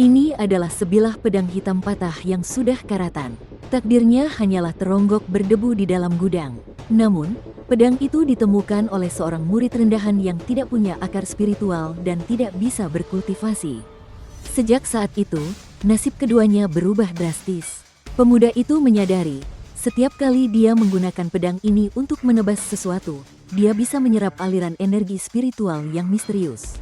Ini adalah sebilah pedang hitam patah yang sudah karatan. Takdirnya hanyalah teronggok berdebu di dalam gudang. Namun, pedang itu ditemukan oleh seorang murid rendahan yang tidak punya akar spiritual dan tidak bisa berkultivasi. Sejak saat itu, nasib keduanya berubah drastis. Pemuda itu menyadari, setiap kali dia menggunakan pedang ini untuk menebas sesuatu, dia bisa menyerap aliran energi spiritual yang misterius.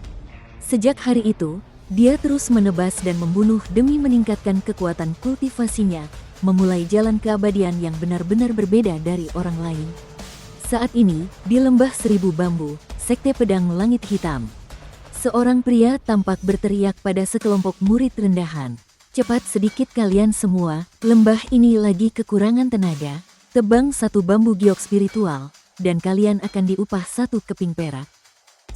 Sejak hari itu, dia terus menebas dan membunuh demi meningkatkan kekuatan kultivasinya, memulai jalan keabadian yang benar-benar berbeda dari orang lain. Saat ini, di Lembah Seribu Bambu, Sekte Pedang Langit Hitam, seorang pria tampak berteriak pada sekelompok murid rendahan. Cepat sedikit kalian semua, lembah ini lagi kekurangan tenaga, tebang satu bambu giok spiritual, dan kalian akan diupah satu keping perak.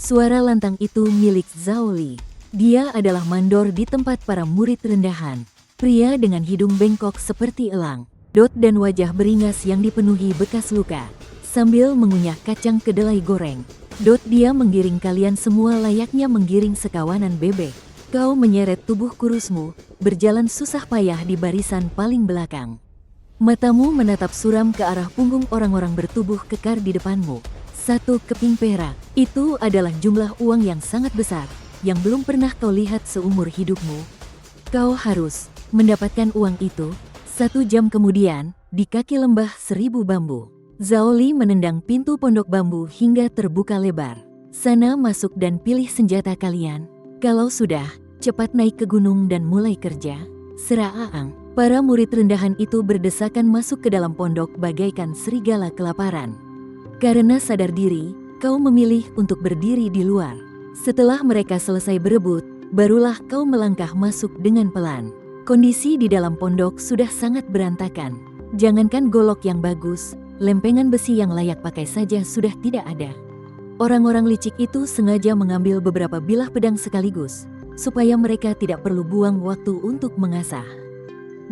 Suara lantang itu milik Zhao Li. Dia adalah mandor di tempat para murid rendahan. Pria dengan hidung bengkok seperti elang, dot dan wajah beringas yang dipenuhi bekas luka. Sambil mengunyah kacang kedelai goreng, dot dia menggiring kalian semua layaknya menggiring sekawanan bebek. Kau menyeret tubuh kurusmu, berjalan susah payah di barisan paling belakang. Matamu menatap suram ke arah punggung orang-orang bertubuh kekar di depanmu. Satu keping perak, itu adalah jumlah uang yang sangat besar, yang belum pernah kau lihat seumur hidupmu. Kau harus mendapatkan uang itu. 1 jam kemudian, di kaki lembah Seribu Bambu, Zhao Li menendang pintu pondok bambu hingga terbuka lebar. Sana masuk dan pilih senjata kalian. Kalau sudah, cepat naik ke gunung dan mulai kerja. Seraang, para murid rendahan itu berdesakan masuk ke dalam pondok bagaikan serigala kelaparan. Karena sadar diri, kau memilih untuk berdiri di luar. Setelah mereka selesai berebut, barulah kau melangkah masuk dengan pelan. Kondisi di dalam pondok sudah sangat berantakan. Jangankan golok yang bagus, lempengan besi yang layak pakai saja sudah tidak ada. Orang-orang licik itu sengaja mengambil beberapa bilah pedang sekaligus, supaya mereka tidak perlu buang waktu untuk mengasah.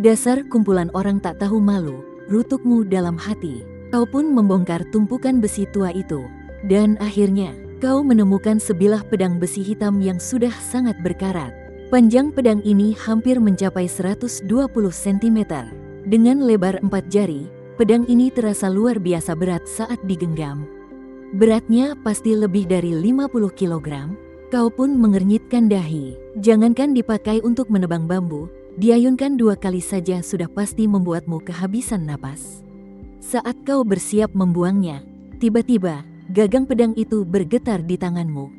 Dasar kumpulan orang tak tahu malu, rutukmu dalam hati. Kau pun membongkar tumpukan besi tua itu. Dan akhirnya, kau menemukan sebilah pedang besi hitam yang sudah sangat berkarat. Panjang pedang ini hampir mencapai 120 cm. Dengan lebar 4 jari, pedang ini terasa luar biasa berat saat digenggam. Beratnya pasti lebih dari 50 kg. Kau pun mengernyitkan dahi. Jangankan dipakai untuk menebang bambu, diayunkan 2 kali saja sudah pasti membuatmu kehabisan napas. Saat kau bersiap membuangnya, tiba-tiba gagang pedang itu bergetar di tanganmu.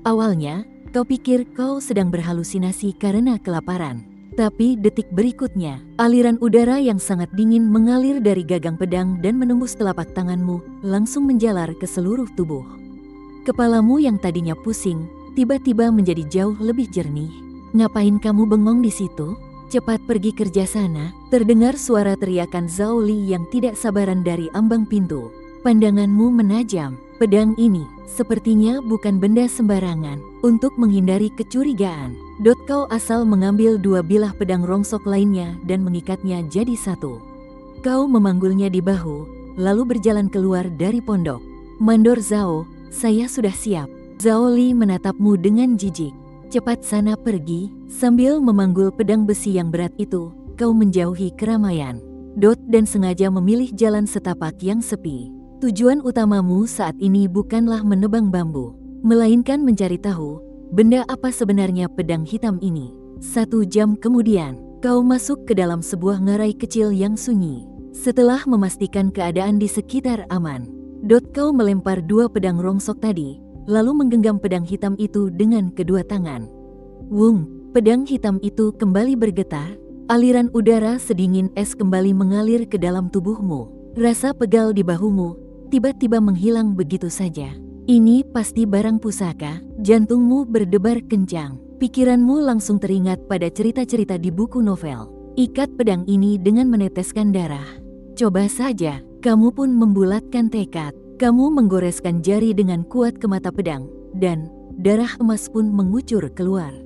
Awalnya, kau pikir kau sedang berhalusinasi karena kelaparan. Tapi detik berikutnya, aliran udara yang sangat dingin mengalir dari gagang pedang dan menembus telapak tanganmu, langsung menjalar ke seluruh tubuh. Kepalamu yang tadinya pusing, tiba-tiba menjadi jauh lebih jernih. Ngapain kamu bengong di situ? Cepat pergi kerja sana. Terdengar suara teriakan Zhao Li yang tidak sabaran dari ambang pintu. Pandanganmu menajam. Pedang ini sepertinya bukan benda sembarangan. Untuk menghindari kecurigaan, kau asal mengambil 2 bilah pedang rongsok lainnya dan mengikatnya jadi satu. Kau memanggulnya di bahu, lalu berjalan keluar dari pondok. Mandor Zhao, saya sudah siap. Zhao Li menatapmu dengan jijik. Cepat sana pergi. Sambil memanggul pedang besi yang berat itu, kau menjauhi keramaian. Dan sengaja memilih jalan setapak yang sepi. Tujuan utamamu saat ini bukanlah menebang bambu, melainkan mencari tahu, benda apa sebenarnya pedang hitam ini. 1 jam kemudian, kau masuk ke dalam sebuah ngarai kecil yang sunyi. Setelah memastikan keadaan di sekitar aman, kau melempar 2 pedang rongsok tadi, lalu menggenggam pedang hitam itu dengan kedua tangan. Wung, pedang hitam itu kembali bergetar. Aliran udara sedingin es kembali mengalir ke dalam tubuhmu. Rasa pegal di bahumu tiba-tiba menghilang begitu saja. Ini pasti barang pusaka. Jantungmu berdebar kencang. Pikiranmu langsung teringat pada cerita-cerita di buku novel. Ikat pedang ini dengan meneteskan darah. Coba saja, kamu pun membulatkan tekad. Kamu menggoreskan jari dengan kuat ke mata pedang, dan darah emas pun mengucur keluar.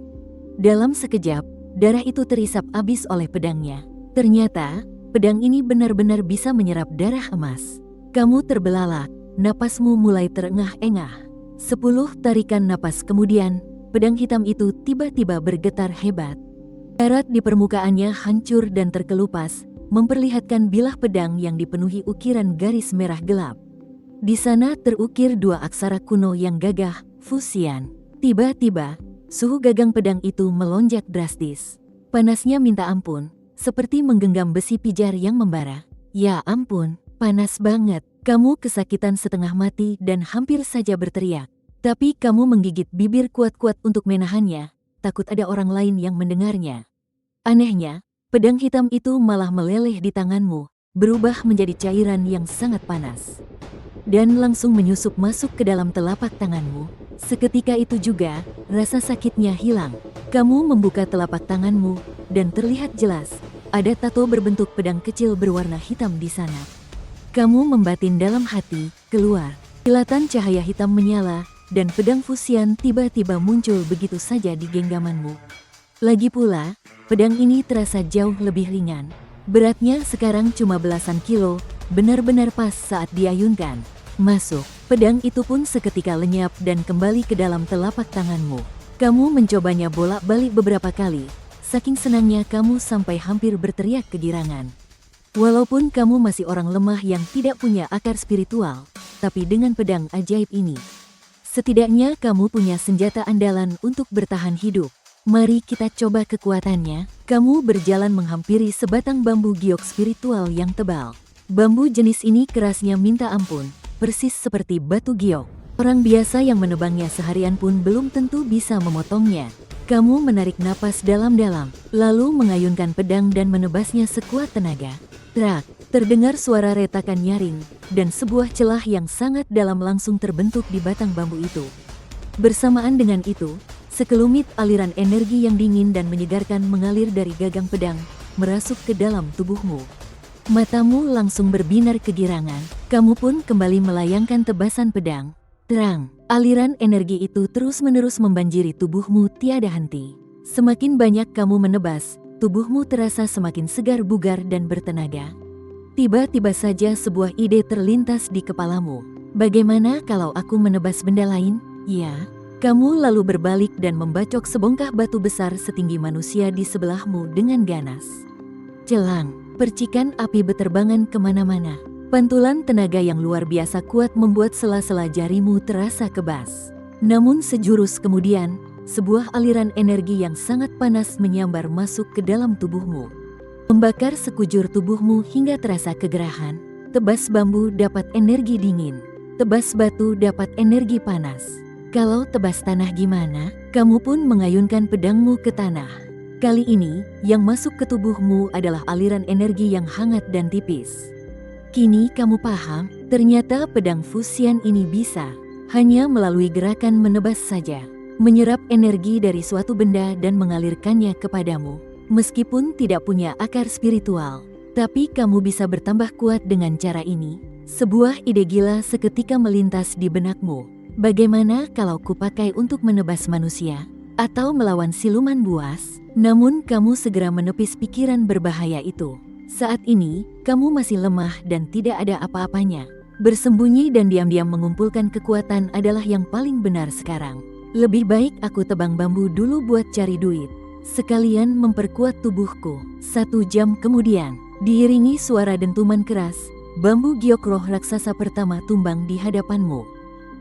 Dalam sekejap, darah itu terisap habis oleh pedangnya. Ternyata, pedang ini benar-benar bisa menyerap darah emas. Kamu terbelalak, napasmu mulai terengah-engah. 10 tarikan napas kemudian, pedang hitam itu tiba-tiba bergetar hebat. Karat di permukaannya hancur dan terkelupas, memperlihatkan bilah pedang yang dipenuhi ukiran garis merah gelap. Di sana terukir dua aksara kuno yang gagah, Fuxian. Tiba-tiba, suhu gagang pedang itu melonjak drastis. Panasnya minta ampun, seperti menggenggam besi pijar yang membara. Ya ampun, panas banget. Kamu kesakitan setengah mati dan hampir saja berteriak. Tapi kamu menggigit bibir kuat-kuat untuk menahannya, takut ada orang lain yang mendengarnya. Anehnya, pedang hitam itu malah meleleh di tanganmu, berubah menjadi cairan yang sangat panas. Dan langsung menyusup masuk ke dalam telapak tanganmu. Seketika itu juga, rasa sakitnya hilang. Kamu membuka telapak tanganmu, dan terlihat jelas, ada tato berbentuk pedang kecil berwarna hitam di sana. Kamu membatin dalam hati, keluar. Kilatan cahaya hitam menyala, dan pedang Fuxian tiba-tiba muncul begitu saja di genggamanmu. Lagi pula, pedang ini terasa jauh lebih ringan. Beratnya sekarang cuma belasan kilo, benar-benar pas saat diayunkan. Masuk, pedang itu pun seketika lenyap dan kembali ke dalam telapak tanganmu. Kamu mencobanya bolak-balik beberapa kali, saking senangnya kamu sampai hampir berteriak kegirangan. Walaupun kamu masih orang lemah yang tidak punya akar spiritual, tapi dengan pedang ajaib ini, setidaknya kamu punya senjata andalan untuk bertahan hidup. Mari kita coba kekuatannya. Kamu berjalan menghampiri sebatang bambu giok spiritual yang tebal. Bambu jenis ini kerasnya minta ampun, persis seperti batu giok. Orang biasa yang menebangnya seharian pun belum tentu bisa memotongnya. Kamu menarik napas dalam-dalam, lalu mengayunkan pedang dan menebasnya sekuat tenaga. Trak, terdengar suara retakan nyaring, dan sebuah celah yang sangat dalam langsung terbentuk di batang bambu itu. Bersamaan dengan itu, sekelumit aliran energi yang dingin dan menyegarkan mengalir dari gagang pedang, merasuk ke dalam tubuhmu. Matamu langsung berbinar kegirangan, kamu pun kembali melayangkan tebasan pedang. Terang, aliran energi itu terus-menerus membanjiri tubuhmu tiada henti. Semakin banyak kamu menebas, tubuhmu terasa semakin segar bugar dan bertenaga. Tiba-tiba saja sebuah ide terlintas di kepalamu. Bagaimana kalau aku menebas benda lain? Ya. Kamu lalu berbalik dan membacok sebongkah batu besar setinggi manusia di sebelahmu dengan ganas. Celang, percikan api beterbangan kemana-mana. Pantulan tenaga yang luar biasa kuat membuat sela-sela jarimu terasa kebas. Namun sejurus kemudian, sebuah aliran energi yang sangat panas menyambar masuk ke dalam tubuhmu. Membakar sekujur tubuhmu hingga terasa kegerahan. Tebas bambu dapat energi dingin, tebas batu dapat energi panas. Kalau tebas tanah gimana? Kamu pun mengayunkan pedangmu ke tanah. Kali ini, yang masuk ke tubuhmu adalah aliran energi yang hangat dan tipis. Kini kamu paham, ternyata pedang Fuxian ini bisa hanya melalui gerakan menebas saja, menyerap energi dari suatu benda dan mengalirkannya kepadamu. Meskipun tidak punya akar spiritual, tapi kamu bisa bertambah kuat dengan cara ini. Sebuah ide gila seketika melintas di benakmu. Bagaimana kalau kupakai untuk menebas manusia? Atau melawan siluman buas? Namun kamu segera menepis pikiran berbahaya itu. Saat ini, kamu masih lemah dan tidak ada apa-apanya. Bersembunyi dan diam-diam mengumpulkan kekuatan adalah yang paling benar sekarang. Lebih baik aku tebang bambu dulu buat cari duit. Sekalian memperkuat tubuhku. 1 jam kemudian, diiringi suara dentuman keras, bambu giok roh raksasa pertama tumbang di hadapanmu.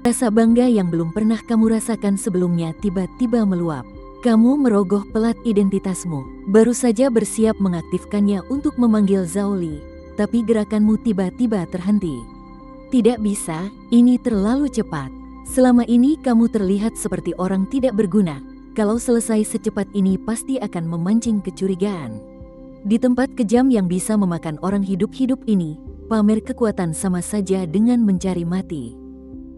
Rasa bangga yang belum pernah kamu rasakan sebelumnya tiba-tiba meluap. Kamu merogoh pelat identitasmu, baru saja bersiap mengaktifkannya untuk memanggil Zhaoli, tapi gerakanmu tiba-tiba terhenti. Tidak bisa, ini terlalu cepat. Selama ini kamu terlihat seperti orang tidak berguna. Kalau selesai secepat ini pasti akan memancing kecurigaan. Di tempat kejam yang bisa memakan orang hidup-hidup ini, pamer kekuatan sama saja dengan mencari mati.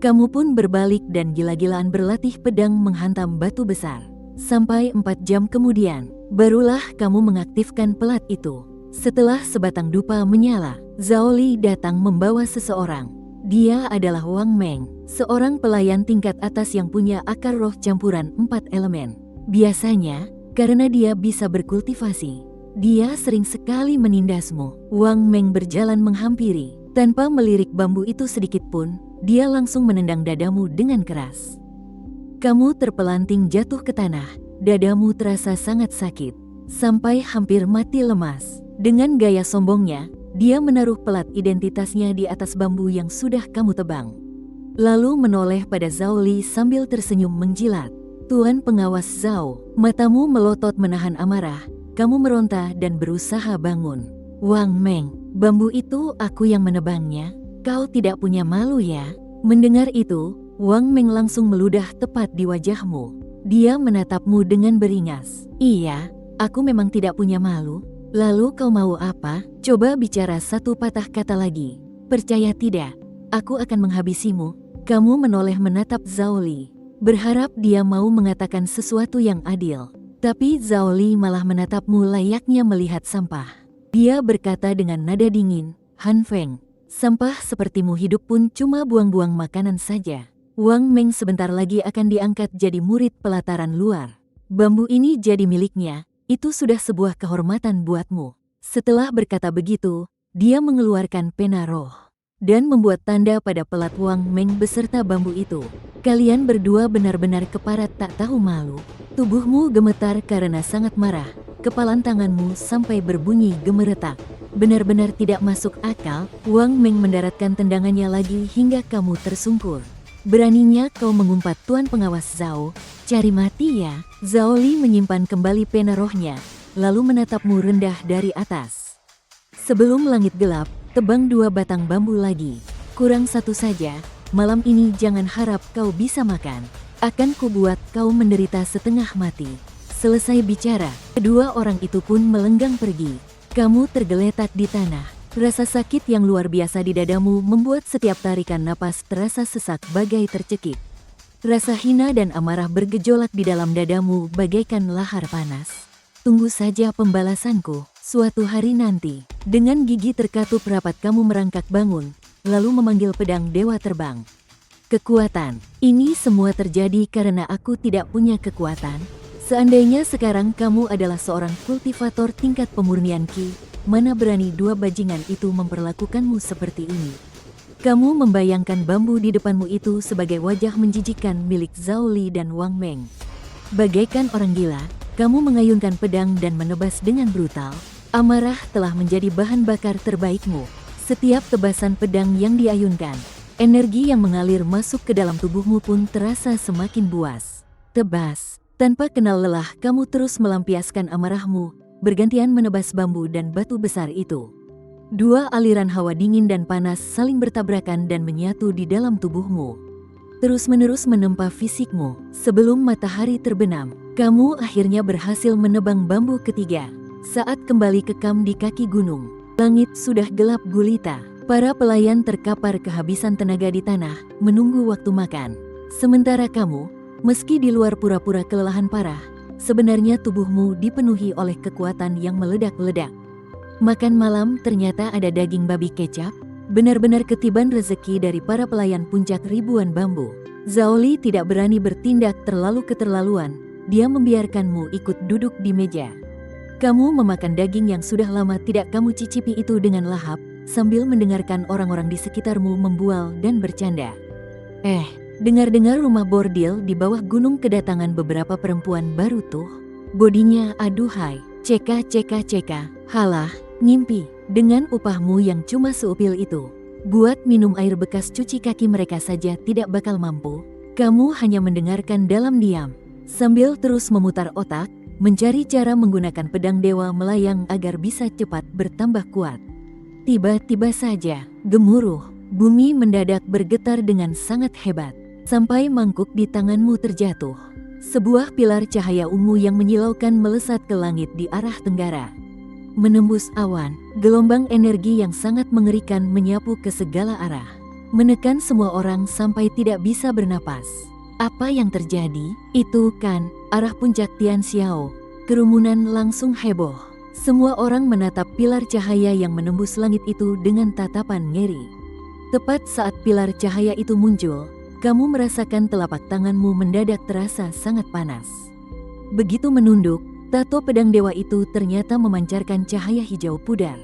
Kamu pun berbalik dan gila-gilaan berlatih pedang menghantam batu besar. Sampai 4 jam kemudian, barulah kamu mengaktifkan pelat itu. Setelah sebatang dupa menyala, Zhaoli datang membawa seseorang. Dia adalah Wang Meng, seorang pelayan tingkat atas yang punya akar roh campuran 4 elemen. Biasanya, karena dia bisa berkultivasi, dia sering sekali menindasmu. Wang Meng berjalan menghampiri, tanpa melirik bambu itu sedikit pun, dia langsung menendang dadamu dengan keras. Kamu terpelanting jatuh ke tanah, dadamu terasa sangat sakit. sampai hampir mati lemas. Dengan gaya sombongnya, dia menaruh pelat identitasnya di atas bambu yang sudah kamu tebang. Lalu menoleh pada Zhao Li sambil tersenyum menjilat. Tuan pengawas Zhao, matamu melotot menahan amarah. Kamu meronta dan berusaha bangun. Wang Meng, bambu itu aku yang menebangnya. Kau tidak punya malu ya? Mendengar itu, Wang Meng langsung meludah tepat di wajahmu. Dia menatapmu dengan beringas. Iya, aku memang tidak punya malu. Lalu kau mau apa? Coba bicara satu patah kata lagi. Percaya tidak, aku akan menghabisimu. Kamu menoleh menatap Zhao Li, berharap dia mau mengatakan sesuatu yang adil. Tapi Zhao Li malah menatapmu layaknya melihat sampah. Dia berkata dengan nada dingin, Han Feng, sampah sepertimu hidup pun cuma buang-buang makanan saja. Wang Meng sebentar lagi akan diangkat jadi murid pelataran luar. Bambu ini jadi miliknya. Itu sudah sebuah kehormatan buatmu. Setelah berkata begitu, dia mengeluarkan pena roh dan membuat tanda pada pelat Wang Meng beserta bambu itu. Kalian berdua benar-benar keparat tak tahu malu. Tubuhmu gemetar karena sangat marah. Kepalan tanganmu sampai berbunyi gemeretak. Benar-benar tidak masuk akal. Wang Meng mendaratkan tendangannya lagi hingga kamu tersungkur. Beraninya kau mengumpat Tuan pengawas Zhao. Cari mati ya. Zhao Li menyimpan kembali pena rohnya, lalu menatapmu rendah dari atas. Sebelum langit gelap, tebang 2 batang bambu lagi. Kurang 1 saja, malam ini jangan harap kau bisa makan. Akan kubuat kau menderita setengah mati. Selesai bicara, kedua orang itu pun melenggang pergi. Kamu tergeletak di tanah. Rasa sakit yang luar biasa di dadamu membuat setiap tarikan napas terasa sesak bagai tercekik. Rasa hina dan amarah bergejolak di dalam dadamu bagaikan lahar panas. Tunggu saja pembalasanku, suatu hari nanti. Dengan gigi terkatup rapat kamu merangkak bangun, lalu memanggil pedang dewa terbang. Kekuatan, ini semua terjadi karena aku tidak punya kekuatan. Seandainya sekarang kamu adalah seorang kultivator tingkat pemurnian Qi, mana berani 2 bajingan itu memperlakukanmu seperti ini. Kamu membayangkan bambu di depanmu itu sebagai wajah menjijikkan milik Zhao Li dan Wang Meng. Bagaikan orang gila, kamu mengayunkan pedang dan menebas dengan brutal. Amarah telah menjadi bahan bakar terbaikmu. Setiap tebasan pedang yang diayunkan, energi yang mengalir masuk ke dalam tubuhmu pun terasa semakin buas. Tebas, tanpa kenal lelah kamu terus melampiaskan amarahmu, bergantian menebas bambu dan batu besar itu. 2 aliran hawa dingin dan panas saling bertabrakan dan menyatu di dalam tubuhmu. Terus-menerus menempa fisikmu. Sebelum matahari terbenam, kamu akhirnya berhasil menebang bambu ketiga. Saat kembali kekam di kaki gunung, langit sudah gelap gulita. Para pelayan terkapar kehabisan tenaga di tanah, menunggu waktu makan. Sementara kamu, meski di luar pura-pura kelelahan parah, sebenarnya tubuhmu dipenuhi oleh kekuatan yang meledak-ledak. Makan malam ternyata ada daging babi kecap, benar-benar ketiban rezeki dari para pelayan puncak ribuan bambu. Zhao Li tidak berani bertindak terlalu keterlaluan, dia membiarkanmu ikut duduk di meja. Kamu memakan daging yang sudah lama tidak kamu cicipi itu dengan lahap, sambil mendengarkan orang-orang di sekitarmu membual dan bercanda. Dengar-dengar rumah bordil di bawah gunung kedatangan beberapa perempuan baru tuh. Bodinya aduhai, ceka, halah, ngimpi. Dengan upahmu yang cuma seupil itu, buat minum air bekas cuci kaki mereka saja tidak bakal mampu. Kamu hanya mendengarkan dalam diam, sambil terus memutar otak, mencari cara menggunakan pedang dewa melayang agar bisa cepat bertambah kuat. Tiba-tiba saja, gemuruh, bumi mendadak bergetar dengan sangat hebat, sampai mangkuk di tanganmu terjatuh. Sebuah pilar cahaya ungu yang menyilaukan melesat ke langit di arah tenggara. Menembus awan, gelombang energi yang sangat mengerikan menyapu ke segala arah, menekan semua orang sampai tidak bisa bernapas. Apa yang terjadi? Itu kan arah puncak Tian Xiao. Kerumunan langsung heboh. Semua orang menatap pilar cahaya yang menembus langit itu dengan tatapan ngeri. Tepat saat pilar cahaya itu muncul, kamu merasakan telapak tanganmu mendadak terasa sangat panas. Begitu menunduk, tato pedang dewa itu ternyata memancarkan cahaya hijau pudar.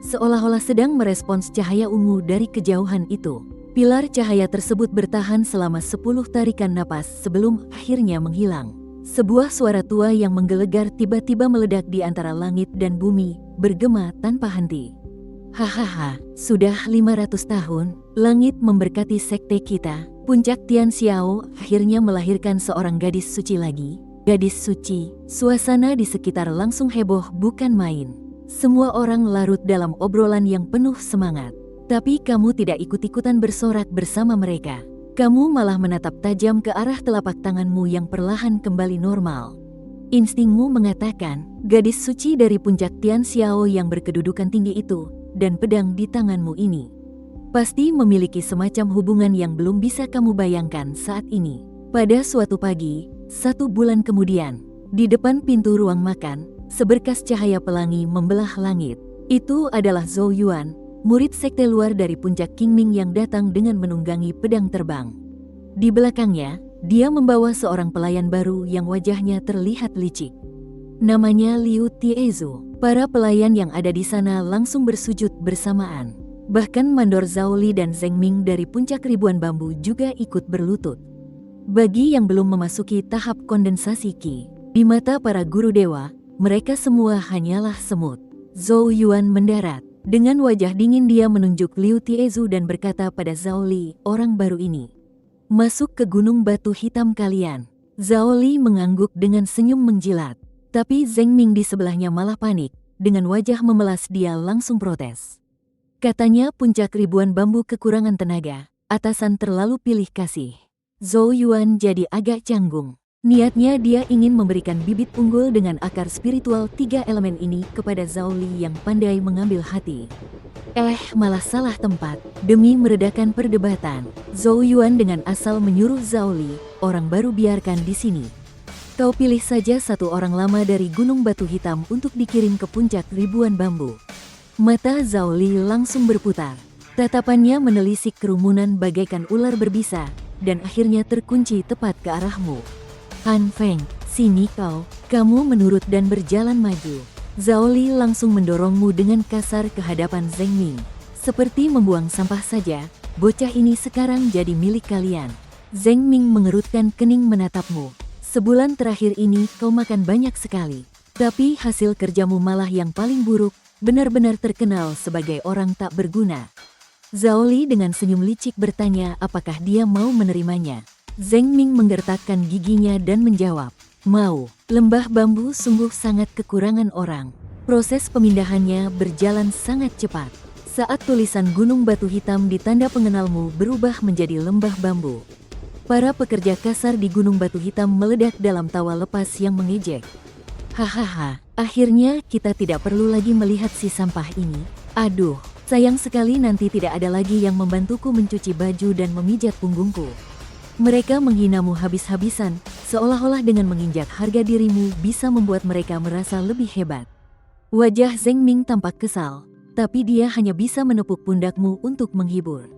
Seolah-olah sedang merespons cahaya ungu dari kejauhan itu. Pilar cahaya tersebut bertahan selama 10 tarikan napas sebelum akhirnya menghilang. Sebuah suara tua yang menggelegar tiba-tiba meledak di antara langit dan bumi, bergema tanpa henti. Hahaha, sudah 500 tahun, langit memberkati sekte kita. Puncak Tian Xiao akhirnya melahirkan seorang gadis suci lagi. Gadis suci, suasana di sekitar langsung heboh bukan main. Semua orang larut dalam obrolan yang penuh semangat. Tapi kamu tidak ikut-ikutan bersorak bersama mereka. Kamu malah menatap tajam ke arah telapak tanganmu yang perlahan kembali normal. Instingmu mengatakan, gadis suci dari puncak Tian Xiao yang berkedudukan tinggi itu, dan pedang di tanganmu ini, pasti memiliki semacam hubungan yang belum bisa kamu bayangkan saat ini. Pada suatu pagi, 1 bulan kemudian, di depan pintu ruang makan, seberkas cahaya pelangi membelah langit. Itu adalah Zhou Yuan, murid sekte luar dari puncak Qingming yang datang dengan menunggangi pedang terbang. Di belakangnya, dia membawa seorang pelayan baru yang wajahnya terlihat licik. Namanya Liu Tiezu. Para pelayan yang ada di sana langsung bersujud bersamaan. Bahkan Mandor Zhao Li dan Zheng Ming dari puncak ribuan bambu juga ikut berlutut. Bagi yang belum memasuki tahap kondensasi Qi, di mata para guru dewa, mereka semua hanyalah semut. Zhou Yuan mendarat. Dengan wajah dingin dia menunjuk Liu Tiezu dan berkata pada Zhao Li, orang baru ini, masuk ke gunung batu hitam kalian. Zhao Li mengangguk dengan senyum menjilat. Tapi Zheng Ming di sebelahnya malah panik. Dengan wajah memelas dia langsung protes. Katanya puncak ribuan bambu kekurangan tenaga, atasan terlalu pilih kasih. Zhou Yuan jadi agak canggung. Niatnya dia ingin memberikan bibit unggul dengan akar spiritual 3 elemen ini kepada Zhao Li yang pandai mengambil hati. Malah salah tempat. Demi meredakan perdebatan, Zhou Yuan dengan asal menyuruh Zhao Li, orang baru biarkan di sini. Kau pilih saja 1 orang lama dari Gunung Batu Hitam untuk dikirim ke puncak ribuan bambu. Mata Zhao Li langsung berputar. Tatapannya menelisik kerumunan bagaikan ular berbisa, dan akhirnya terkunci tepat ke arahmu. Han Feng, sini kau, kamu menurut dan berjalan maju. Zhao Li langsung mendorongmu dengan kasar ke hadapan Zheng Ming. Seperti membuang sampah saja, bocah ini sekarang jadi milik kalian. Zheng Ming mengerutkan kening menatapmu. Sebulan terakhir ini kau makan banyak sekali. Tapi hasil kerjamu malah yang paling buruk, benar-benar terkenal sebagai orang tak berguna. Zhao Li dengan senyum licik bertanya apakah dia mau menerimanya. Zheng Ming menggertakkan giginya dan menjawab, mau. Lembah bambu sungguh sangat kekurangan orang. Proses pemindahannya berjalan sangat cepat. Saat tulisan Gunung Batu Hitam di tanda pengenalmu berubah menjadi lembah bambu. Para pekerja kasar di Gunung Batu Hitam meledak dalam tawa lepas yang mengejek. Hahaha, akhirnya kita tidak perlu lagi melihat si sampah ini. Aduh, sayang sekali nanti tidak ada lagi yang membantuku mencuci baju dan memijat punggungku. Mereka menghinamu habis-habisan, seolah-olah dengan menginjak harga dirimu bisa membuat mereka merasa lebih hebat. Wajah Zheng Ming tampak kesal, tapi dia hanya bisa menepuk pundakmu untuk menghibur.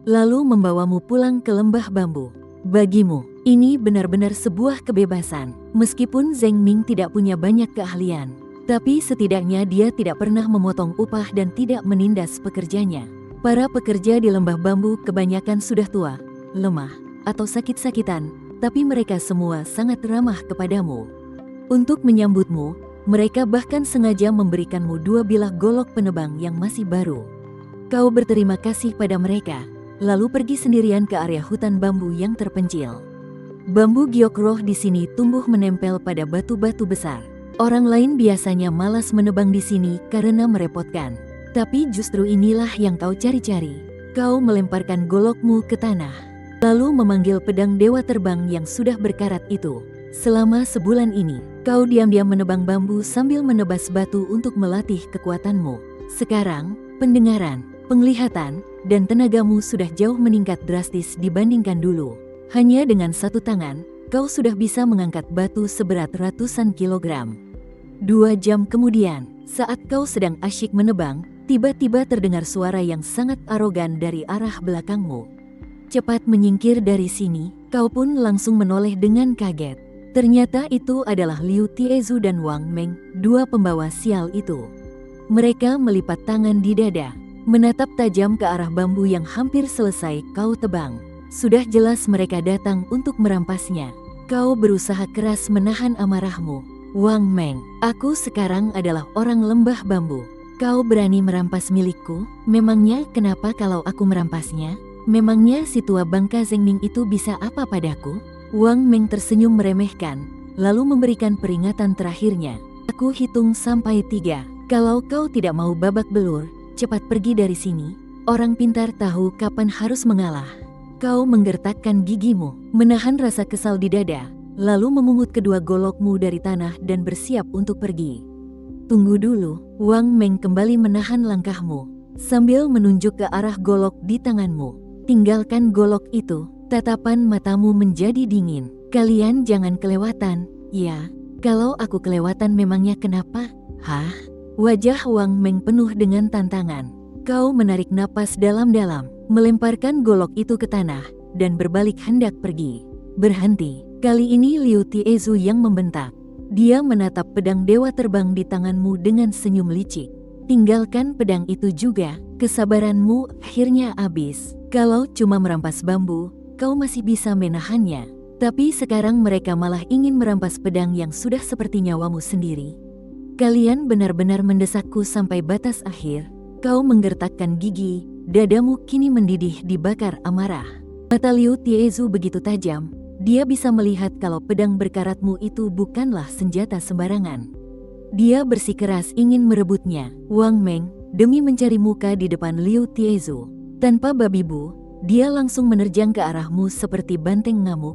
Lalu membawamu pulang ke lembah bambu. Bagimu, ini benar-benar sebuah kebebasan. Meskipun Zheng Ming tidak punya banyak keahlian, tapi setidaknya dia tidak pernah memotong upah dan tidak menindas pekerjanya. Para pekerja di lembah bambu kebanyakan sudah tua, lemah, atau sakit-sakitan, tapi mereka semua sangat ramah kepadamu. Untuk menyambutmu, mereka bahkan sengaja memberikanmu 2 bilah golok penebang yang masih baru. Kau berterima kasih pada mereka, lalu pergi sendirian ke area hutan bambu yang terpencil. Bambu giok roh di sini tumbuh menempel pada batu-batu besar. Orang lain biasanya malas menebang di sini karena merepotkan. Tapi justru inilah yang kau cari-cari. Kau melemparkan golokmu ke tanah, lalu memanggil pedang dewa terbang yang sudah berkarat itu. Selama sebulan ini, kau diam-diam menebang bambu sambil menebas batu untuk melatih kekuatanmu. Sekarang, pendengaran, penglihatan, dan tenagamu sudah jauh meningkat drastis dibandingkan dulu. Hanya dengan 1 tangan, kau sudah bisa mengangkat batu seberat ratusan kilogram. 2 jam kemudian, saat kau sedang asyik menebang, tiba-tiba terdengar suara yang sangat arogan dari arah belakangmu. Cepat menyingkir dari sini, kau pun langsung menoleh dengan kaget. Ternyata itu adalah Liu Tiezu dan Wang Meng, 2 pembawa sial itu. Mereka melipat tangan di dada, menatap tajam ke arah bambu yang hampir selesai kau tebang. Sudah jelas mereka datang untuk merampasnya. Kau berusaha keras menahan amarahmu. Wang Meng, aku sekarang adalah orang lembah bambu. Kau berani merampas milikku? Memangnya kenapa kalau aku merampasnya? Memangnya si tua bangka Zengning itu bisa apa padaku? Wang Meng tersenyum meremehkan, lalu memberikan peringatan terakhirnya. Aku hitung sampai 3. Kalau kau tidak mau babak belur, cepat pergi dari sini. Orang pintar tahu kapan harus mengalah. Kau menggertakkan gigimu, menahan rasa kesal di dada, lalu memungut kedua golokmu dari tanah dan bersiap untuk pergi. Tunggu dulu, Wang Meng kembali menahan langkahmu, sambil menunjuk ke arah golok di tanganmu. Tinggalkan golok itu, tatapan matamu menjadi dingin. Kalian jangan kelewatan, ya. Kalau aku kelewatan memangnya kenapa? Hah? Wajah Wang Meng penuh dengan tantangan. Kau menarik napas dalam-dalam, melemparkan golok itu ke tanah, dan berbalik hendak pergi. Berhenti, kali ini Liu Tiezu yang membentak. Dia menatap pedang dewa terbang di tanganmu dengan senyum licik. Tinggalkan pedang itu juga, kesabaranmu akhirnya habis. Kalau cuma merampas bambu, kau masih bisa menahannya. Tapi sekarang mereka malah ingin merampas pedang yang sudah seperti nyawamu sendiri. Kalian benar-benar mendesakku sampai batas akhir. Kau menggertakkan gigi, dadamu kini mendidih dibakar amarah. Mata Liu Tiezu begitu tajam. Dia bisa melihat kalau pedang berkaratmu itu bukanlah senjata sembarangan. Dia bersikeras ingin merebutnya. Wang Meng, demi mencari muka di depan Liu Tiezu, tanpa babi bu, dia langsung menerjang ke arahmu seperti banteng ngamuk.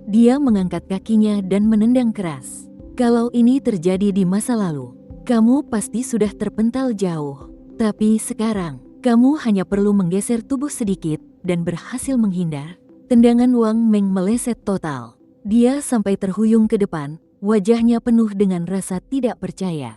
Dia mengangkat kakinya dan menendang keras. Kalau ini terjadi di masa lalu, kamu pasti sudah terpental jauh. Tapi sekarang, kamu hanya perlu menggeser tubuh sedikit dan berhasil menghindar. Tendangan Wang Meng meleset total. Dia sampai terhuyung ke depan, wajahnya penuh dengan rasa tidak percaya.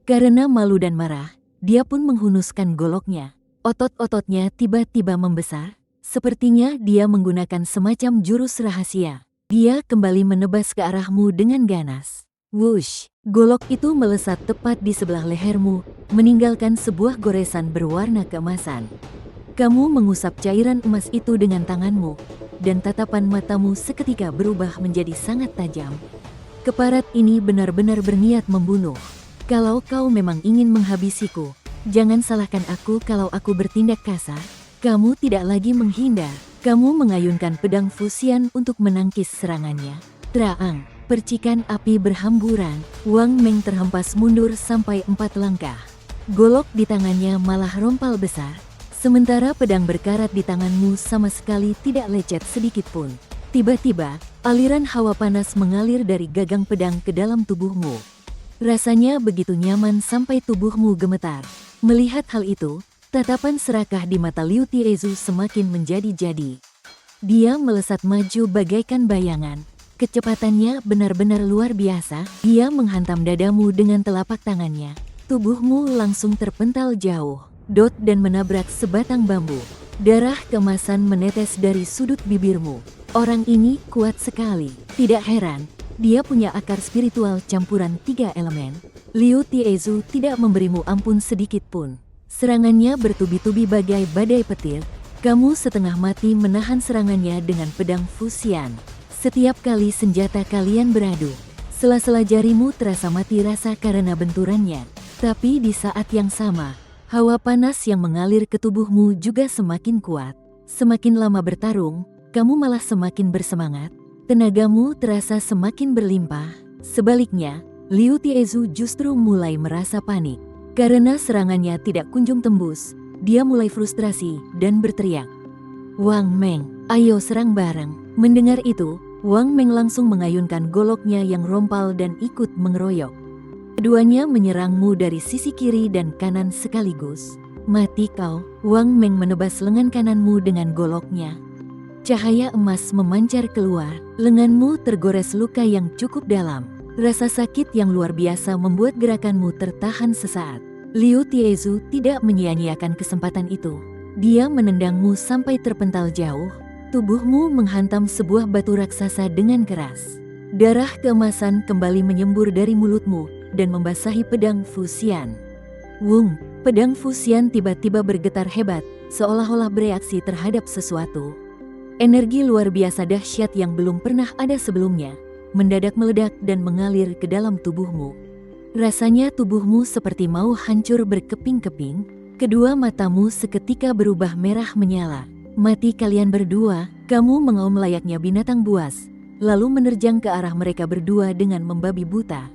Karena malu dan marah, dia pun menghunuskan goloknya. Otot-ototnya tiba-tiba membesar, sepertinya dia menggunakan semacam jurus rahasia. Dia kembali menebas ke arahmu dengan ganas. Wush, golok itu melesat tepat di sebelah lehermu, meninggalkan sebuah goresan berwarna keemasan. Kamu mengusap cairan emas itu dengan tanganmu, dan tatapan matamu seketika berubah menjadi sangat tajam. Keparat ini benar-benar berniat membunuh. Kalau kau memang ingin menghabisiku, jangan salahkan aku kalau aku bertindak kasar. Kamu tidak lagi menghindar. Kamu mengayunkan pedang fusian untuk menangkis serangannya. Traang, percikan api berhamburan. Wang Meng terhempas mundur sampai 4 langkah. Golok di tangannya malah rompal besar. Sementara pedang berkarat di tanganmu sama sekali tidak lecet sedikit pun. Tiba-tiba, aliran hawa panas mengalir dari gagang pedang ke dalam tubuhmu. Rasanya begitu nyaman sampai tubuhmu gemetar. Melihat hal itu, tatapan serakah di mata Liu Tiezu semakin menjadi-jadi. Dia melesat maju bagaikan bayangan. Kecepatannya benar-benar luar biasa. Dia menghantam dadamu dengan telapak tangannya. Tubuhmu langsung terpental jauh. Dot dan menabrak sebatang bambu. Darah kemasan menetes dari sudut bibirmu. Orang ini kuat sekali. Tidak heran, dia punya akar spiritual campuran 3 elemen. Liu Tiezu tidak memberimu ampun sedikit pun. Serangannya bertubi-tubi bagai badai petir. Kamu setengah mati menahan serangannya dengan pedang fusian. Setiap kali senjata kalian beradu, sela-sela jarimu terasa mati rasa karena benturannya. Tapi di saat yang sama, hawa panas yang mengalir ke tubuhmu juga semakin kuat. Semakin lama bertarung, kamu malah semakin bersemangat. Tenagamu terasa semakin berlimpah. Sebaliknya, Liu Tiezu justru mulai merasa panik. Karena serangannya tidak kunjung tembus, dia mulai frustrasi dan berteriak, "Wang Meng, ayo serang bareng." Mendengar itu, Wang Meng langsung mengayunkan goloknya yang rompal dan ikut mengeroyok. Keduanya menyerangmu dari sisi kiri dan kanan sekaligus. Mati kau, Wang Meng menebas lengan kananmu dengan goloknya. Cahaya emas memancar keluar, lenganmu tergores luka yang cukup dalam. Rasa sakit yang luar biasa membuat gerakanmu tertahan sesaat. Liu Tiezu tidak menyia-nyiakan kesempatan itu. Dia menendangmu sampai terpental jauh. Tubuhmu menghantam sebuah batu raksasa dengan keras. Darah keemasan kembali menyembur dari mulutmu dan membasahi pedang fusian. Wung, pedang fusian tiba-tiba bergetar hebat, seolah-olah bereaksi terhadap sesuatu. Energi luar biasa dahsyat yang belum pernah ada sebelumnya, mendadak meledak dan mengalir ke dalam tubuhmu. Rasanya tubuhmu seperti mau hancur berkeping-keping, kedua matamu seketika berubah merah menyala. Mati kalian berdua, kamu mengaum layaknya binatang buas, lalu menerjang ke arah mereka berdua dengan membabi buta.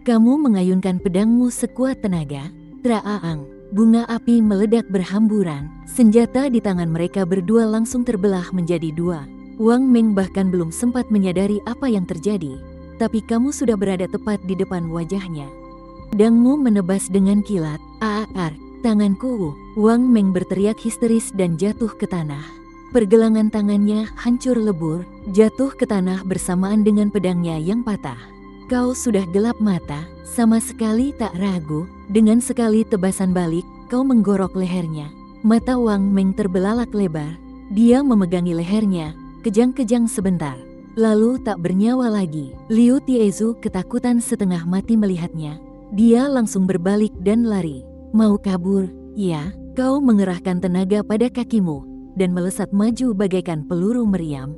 Kamu mengayunkan pedangmu sekuat tenaga, traaang, bunga api meledak berhamburan, senjata di tangan mereka berdua langsung terbelah menjadi dua. Wang Meng bahkan belum sempat menyadari apa yang terjadi, tapi kamu sudah berada tepat di depan wajahnya. Pedangmu menebas dengan kilat, aar, tanganku. Wang Meng berteriak histeris dan jatuh ke tanah. Pergelangan tangannya hancur lebur, jatuh ke tanah bersamaan dengan pedangnya yang patah. Kau sudah gelap mata, sama sekali tak ragu, dengan sekali tebasan balik, kau menggorok lehernya. Mata Wang Meng terbelalak lebar, dia memegangi lehernya, kejang-kejang sebentar, lalu tak bernyawa lagi. Liu Tiezu ketakutan setengah mati melihatnya, dia langsung berbalik dan lari. Mau kabur, ya, kau mengerahkan tenaga pada kakimu, dan melesat maju bagaikan peluru meriam.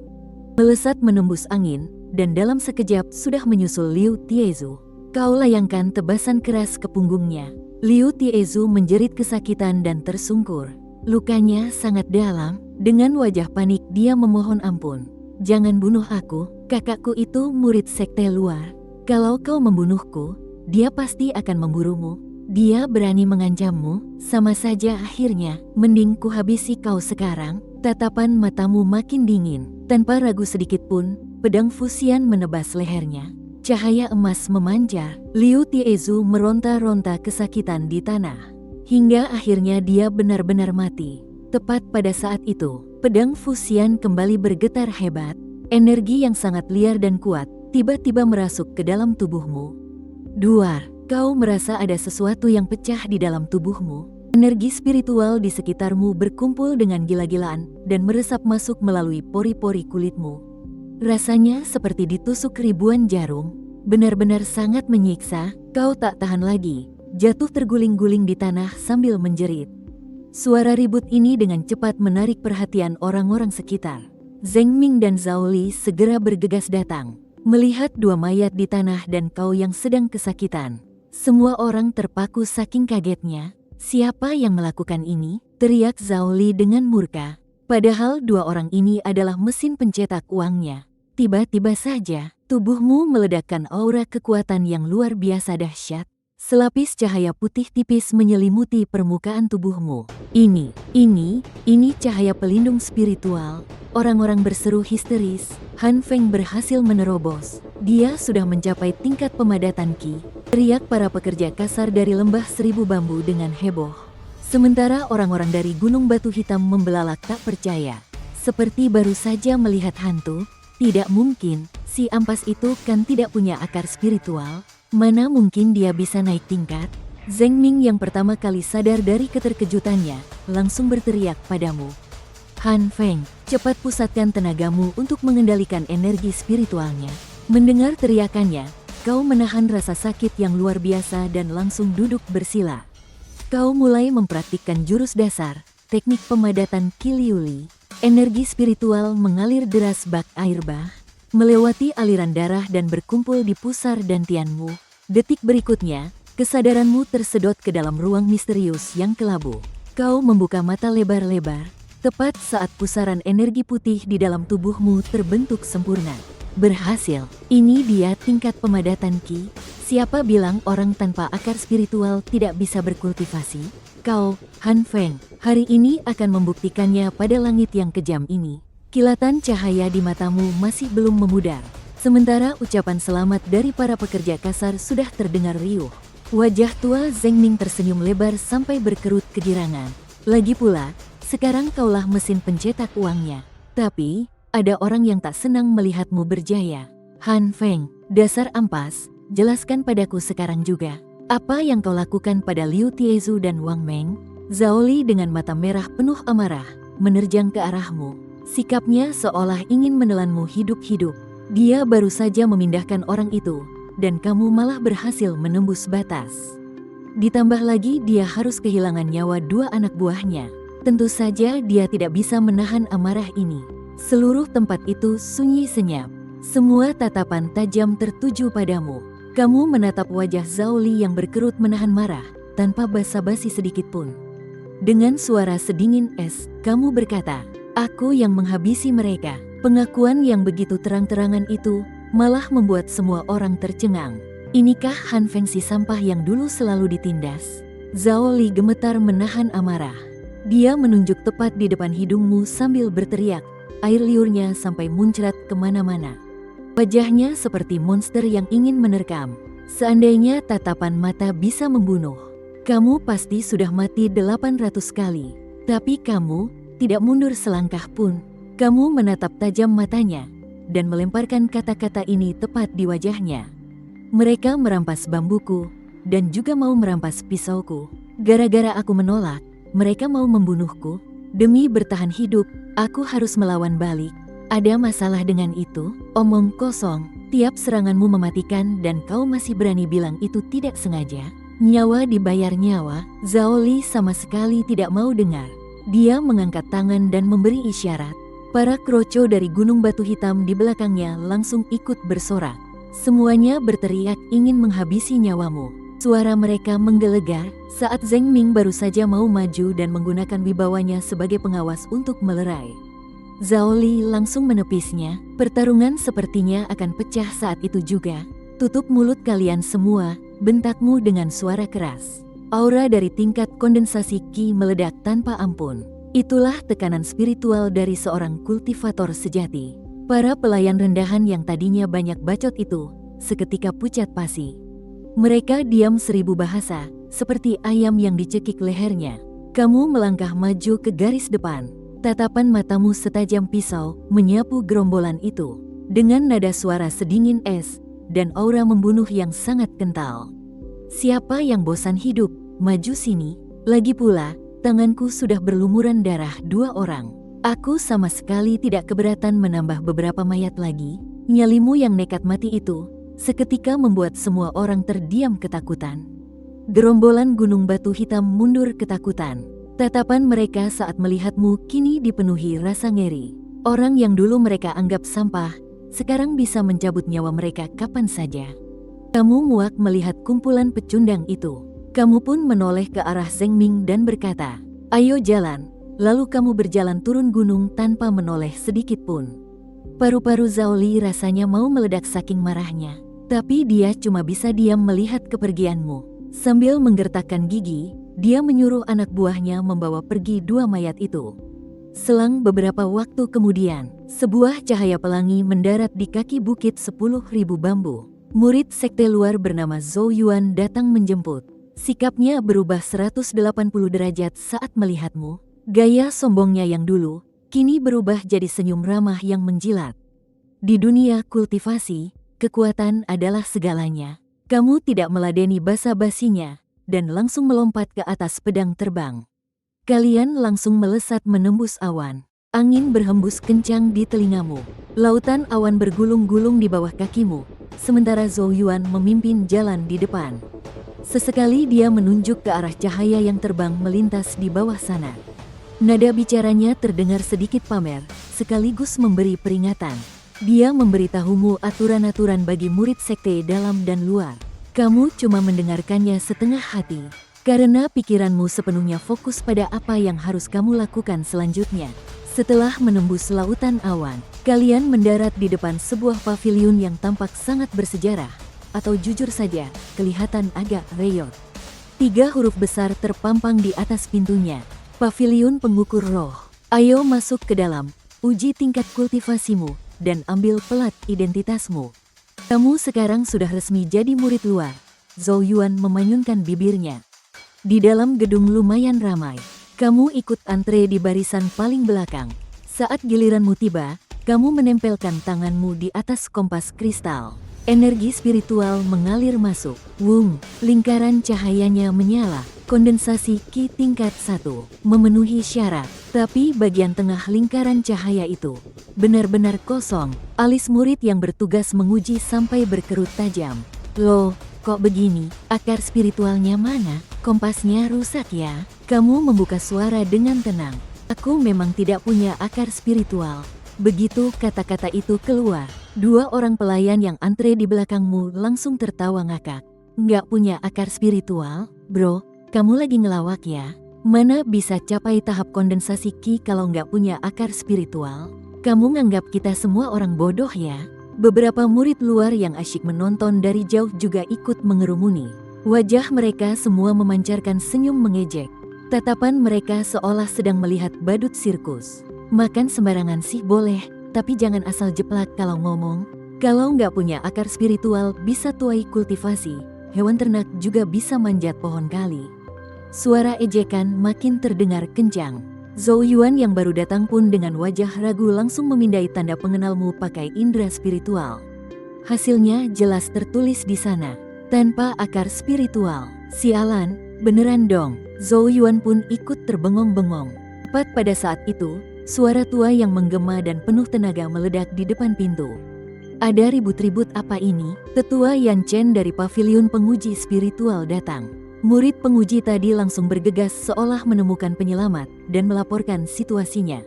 Melesat menembus angin, dan dalam sekejap sudah menyusul Liu Tiezu. Kau layangkan tebasan keras ke punggungnya. Liu Tiezu menjerit kesakitan dan tersungkur. Lukanya sangat dalam, dengan wajah panik dia memohon ampun. Jangan bunuh aku, kakakku itu murid sekte luar. Kalau kau membunuhku, dia pasti akan memburumu. Dia berani mengancammu, sama saja akhirnya, mending ku habisi kau sekarang. Tatapan matamu makin dingin, tanpa ragu sedikit pun, pedang Fuxian menebas lehernya. Cahaya emas memancar, Liu Tiezu meronta-ronta kesakitan di tanah. Hingga akhirnya dia benar-benar mati. Tepat pada saat itu, pedang Fuxian kembali bergetar hebat. Energi yang sangat liar dan kuat, tiba-tiba merasuk ke dalam tubuhmu. Duar, kau merasa ada sesuatu yang pecah di dalam tubuhmu. Energi spiritual di sekitarmu berkumpul dengan gila-gilaan dan meresap masuk melalui pori-pori kulitmu. Rasanya seperti ditusuk ribuan jarum, benar-benar sangat menyiksa. Kau tak tahan lagi, jatuh terguling-guling di tanah sambil menjerit. Suara ribut ini dengan cepat menarik perhatian orang-orang sekitar. Zheng Ming dan Zhao Li segera bergegas datang, melihat dua mayat di tanah dan kau yang sedang kesakitan. Semua orang terpaku saking kagetnya. Siapa yang melakukan ini? Teriak Zhao Li dengan murka. Padahal dua orang ini adalah mesin pencetak uangnya. Tiba-tiba saja, tubuhmu meledakkan aura kekuatan yang luar biasa dahsyat. Selapis cahaya putih tipis menyelimuti permukaan tubuhmu. Ini cahaya pelindung spiritual. Orang-orang berseru histeris. Han Feng berhasil menerobos. Dia sudah mencapai tingkat pemadatan Qi. Teriak para pekerja kasar dari lembah seribu bambu dengan heboh. Sementara orang-orang dari Gunung Batu Hitam membelalak tak percaya. Seperti baru saja melihat hantu. Tidak mungkin, si ampas itu kan tidak punya akar spiritual. Mana mungkin dia bisa naik tingkat? Zheng Ming yang pertama kali sadar dari keterkejutannya, langsung berteriak padamu. Han Feng, cepat pusatkan tenagamu untuk mengendalikan energi spiritualnya. Mendengar teriakannya, kau menahan rasa sakit yang luar biasa dan langsung duduk bersila. Kau mulai mempraktikkan jurus dasar, teknik pemadatan Qi Liuli. Energi spiritual mengalir deras bak air bah, melewati aliran darah dan berkumpul di pusar dantianmu. Detik berikutnya, kesadaranmu tersedot ke dalam ruang misterius yang kelabu. Kau membuka mata lebar-lebar, tepat saat pusaran energi putih di dalam tubuhmu terbentuk sempurna. Berhasil, ini dia tingkat pemadatan Qi. Siapa bilang orang tanpa akar spiritual tidak bisa berkultivasi? Kau, Han Feng, hari ini akan membuktikannya pada langit yang kejam ini. Kilatan cahaya di matamu masih belum memudar. Sementara ucapan selamat dari para pekerja kasar sudah terdengar riuh. Wajah tua Zheng Ming tersenyum lebar sampai berkerut kegirangan. Lagi pula, sekarang kaulah mesin pencetak uangnya. Tapi, ada orang yang tak senang melihatmu berjaya. Han Feng, dasar ampas, jelaskan padaku sekarang juga. Apa yang kau lakukan pada Liu Tiezu dan Wang Meng? Zhao Li dengan mata merah penuh amarah, menerjang ke arahmu. Sikapnya seolah ingin menelanmu hidup-hidup. Dia baru saja memindahkan orang itu, dan kamu malah berhasil menembus batas. Ditambah lagi dia harus kehilangan nyawa dua anak buahnya. Tentu saja dia tidak bisa menahan amarah ini. Seluruh tempat itu sunyi senyap. Semua tatapan tajam tertuju padamu. Kamu menatap wajah Zhao Li yang berkerut menahan marah, tanpa basa-basi sedikit pun. Dengan suara sedingin es, kamu berkata, "Aku yang menghabisi mereka." Pengakuan yang begitu terang-terangan itu malah membuat semua orang tercengang. Inikah Han Fengxi sampah yang dulu selalu ditindas? Zhao Li gemetar menahan amarah. Dia menunjuk tepat di depan hidungmu sambil berteriak, air liurnya sampai muncrat kemana-mana. Wajahnya seperti monster yang ingin menerkam. Seandainya tatapan mata bisa membunuh, kamu pasti sudah mati 800 kali. Tapi kamu tidak mundur selangkah pun. Kamu menatap tajam matanya dan melemparkan kata-kata ini tepat di wajahnya. Mereka merampas bambuku dan juga mau merampas pisauku. Gara-gara aku menolak, mereka mau membunuhku. Demi bertahan hidup, aku harus melawan balik. Ada masalah dengan itu? Omong kosong, tiap seranganmu mematikan dan kau masih berani bilang itu tidak sengaja? Nyawa dibayar nyawa. Zhao Li sama sekali tidak mau dengar. Dia mengangkat tangan dan memberi isyarat. Para kroco dari Gunung Batu Hitam di belakangnya langsung ikut bersorak. Semuanya berteriak ingin menghabisi nyawamu. Suara mereka menggelegar saat Zheng Ming baru saja mau maju dan menggunakan wibawanya sebagai pengawas untuk melerai. Zhao Li langsung menepisnya. Pertarungan sepertinya akan pecah saat itu juga. "Tutup mulut kalian semua," bentakmu dengan suara keras. Aura dari tingkat kondensasi Qi meledak tanpa ampun. Itulah tekanan spiritual dari seorang kultivator sejati. Para pelayan rendahan yang tadinya banyak bacot itu seketika pucat pasi. Mereka diam 1000 bahasa, seperti ayam yang dicekik lehernya. Kamu melangkah maju ke garis depan. Tatapan matamu setajam pisau menyapu gerombolan itu. Dengan nada suara sedingin es dan aura membunuh yang sangat kental. "Siapa yang bosan hidup? Maju sini." Lagi pula, tanganku sudah berlumuran darah 2 orang. Aku sama sekali tidak keberatan menambah beberapa mayat lagi. Nyalimu yang nekat mati itu seketika membuat semua orang terdiam ketakutan. Gerombolan Gunung Batu Hitam mundur ketakutan. Tatapan mereka saat melihatmu kini dipenuhi rasa ngeri. Orang yang dulu mereka anggap sampah, sekarang bisa mencabut nyawa mereka kapan saja. Kamu muak melihat kumpulan pecundang itu. Kamu pun menoleh ke arah Zheng Ming dan berkata, "Ayo jalan." Lalu kamu berjalan turun gunung tanpa menoleh sedikit pun. Paru-paru Zhao Li rasanya mau meledak saking marahnya. Tapi dia cuma bisa diam melihat kepergianmu. Sambil menggertakkan gigi, dia menyuruh anak buahnya membawa pergi 2 mayat itu. Selang beberapa waktu kemudian, sebuah cahaya pelangi mendarat di kaki bukit 10.000 bambu. Murid sekte luar bernama Zhou Yuan datang menjemput. Sikapnya berubah 180 derajat saat melihatmu. Gaya sombongnya yang dulu, kini berubah jadi senyum ramah yang menjilat. Di dunia kultivasi, kekuatan adalah segalanya. Kamu tidak meladeni basa-basinya, dan langsung melompat ke atas pedang terbang. Kalian langsung melesat menembus awan. Angin berhembus kencang di telingamu. Lautan awan bergulung-gulung di bawah kakimu, sementara Zhou Yuan memimpin jalan di depan. Sesekali dia menunjuk ke arah cahaya yang terbang melintas di bawah sana. Nada bicaranya terdengar sedikit pamer, sekaligus memberi peringatan. Dia memberitahumu aturan-aturan bagi murid sekte dalam dan luar. Kamu cuma mendengarkannya setengah hati, karena pikiranmu sepenuhnya fokus pada apa yang harus kamu lakukan selanjutnya. Setelah menembus lautan awan, kalian mendarat di depan sebuah paviliun yang tampak sangat bersejarah, atau jujur saja, kelihatan agak reyot. 3 huruf besar terpampang di atas pintunya. Paviliun pengukur roh. Ayo masuk ke dalam, uji tingkat kultivasimu, dan ambil pelat identitasmu. Kamu sekarang sudah resmi jadi murid luar. Zhou Yuan memanyunkan bibirnya. Di dalam gedung lumayan ramai. Kamu ikut antre di barisan paling belakang. Saat giliranmu tiba, kamu menempelkan tanganmu di atas kompas kristal. Energi spiritual mengalir masuk. Wung, lingkaran cahayanya menyala. Kondensasi Qi tingkat 1 memenuhi syarat. Tapi bagian tengah lingkaran cahaya itu benar-benar kosong. Alis murid yang bertugas menguji sampai berkerut tajam. Loh, kok begini? Akar spiritualnya mana? Kompasnya rusak ya? Kamu membuka suara dengan tenang. Aku memang tidak punya akar spiritual. Begitu kata-kata itu keluar, dua orang pelayan yang antre di belakangmu langsung tertawa ngakak. Nggak punya akar spiritual, bro? Kamu lagi ngelawak ya? Mana bisa capai tahap kondensasi ki kalau nggak punya akar spiritual? Kamu nganggap kita semua orang bodoh ya? Beberapa murid luar yang asyik menonton dari jauh juga ikut mengerumuni. Wajah mereka semua memancarkan senyum mengejek. Tatapan mereka seolah sedang melihat badut sirkus. Makan sembarangan sih boleh, tapi jangan asal jeplak kalau ngomong. Kalau nggak punya akar spiritual bisa tuai kultivasi, hewan ternak juga bisa manjat pohon kali. Suara ejekan makin terdengar kencang. Zhou Yuan yang baru datang pun dengan wajah ragu langsung memindai tanda pengenalmu pakai indera spiritual. Hasilnya jelas tertulis di sana, tanpa akar spiritual. Sialan, beneran dong. Zhou Yuan pun ikut terbengong-bengong. Tepat pada saat itu, suara tua yang menggema dan penuh tenaga meledak di depan pintu. Ada ribut-ribut apa ini? Tetua Yan Chen dari paviliun penguji spiritual datang. Murid penguji tadi langsung bergegas seolah menemukan penyelamat dan melaporkan situasinya.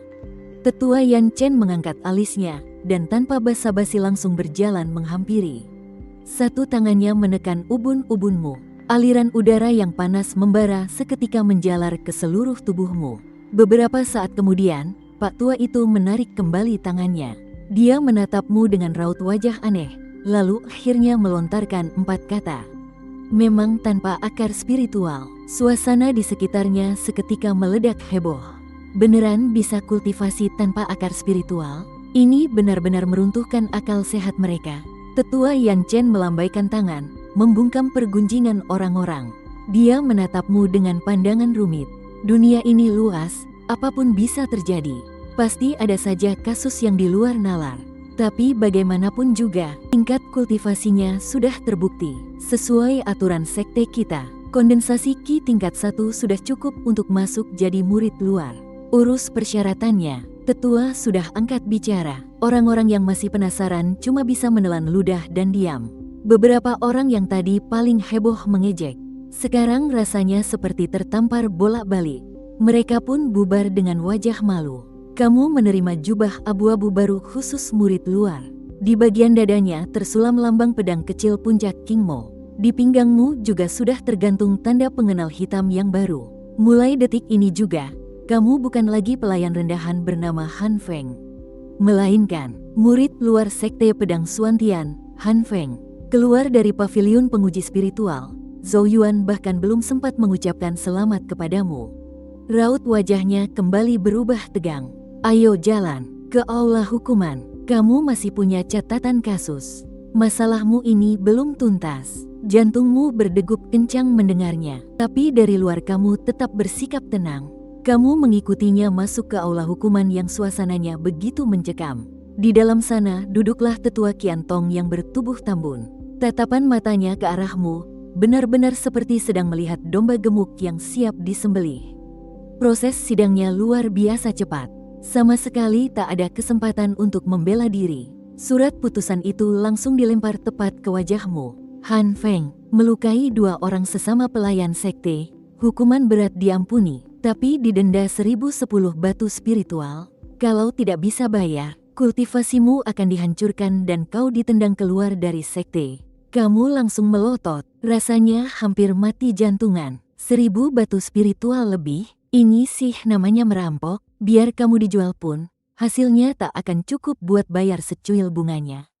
Tetua Yan Chen mengangkat alisnya dan tanpa basa-basi langsung berjalan menghampiri. Satu tangannya menekan ubun-ubunmu. Aliran udara yang panas membara seketika menjalar ke seluruh tubuhmu. Beberapa saat kemudian, Pak Tua itu menarik kembali tangannya. Dia menatapmu dengan raut wajah aneh, lalu akhirnya melontarkan 4 kata. Memang tanpa akar spiritual, suasana di sekitarnya seketika meledak heboh. Beneran bisa kultivasi tanpa akar spiritual? Ini benar-benar meruntuhkan akal sehat mereka. Tetua Yan Chen melambaikan tangan, membungkam pergunjingan orang-orang. Dia menatapmu dengan pandangan rumit. Dunia ini luas, apapun bisa terjadi. Pasti ada saja kasus yang di luar nalar. Tapi bagaimanapun juga, tingkat kultivasinya sudah terbukti. Sesuai aturan sekte kita, kondensasi Ki tingkat 1 sudah cukup untuk masuk jadi murid luar. Urus persyaratannya, tetua sudah angkat bicara. Orang-orang yang masih penasaran cuma bisa menelan ludah dan diam. Beberapa orang yang tadi paling heboh mengejek, sekarang rasanya seperti tertampar bolak-balik. Mereka pun bubar dengan wajah malu. Kamu menerima jubah abu-abu baru khusus murid luar. Di bagian dadanya tersulam lambang pedang kecil puncak King Mo. Di pinggangmu juga sudah tergantung tanda pengenal hitam yang baru. Mulai detik ini juga, kamu bukan lagi pelayan rendahan bernama Han Feng, melainkan murid luar sekte pedang Suantian, Han Feng. Keluar dari paviliun penguji spiritual, Zhou Yuan bahkan belum sempat mengucapkan selamat kepadamu. Raut wajahnya kembali berubah tegang. Ayo jalan ke aula hukuman. Kamu masih punya catatan kasus. Masalahmu ini belum tuntas. Jantungmu berdegup kencang mendengarnya. Tapi dari luar kamu tetap bersikap tenang. Kamu mengikutinya masuk ke aula hukuman yang suasananya begitu mencekam. Di dalam sana duduklah tetua Qiantong yang bertubuh tambun. Tatapan matanya ke arahmu, benar-benar seperti sedang melihat domba gemuk yang siap disembelih. Proses sidangnya luar biasa cepat. Sama sekali tak ada kesempatan untuk membela diri. Surat putusan itu langsung dilempar tepat ke wajahmu. Han Feng, melukai 2 orang sesama pelayan sekte, hukuman berat diampuni, tapi didenda 1010 batu spiritual. Kalau tidak bisa bayar, kultivasimu akan dihancurkan dan kau ditendang keluar dari sekte. Kamu langsung melotot, rasanya hampir mati jantungan. 1000 batu spiritual lebih? Ini sih namanya merampok. Biar kamu dijual pun, hasilnya tak akan cukup buat bayar secuil bunganya.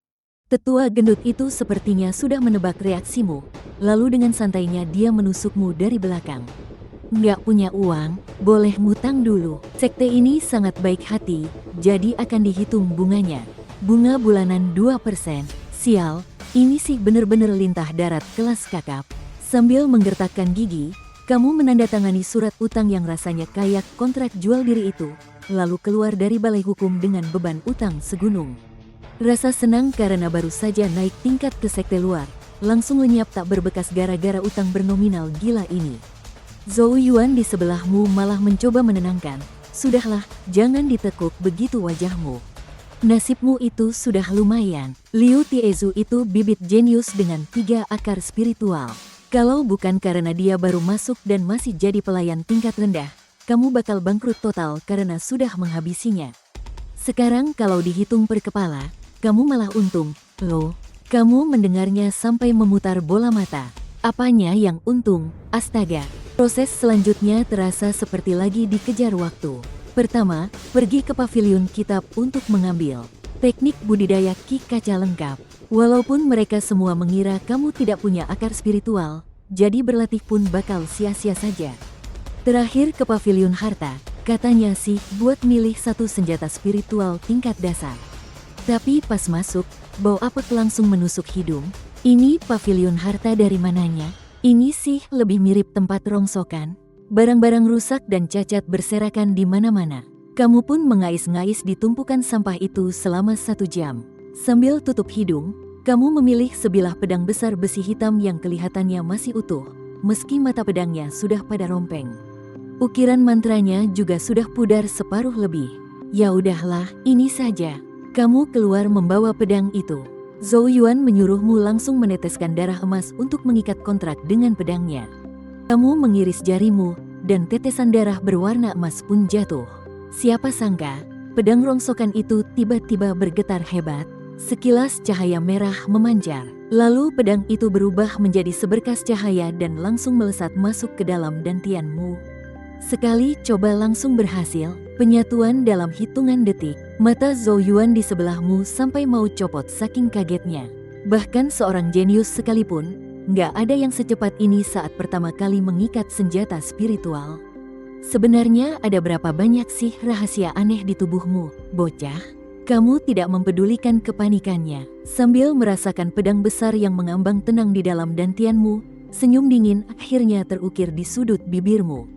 Tetua gendut itu sepertinya sudah menebak reaksimu, lalu dengan santainya dia menusukmu dari belakang. Nggak punya uang, boleh ngutang dulu. Sekte ini sangat baik hati, jadi akan dihitung bunganya. Bunga bulanan 2%, sial, ini sih bener-bener lintah darat kelas kakap. Sambil menggertakkan gigi, kamu menandatangani surat utang yang rasanya kayak kontrak jual diri itu, lalu keluar dari balai hukum dengan beban utang segunung. Rasa senang karena baru saja naik tingkat ke sekte luar, langsung lenyap tak berbekas gara-gara utang bernominal gila ini. Zhou Yuan di sebelahmu malah mencoba menenangkan. Sudahlah, jangan ditekuk begitu wajahmu. Nasibmu itu sudah lumayan. Liu Tiezu itu bibit jenius dengan 3 akar spiritual. Kalau bukan karena dia baru masuk dan masih jadi pelayan tingkat rendah, kamu bakal bangkrut total karena sudah menghabisinya. Sekarang kalau dihitung per kepala, kamu malah untung, loh. Kamu mendengarnya sampai memutar bola mata. Apanya yang untung? Astaga. Proses selanjutnya terasa seperti lagi dikejar waktu. Pertama, pergi ke pavilion kitab untuk mengambil teknik budidaya ki kaca lengkap. Walaupun mereka semua mengira kamu tidak punya akar spiritual, jadi berlatih pun bakal sia-sia saja. Terakhir ke pavilion harta, katanya sih buat milih satu senjata spiritual tingkat dasar. Tapi pas masuk, bau apek langsung menusuk hidung. Ini pavilion harta dari mananya? Ini sih lebih mirip tempat rongsokan. Barang-barang rusak dan cacat berserakan di mana-mana. Kamu pun mengais-ngais di tumpukan sampah itu selama 1 jam. Sambil tutup hidung, kamu memilih sebilah pedang besar besi hitam yang kelihatannya masih utuh, meski mata pedangnya sudah pada rompeng. Ukiran mantranya juga sudah pudar separuh lebih. Ya udahlah, ini saja. Kamu keluar membawa pedang itu. Zhou Yuan menyuruhmu langsung meneteskan darah emas untuk mengikat kontrak dengan pedangnya. Kamu mengiris jarimu, dan tetesan darah berwarna emas pun jatuh. Siapa sangka, pedang rongsokan itu tiba-tiba bergetar hebat. Sekilas cahaya merah memancar. Lalu pedang itu berubah menjadi seberkas cahaya dan langsung melesat masuk ke dalam dantianmu. Sekali coba langsung berhasil, penyatuan dalam hitungan detik. Mata Zhou Yuan di sebelahmu sampai mau copot saking kagetnya. Bahkan seorang jenius sekalipun, nggak ada yang secepat ini saat pertama kali mengikat senjata spiritual. Sebenarnya ada berapa banyak sih rahasia aneh di tubuhmu, bocah? Kamu tidak mempedulikan kepanikannya. Sambil merasakan pedang besar yang mengambang tenang di dalam dantianmu, senyum dingin akhirnya terukir di sudut bibirmu.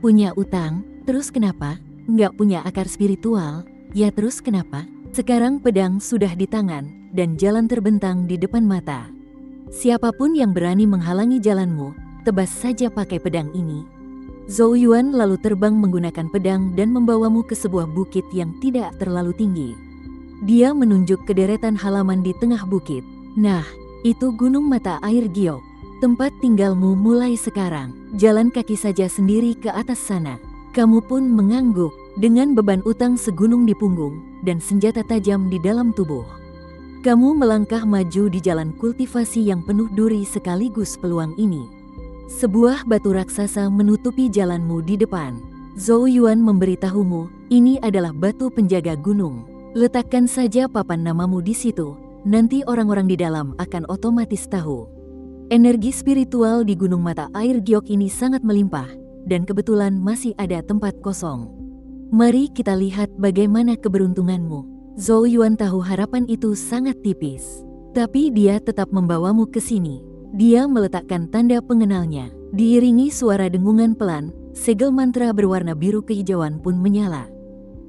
Punya utang, terus kenapa? Nggak punya akar spiritual, ya terus kenapa? Sekarang pedang sudah di tangan, dan jalan terbentang di depan mata. Siapapun yang berani menghalangi jalanmu, tebas saja pakai pedang ini. Zhou Yuan lalu terbang menggunakan pedang dan membawamu ke sebuah bukit yang tidak terlalu tinggi. Dia menunjuk ke deretan halaman di tengah bukit. Nah, itu Gunung Mata Air Giok. Tempat tinggalmu mulai sekarang. Jalan kaki saja sendiri ke atas sana. Kamu pun mengangguk dengan beban utang segunung di punggung dan senjata tajam di dalam tubuh. Kamu melangkah maju di jalan kultivasi yang penuh duri sekaligus peluang ini. Sebuah batu raksasa menutupi jalanmu di depan. Zhou Yuan memberitahumu, ini adalah batu penjaga gunung. Letakkan saja papan namamu di situ, nanti orang-orang di dalam akan otomatis tahu. Energi spiritual di Gunung Mata Air Giok ini sangat melimpah, dan kebetulan masih ada tempat kosong. Mari kita lihat bagaimana keberuntunganmu. Zhou Yuan tahu harapan itu sangat tipis, tapi dia tetap membawamu ke sini. Dia meletakkan tanda pengenalnya. Diiringi suara dengungan pelan, segel mantra berwarna biru kehijauan pun menyala.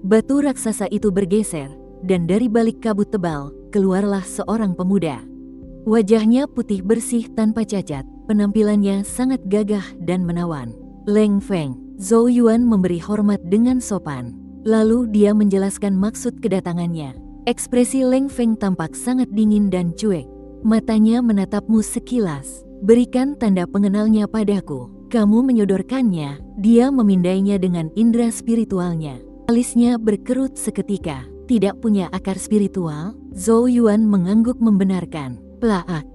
Batu raksasa itu bergeser, dan dari balik kabut tebal, keluarlah seorang pemuda. Wajahnya putih bersih tanpa cacat, penampilannya sangat gagah dan menawan. Leng Feng. Zhou Yuan memberi hormat dengan sopan. Lalu dia menjelaskan maksud kedatangannya. Ekspresi Leng Feng tampak sangat dingin dan cuek. Matanya menatapmu sekilas. Berikan tanda pengenalnya padaku. Kamu menyodorkannya. Dia memindainya dengan indera spiritualnya. Alisnya berkerut seketika. Tidak punya akar spiritual? Zhou Yuan mengangguk membenarkan. Plaak.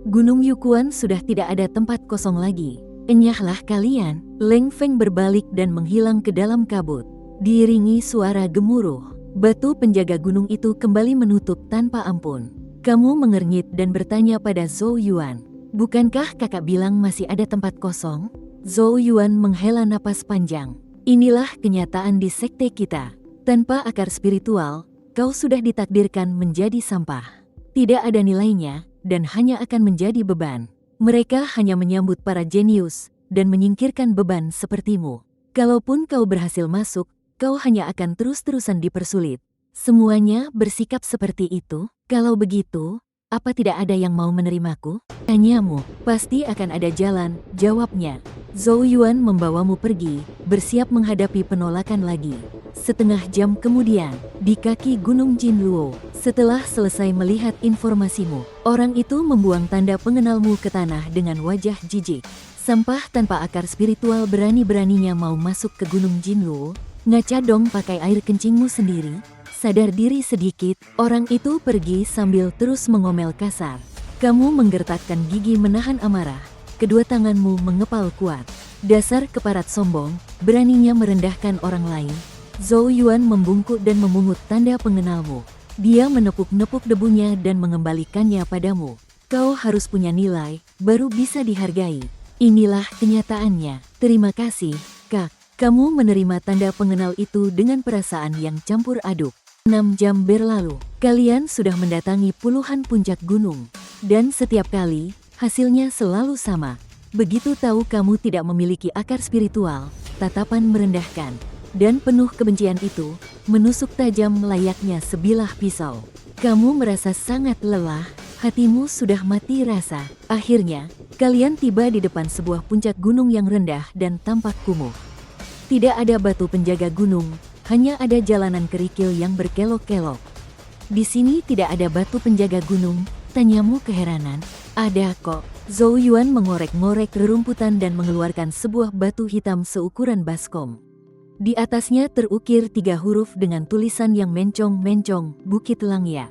Gunung Yukuan sudah tidak ada tempat kosong lagi. Enyahlah kalian. Leng Feng berbalik dan menghilang ke dalam kabut. Diiringi suara gemuruh, batu penjaga gunung itu kembali menutup tanpa ampun. Kamu mengernyit dan bertanya pada Zhou Yuan. Bukankah kakak bilang masih ada tempat kosong? Zhou Yuan menghela napas panjang. Inilah kenyataan di sekte kita. Tanpa akar spiritual, kau sudah ditakdirkan menjadi sampah. Tidak ada nilainya, dan hanya akan menjadi beban. Mereka hanya menyambut para jenius, dan menyingkirkan beban sepertimu. Kalaupun kau berhasil masuk, kau hanya akan terus-terusan dipersulit. Semuanya bersikap seperti itu. Kalau begitu, apa tidak ada yang mau menerimaku? Tanyamu, pasti akan ada jalan, jawabnya. Zhou Yuan membawamu pergi, bersiap menghadapi penolakan lagi. Setengah jam kemudian, di kaki Gunung Jinluo, setelah selesai melihat informasimu, orang itu membuang tanda pengenalmu ke tanah dengan wajah jijik. Sampah tanpa akar spiritual berani-beraninya mau masuk ke Gunung Jinluo. Ngaca dong pakai air kencingmu sendiri. Sadar diri sedikit, orang itu pergi sambil terus mengomel kasar. Kamu menggertakkan gigi menahan amarah. Kedua tanganmu mengepal kuat. Dasar keparat sombong, beraninya merendahkan orang lain. Zhou Yuan membungkuk dan memungut tanda pengenalmu. Dia menepuk-nepuk debunya dan mengembalikannya padamu. Kau harus punya nilai, baru bisa dihargai. Inilah kenyataannya. Terima kasih, Kak. Kamu menerima tanda pengenal itu dengan perasaan yang campur aduk. 6 jam berlalu, kalian sudah mendatangi puluhan puncak gunung. Dan setiap kali, hasilnya selalu sama. Begitu tahu kamu tidak memiliki akar spiritual, tatapan merendahkan, dan penuh kebencian itu, menusuk tajam layaknya sebilah pisau. Kamu merasa sangat lelah, hatimu sudah mati rasa. Akhirnya, kalian tiba di depan sebuah puncak gunung yang rendah dan tampak kumuh. Tidak ada batu penjaga gunung, hanya ada jalanan kerikil yang berkelok-kelok. Di sini tidak ada batu penjaga gunung, tanyamu keheranan. Ada kok. Zhou Yuan mengorek-ngorek rerumputan dan mengeluarkan sebuah batu hitam seukuran baskom. Di atasnya terukir 3 huruf dengan tulisan yang mencong-mencong, Bukit Langya.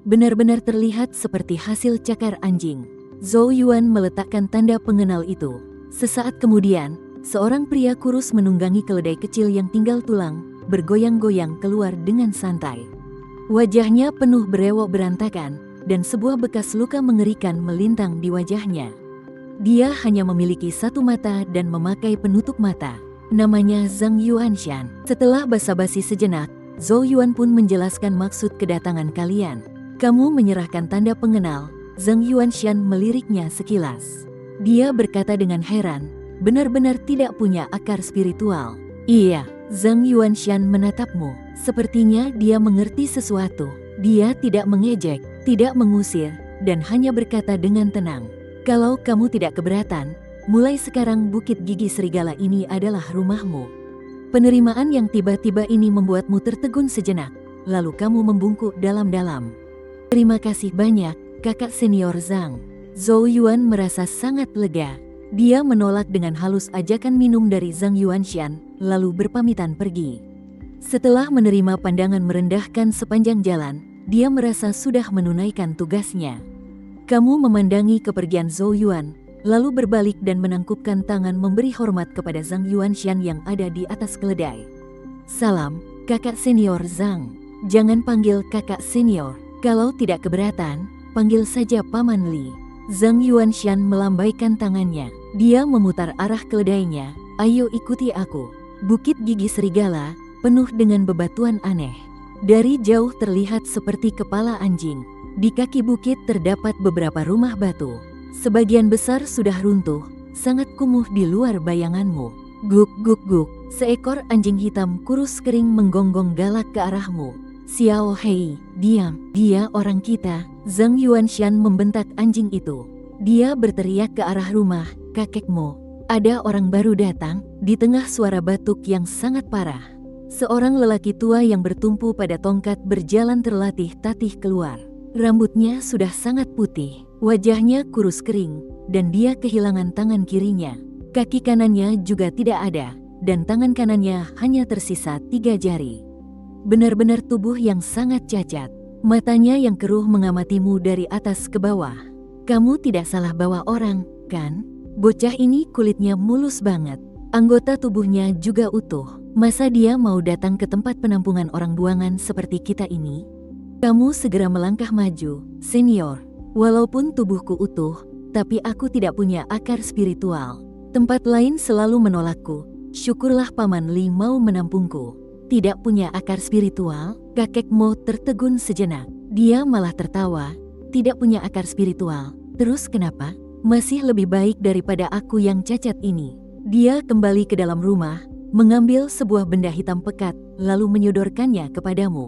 Benar-benar terlihat seperti hasil cakar anjing. Zhou Yuan meletakkan tanda pengenal itu. Sesaat kemudian, seorang pria kurus menunggangi keledai kecil yang tinggal tulang, bergoyang-goyang keluar dengan santai. Wajahnya penuh berewok berantakan, dan sebuah bekas luka mengerikan melintang di wajahnya. Dia hanya memiliki 1 mata dan memakai penutup mata. Namanya Zhang Yuanshan. Setelah basa-basi sejenak, Zhou Yuan pun menjelaskan maksud kedatangan kalian. Kamu menyerahkan tanda pengenal. Zhang Yuanshan meliriknya sekilas. Dia berkata dengan heran, benar-benar tidak punya akar spiritual. Iya, Zhang Yuanshan menatapmu. Sepertinya dia mengerti sesuatu. Dia tidak mengejek, tidak mengusir, dan hanya berkata dengan tenang. Kalau kamu tidak keberatan, mulai sekarang Bukit Gigi Serigala ini adalah rumahmu. Penerimaan yang tiba-tiba ini membuatmu tertegun sejenak, lalu kamu membungkuk dalam-dalam. Terima kasih banyak, kakak senior Zhang. Zhou Yuan merasa sangat lega. Dia menolak dengan halus ajakan minum dari Zhang Yuanshan, lalu berpamitan pergi. Setelah menerima pandangan merendahkan sepanjang jalan, dia merasa sudah menunaikan tugasnya. Kamu memandangi kepergian Zhou Yuan, lalu berbalik dan menangkupkan tangan memberi hormat kepada Zhang Yuanshan yang ada di atas keledai. Salam, kakak senior Zhang. Jangan panggil kakak senior. Kalau tidak keberatan, panggil saja Paman Li. Zhang Yuanshan melambaikan tangannya. Dia memutar arah keledainya. Ayo ikuti aku. Bukit Gigi Serigala, penuh dengan bebatuan aneh. Dari jauh terlihat seperti kepala anjing. Di kaki bukit terdapat beberapa rumah batu. Sebagian besar sudah runtuh, sangat kumuh di luar bayanganmu. Guk guk guk, seekor anjing hitam kurus kering menggonggong galak ke arahmu. Xiao Hei, diam, dia orang kita. Zhang Yuanshan membentak anjing itu. Dia berteriak ke arah rumah, kakekmu. Ada orang baru datang, di tengah suara batuk yang sangat parah. Seorang lelaki tua yang bertumpu pada tongkat berjalan terlatih-tatih keluar. Rambutnya sudah sangat putih, wajahnya kurus kering, dan dia kehilangan tangan kirinya. Kaki kanannya juga tidak ada, dan tangan kanannya hanya tersisa 3 jari. Benar-benar tubuh yang sangat cacat. Matanya yang keruh mengamatimu dari atas ke bawah. Kamu tidak salah bawa orang, kan? Bocah ini kulitnya mulus banget. Anggota tubuhnya juga utuh. Masa dia mau datang ke tempat penampungan orang buangan seperti kita ini? Kamu segera melangkah maju, senior. Walaupun tubuhku utuh, tapi aku tidak punya akar spiritual. Tempat lain selalu menolakku. Syukurlah Paman Li mau menampungku. Tidak punya akar spiritual? Kakek Mo tertegun sejenak. Dia malah tertawa. Tidak punya akar spiritual. Terus kenapa? Masih lebih baik daripada aku yang cacat ini. Dia kembali ke dalam rumah, mengambil sebuah benda hitam pekat, lalu menyodorkannya kepadamu.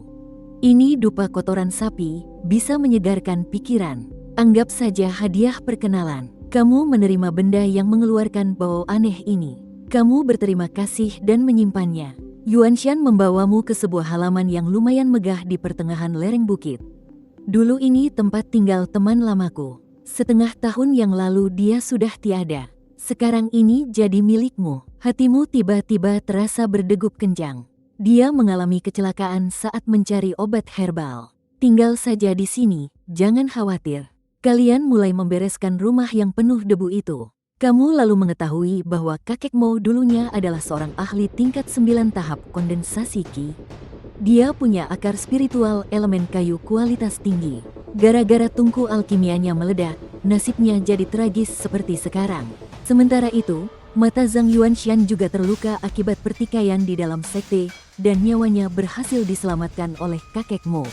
Ini dupa kotoran sapi, bisa menyegarkan pikiran. Anggap saja hadiah perkenalan. Kamu menerima benda yang mengeluarkan bau aneh ini. Kamu berterima kasih dan menyimpannya. Yuanshan membawamu ke sebuah halaman yang lumayan megah di pertengahan lereng bukit. Dulu ini tempat tinggal teman lamaku. Setengah tahun yang lalu dia sudah tiada. Sekarang ini jadi milikmu. Hatimu tiba-tiba terasa berdegup kencang. Dia mengalami kecelakaan saat mencari obat herbal. Tinggal saja di sini, jangan khawatir. Kalian mulai membereskan rumah yang penuh debu itu. Kamu lalu mengetahui bahwa kakek Mo dulunya adalah seorang ahli tingkat 9 tahap kondensasi Qi. Dia punya akar spiritual elemen kayu kualitas tinggi. Gara-gara tungku alkimianya meledak, nasibnya jadi tragis seperti sekarang. Sementara itu, mata Zhang Yuanshan juga terluka akibat pertikaian di dalam sekte, dan nyawanya berhasil diselamatkan oleh kakek Mo.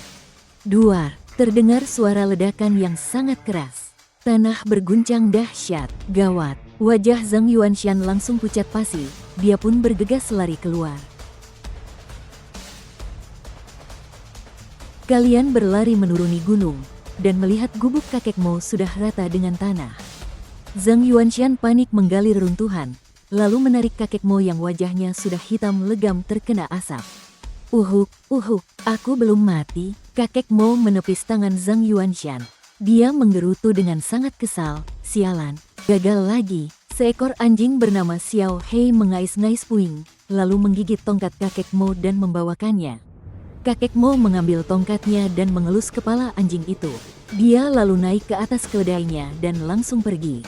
Duar, terdengar suara ledakan yang sangat keras. Tanah berguncang dahsyat, gawat. Wajah Zhang Yuanshan langsung pucat pasi, dia pun bergegas lari keluar. Kalian berlari menuruni gunung, dan melihat gubuk kakek Mo sudah rata dengan tanah. Zhang Yuanshan panik menggali reruntuhan, lalu menarik kakek Mo yang wajahnya sudah hitam legam terkena asap. Uhuk, aku belum mati. Kakek Mo menepis tangan Zhang Yuanshan. Dia menggerutu dengan sangat kesal. Sialan, gagal lagi. Seekor anjing bernama Xiao Hei mengais-ngais puing, lalu menggigit tongkat kakek Mo dan membawakannya. Kakek Mo mengambil tongkatnya dan mengelus kepala anjing itu. Dia lalu naik ke atas keledainya dan langsung pergi.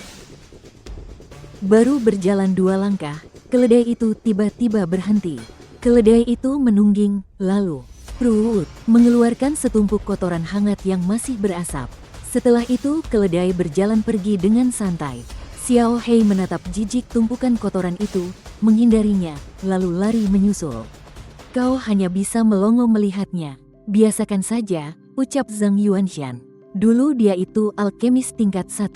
Baru berjalan 2 langkah, keledai itu tiba-tiba berhenti. Keledai itu menungging, lalu Ruut, mengeluarkan setumpuk kotoran hangat yang masih berasap. Setelah itu, keledai berjalan pergi dengan santai. Xiao Hei menatap jijik tumpukan kotoran itu, menghindarinya, lalu lari menyusul. Kau hanya bisa melongo melihatnya. Biasakan saja, ucap Zhang Yuanshan. Dulu dia itu alkemis tingkat 1.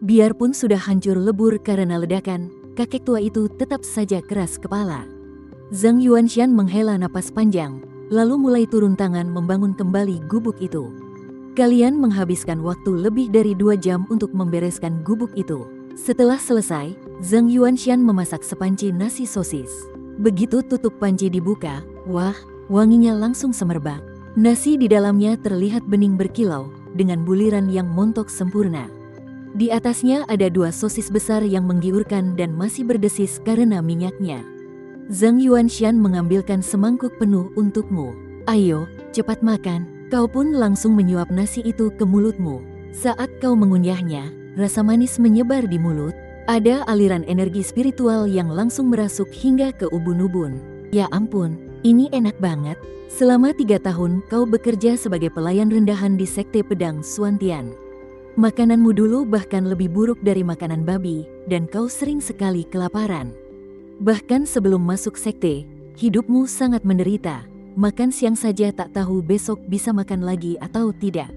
Biarpun sudah hancur lebur karena ledakan, kakek tua itu tetap saja keras kepala. Zhang Yuanshan menghela napas panjang, lalu mulai turun tangan membangun kembali gubuk itu. Kalian menghabiskan waktu lebih dari 2 jam untuk membereskan gubuk itu. Setelah selesai, Zhang Yuanshan memasak sepanci nasi sosis. Begitu tutup panci dibuka, wah, wanginya langsung semerbak. Nasi di dalamnya terlihat bening berkilau, dengan buliran yang montok sempurna. Di atasnya ada 2 sosis besar yang menggiurkan dan masih berdesis karena minyaknya. Zhang Yuanshan mengambilkan semangkuk penuh untukmu. Ayo, cepat makan. Kau pun langsung menyuap nasi itu ke mulutmu. Saat kau mengunyahnya, rasa manis menyebar di mulut. Ada aliran energi spiritual yang langsung merasuk hingga ke ubun-ubun. Ya ampun, ini enak banget. Selama 3 tahun kau bekerja sebagai pelayan rendahan di Sekte Pedang Xuantian. Makananmu dulu bahkan lebih buruk dari makanan babi, dan kau sering sekali kelaparan. Bahkan sebelum masuk sekte, hidupmu sangat menderita. Makan siang saja tak tahu besok bisa makan lagi atau tidak.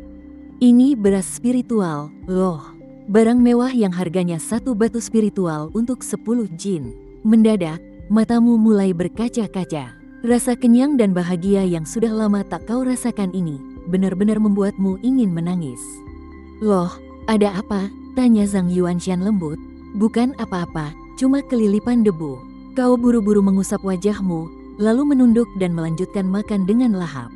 Ini beras spiritual, loh. Barang mewah yang harganya 1 batu spiritual untuk 10 jin. Mendadak, matamu mulai berkaca-kaca. Rasa kenyang dan bahagia yang sudah lama tak kau rasakan ini, benar-benar membuatmu ingin menangis. Loh, ada apa? Tanya Zhang Yuanshan lembut. Bukan apa-apa, cuma kelilipan debu. Kau buru-buru mengusap wajahmu, lalu menunduk dan melanjutkan makan dengan lahap.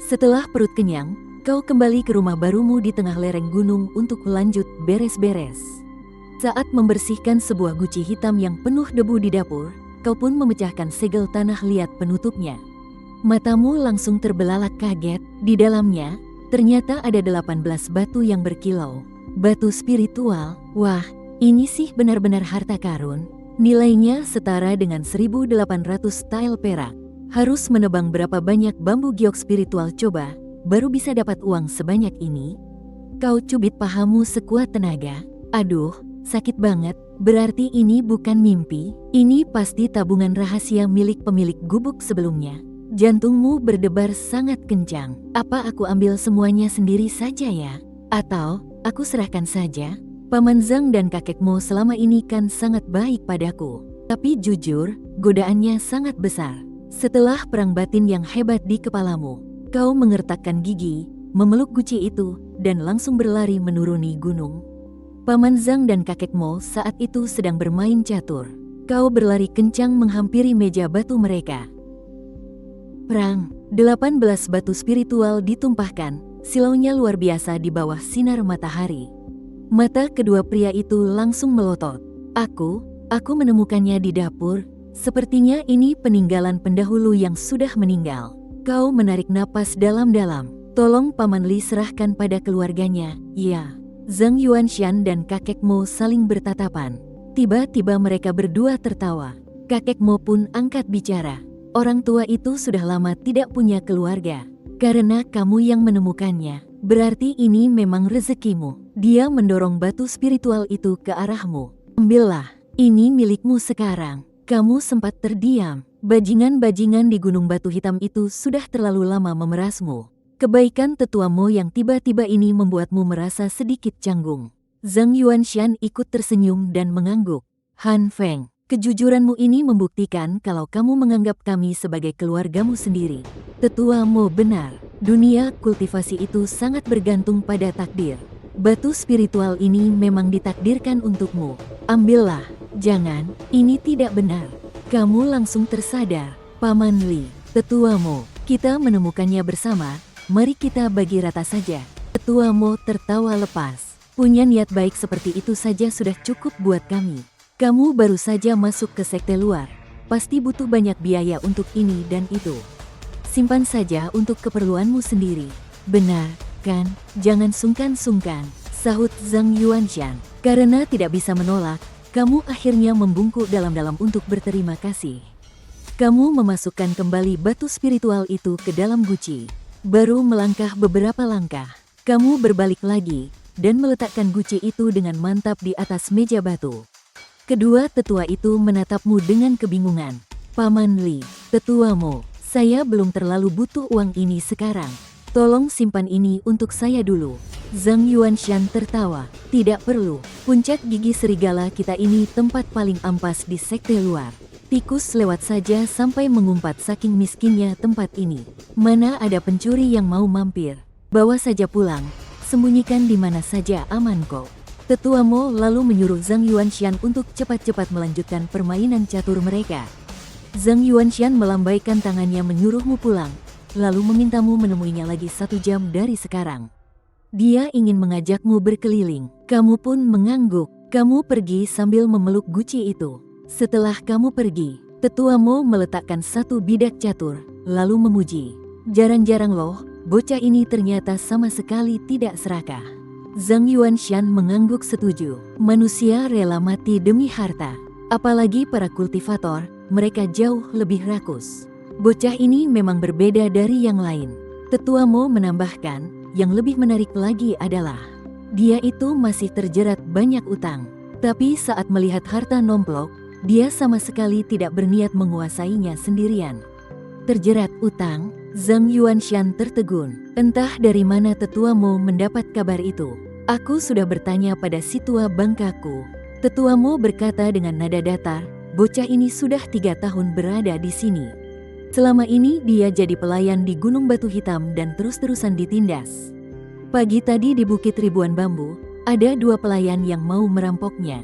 Setelah perut kenyang, kau kembali ke rumah barumu di tengah lereng gunung untuk lanjut beres-beres. Saat membersihkan sebuah guci hitam yang penuh debu di dapur, kau pun memecahkan segel tanah liat penutupnya. Matamu langsung terbelalak kaget, di dalamnya, ternyata ada 18 batu yang berkilau. Batu spiritual, wah, ini sih benar-benar harta karun. Nilainya setara dengan 1.800 tael perak. Harus menebang berapa banyak bambu giok spiritual coba, baru bisa dapat uang sebanyak ini? Kau cubit pahamu sekuat tenaga. Aduh, sakit banget. Berarti ini bukan mimpi. Ini pasti tabungan rahasia milik pemilik gubuk sebelumnya. Jantungmu berdebar sangat kencang. Apa aku ambil semuanya sendiri saja ya? Atau, aku serahkan saja? Paman Zhang dan kakekmu selama ini kan sangat baik padaku. Tapi jujur, godaannya sangat besar. Setelah perang batin yang hebat di kepalamu, kau mengertakkan gigi, memeluk guci itu, dan langsung berlari menuruni gunung. Paman Zhang dan kakekmu saat itu sedang bermain catur. Kau berlari kencang menghampiri meja batu mereka. Perang, 18 batu spiritual ditumpahkan, silaunya luar biasa di bawah sinar matahari. Mata kedua pria itu langsung melotot. Aku menemukannya di dapur. Sepertinya ini peninggalan pendahulu yang sudah meninggal. Kau menarik napas dalam-dalam. Tolong Paman Li serahkan pada keluarganya, ya. Zhang Yuanshan dan kakek Mo saling bertatapan. Tiba-tiba mereka berdua tertawa. Kakek Mo pun angkat bicara. Orang tua itu sudah lama tidak punya keluarga. Karena kamu yang menemukannya, berarti ini memang rezekimu. Dia mendorong batu spiritual itu ke arahmu. Ambillah, ini milikmu sekarang. Kamu sempat terdiam. Bajingan-bajingan di Gunung Batu Hitam itu sudah terlalu lama memerasmu. Kebaikan tetuamu yang tiba-tiba ini membuatmu merasa sedikit canggung. Zhang Yuanshan ikut tersenyum dan mengangguk. Han Feng, kejujuranmu ini membuktikan kalau kamu menganggap kami sebagai keluargamu sendiri. Tetuamu benar, dunia kultivasi itu sangat bergantung pada takdir. Batu spiritual ini memang ditakdirkan untukmu. Ambillah, jangan, ini tidak benar. Kamu langsung tersadar, Paman Li, tetuamu, kita menemukannya bersama, mari kita bagi rata saja. Tetuamu tertawa lepas, punya niat baik seperti itu saja sudah cukup buat kami. Kamu baru saja masuk ke sekte luar, pasti butuh banyak biaya untuk ini dan itu. Simpan saja untuk keperluanmu sendiri. Benar, kan? Jangan sungkan-sungkan, sahut Zhang Yuanshan. Karena tidak bisa menolak, kamu akhirnya membungkuk dalam-dalam untuk berterima kasih. Kamu memasukkan kembali batu spiritual itu ke dalam guci. Baru melangkah beberapa langkah, kamu berbalik lagi dan meletakkan guci itu dengan mantap di atas meja batu. Kedua tetua itu menatapmu dengan kebingungan. Paman Li, tetuamu, saya belum terlalu butuh uang ini sekarang. Tolong simpan ini untuk saya dulu. Zhang Yuanshan tertawa. Tidak perlu. Puncak gigi serigala kita ini tempat paling ampas di sekte luar. Tikus lewat saja sampai mengumpat saking miskinnya tempat ini. Mana ada pencuri yang mau mampir. Bawa saja pulang. Sembunyikan di mana saja aman kok. Tetua Mo lalu menyuruh Zhang Yuanshan untuk cepat-cepat melanjutkan permainan catur mereka. Zhang Yuanshan melambaikan tangannya menyuruhmu pulang, lalu memintamu menemuinya lagi 1 jam dari sekarang. Dia ingin mengajakmu berkeliling. Kamu pun mengangguk. Kamu pergi sambil memeluk guci itu. Setelah kamu pergi, Tetua Mo meletakkan 1 bidak catur, lalu memuji. Jarang-jarang loh, bocah ini ternyata sama sekali tidak serakah. Zhang Yuanshan mengangguk setuju. Manusia rela mati demi harta. Apalagi para kultivator, mereka jauh lebih rakus. Bocah ini memang berbeda dari yang lain. Tetua Mo menambahkan, yang lebih menarik lagi adalah, dia itu masih terjerat banyak utang. Tapi saat melihat harta nomplok, dia sama sekali tidak berniat menguasainya sendirian. Terjerat utang? Zhang Yuanshan tertegun. Entah dari mana Tetua Mo mendapat kabar itu. Aku sudah bertanya pada si tua bangkaku. Tetua Mo berkata dengan nada datar, bocah ini sudah 3 tahun berada di sini. Selama ini dia jadi pelayan di Gunung Batu Hitam dan terus-terusan ditindas. Pagi tadi di Bukit Ribuan Bambu, ada 2 pelayan yang mau merampoknya.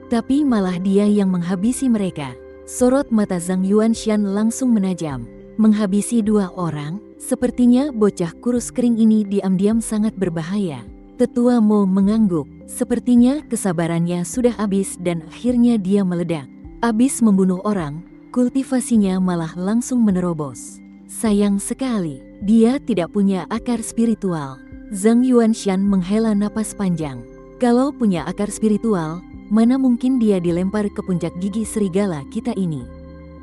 Tapi malah dia yang menghabisi mereka. Sorot mata Zhang Yuanshan langsung menajam. Menghabisi 2 orang, sepertinya bocah kurus kering ini diam-diam sangat berbahaya. Tetua Mo mengangguk, sepertinya kesabarannya sudah habis dan akhirnya dia meledak. Habis membunuh orang, kultivasinya malah langsung menerobos. Sayang sekali, dia tidak punya akar spiritual. Zhang Yuanshan menghela napas panjang. Kalau punya akar spiritual, mana mungkin dia dilempar ke puncak gigi serigala kita ini.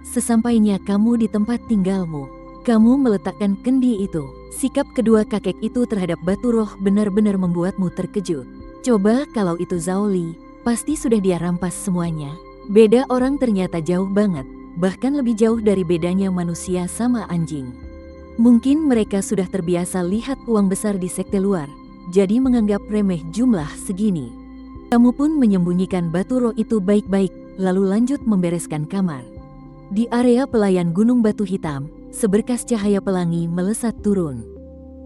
Sesampainya kamu di tempat tinggalmu, kamu meletakkan kendi itu. Sikap kedua kakek itu terhadap batu roh benar-benar membuatmu terkejut. Coba kalau itu Zhao Li, pasti sudah dia rampas semuanya. Beda orang ternyata jauh banget, bahkan lebih jauh dari bedanya manusia sama anjing. Mungkin mereka sudah terbiasa lihat uang besar di sekte luar, jadi menganggap remeh jumlah segini. Kamu pun menyembunyikan batu roh itu baik-baik, lalu lanjut membereskan kamar. Di area pelayan Gunung Batu Hitam, seberkas cahaya pelangi melesat turun.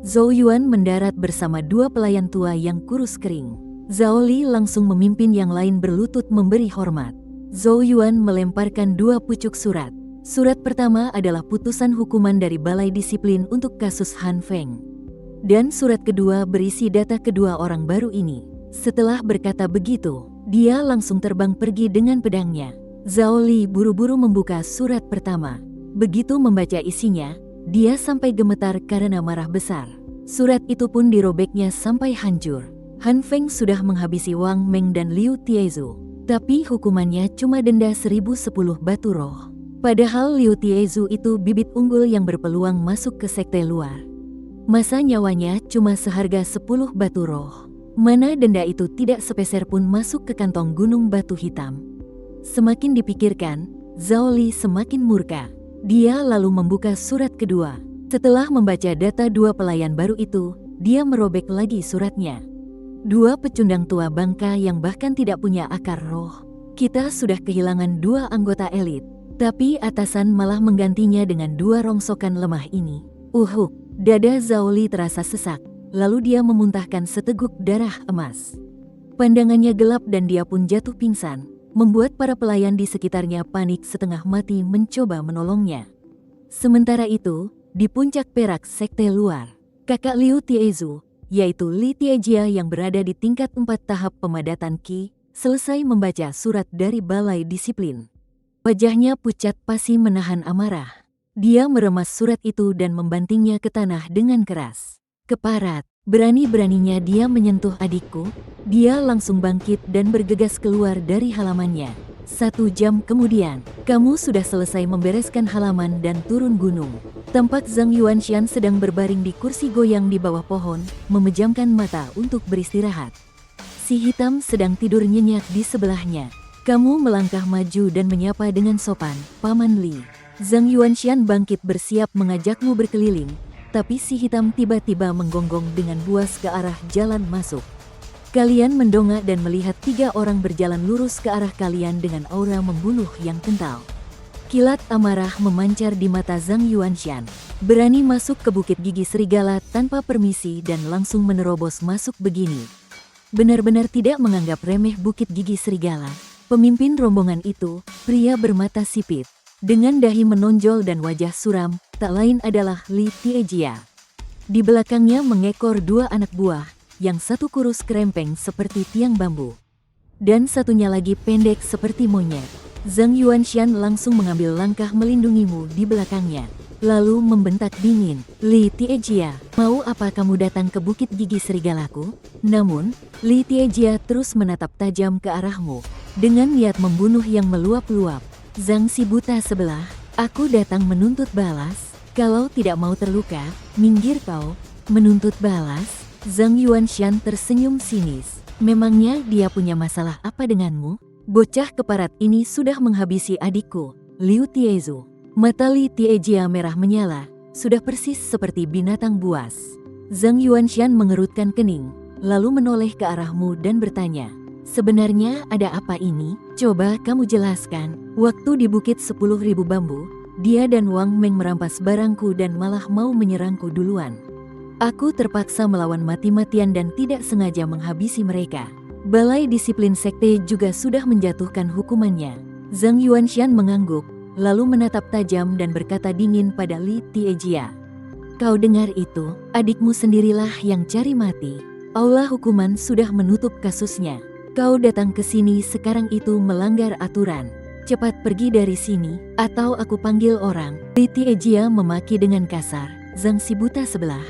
Zhou Yuan mendarat bersama 2 pelayan tua yang kurus kering. Zhao Li langsung memimpin yang lain berlutut memberi hormat. Zhou Yuan melemparkan 2 pucuk surat. Surat pertama adalah putusan hukuman dari Balai Disiplin untuk kasus Han Feng. Dan surat kedua berisi data kedua orang baru ini. Setelah berkata begitu, dia langsung terbang pergi dengan pedangnya. Zhao Li buru-buru membuka surat pertama. Begitu membaca isinya, dia sampai gemetar karena marah besar. Surat itu pun dirobeknya sampai hancur. Han Feng sudah menghabisi Wang Meng dan Liu Tiezu, tapi hukumannya cuma denda 1010 batu roh. Padahal Liu Tiezu itu bibit unggul yang berpeluang masuk ke sekte luar. Masa nyawanya cuma seharga 10 batu roh. Mana denda itu tidak sepeser pun masuk ke kantong gunung batu hitam. Semakin dipikirkan, Zhao Li semakin murka. Dia lalu membuka surat kedua. Setelah membaca data dua pelayan baru itu, dia merobek lagi suratnya. Dua pecundang tua bangka yang bahkan tidak punya akar roh. Kita sudah kehilangan dua anggota elit, tapi atasan malah menggantinya dengan dua rongsokan lemah ini. Dada Zhao Li terasa sesak, lalu dia memuntahkan seteguk darah emas. Pandangannya gelap dan dia pun jatuh pingsan, membuat para pelayan di sekitarnya panik setengah mati mencoba menolongnya. Sementara itu, di puncak perak sekte luar, kakak Liu Tiezu, yaitu Li Tiejia yang berada di tingkat 4 tahap pemadatan Qi, selesai membaca surat dari balai disiplin. Wajahnya pucat pasi menahan amarah. Dia meremas surat itu dan membantingnya ke tanah dengan keras. Keparat, berani-beraninya dia menyentuh adikku. Dia langsung bangkit dan bergegas keluar dari halamannya. 1 jam kemudian, kamu sudah selesai membereskan halaman dan turun gunung. Tampak Zhang Yuanshan sedang berbaring di kursi goyang di bawah pohon, memejamkan mata untuk beristirahat. Si hitam sedang tidur nyenyak di sebelahnya. Kamu melangkah maju dan menyapa dengan sopan, Paman Li. Zhang Yuanshan bangkit bersiap mengajakmu berkeliling, tapi si hitam tiba-tiba menggonggong dengan buas ke arah jalan masuk. Kalian mendongak dan melihat 3 orang berjalan lurus ke arah kalian dengan aura membunuh yang kental. Kilat amarah memancar di mata Zhang Yuanshan. Berani masuk ke Bukit Gigi Serigala tanpa permisi dan langsung menerobos masuk begini. Benar-benar tidak menganggap remeh Bukit Gigi Serigala. Pemimpin rombongan itu, pria bermata sipit, dengan dahi menonjol dan wajah suram, tak lain adalah Li Tiejia. Di belakangnya mengekor 2 anak buah, yang satu kurus kerempeng seperti tiang bambu, dan satunya lagi pendek seperti monyet. Zhang Yuanshan langsung mengambil langkah melindungimu di belakangnya, lalu membentak dingin, Li Tiejia, mau apa kamu datang ke Bukit Gigi Serigalaku? Namun, Li Tiejia terus menatap tajam ke arahmu, dengan niat membunuh yang meluap-luap. Zhang si buta sebelah, aku datang menuntut balas. Kalau tidak mau terluka, minggir kau. Menuntut balas? Zhang Yuanshan tersenyum sinis. Memangnya dia punya masalah apa denganmu? Bocah keparat ini sudah menghabisi adikku, Liu Tiezu. Mata Li Tiejia merah menyala, sudah persis seperti binatang buas. Zhang Yuanshan mengerutkan kening, lalu menoleh ke arahmu dan bertanya, sebenarnya ada apa ini? Coba kamu jelaskan. Waktu di Bukit 10.000 Bambu, dia dan Wang Meng merampas barangku dan malah mau menyerangku duluan. Aku terpaksa melawan mati-matian dan tidak sengaja menghabisi mereka. Balai disiplin sekte juga sudah menjatuhkan hukumannya. Zhang Yuanshan mengangguk, lalu menatap tajam dan berkata dingin pada Li Tiejia. Kau dengar itu, adikmu sendirilah yang cari mati. Aula hukuman sudah menutup kasusnya. Kau datang ke sini sekarang itu melanggar aturan. Cepat pergi dari sini, atau aku panggil orang. Li Tiejia memaki dengan kasar. Zhang si buta sebelah,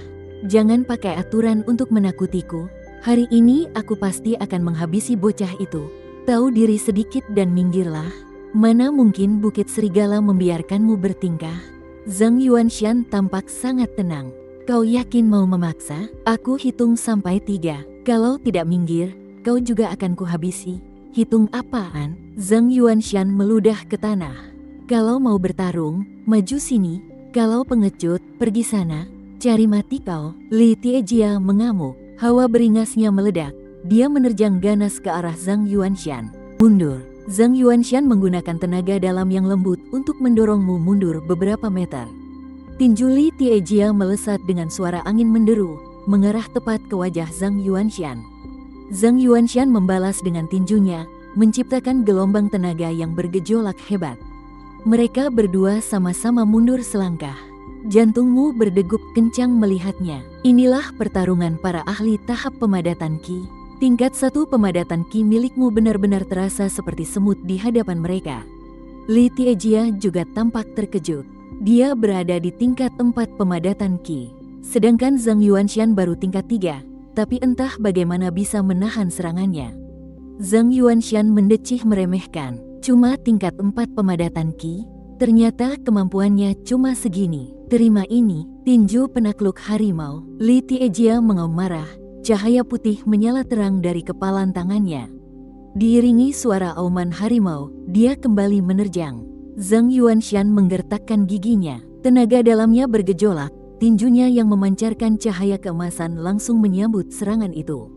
jangan pakai aturan untuk menakutiku. Hari ini aku pasti akan menghabisi bocah itu. Tahu diri sedikit dan minggirlah. Mana mungkin Bukit Serigala membiarkanmu bertingkah? Zhang Yuanshan tampak sangat tenang. Kau yakin mau memaksa? Aku hitung sampai 3. Kalau tidak minggir, kau juga akan kuhabisi. Hitung apaan? Zhang Yuanshan meludah ke tanah. Kalau mau bertarung, maju sini. Kalau pengecut, pergi sana. Cari mati kau. Li Tiejia mengamuk. Hawa beringasnya meledak. Dia menerjang ganas ke arah Zhang Yuanshan. Mundur. Zhang Yuanshan menggunakan tenaga dalam yang lembut untuk mendorongmu mundur beberapa meter. Tinju Li Tiejia melesat dengan suara angin menderu, mengarah tepat ke wajah Zhang Yuanshan. Zhang Yuanshan membalas dengan tinjunya, menciptakan gelombang tenaga yang bergejolak hebat. Mereka berdua sama-sama mundur selangkah. Jantungmu berdegup kencang melihatnya. Inilah pertarungan para ahli tahap pemadatan Qi. Tingkat 1 pemadatan Qi milikmu benar-benar terasa seperti semut di hadapan mereka. Li Tiejia juga tampak terkejut. Dia berada di tingkat 4 pemadatan Qi. Sedangkan Zhang Yuanshan baru tingkat 3, tapi entah bagaimana bisa menahan serangannya. Zhang Yuanshan mendecih meremehkan. Cuma tingkat 4 pemadatan Qi, ternyata kemampuannya cuma segini. Terima ini, tinju penakluk harimau. Li Tiejia mengaum marah, cahaya putih menyala terang dari kepalan tangannya. Diiringi suara auman harimau, dia kembali menerjang. Zhang Yuanshan menggertakkan giginya. Tenaga dalamnya bergejolak, tinjunya yang memancarkan cahaya keemasan langsung menyambut serangan itu.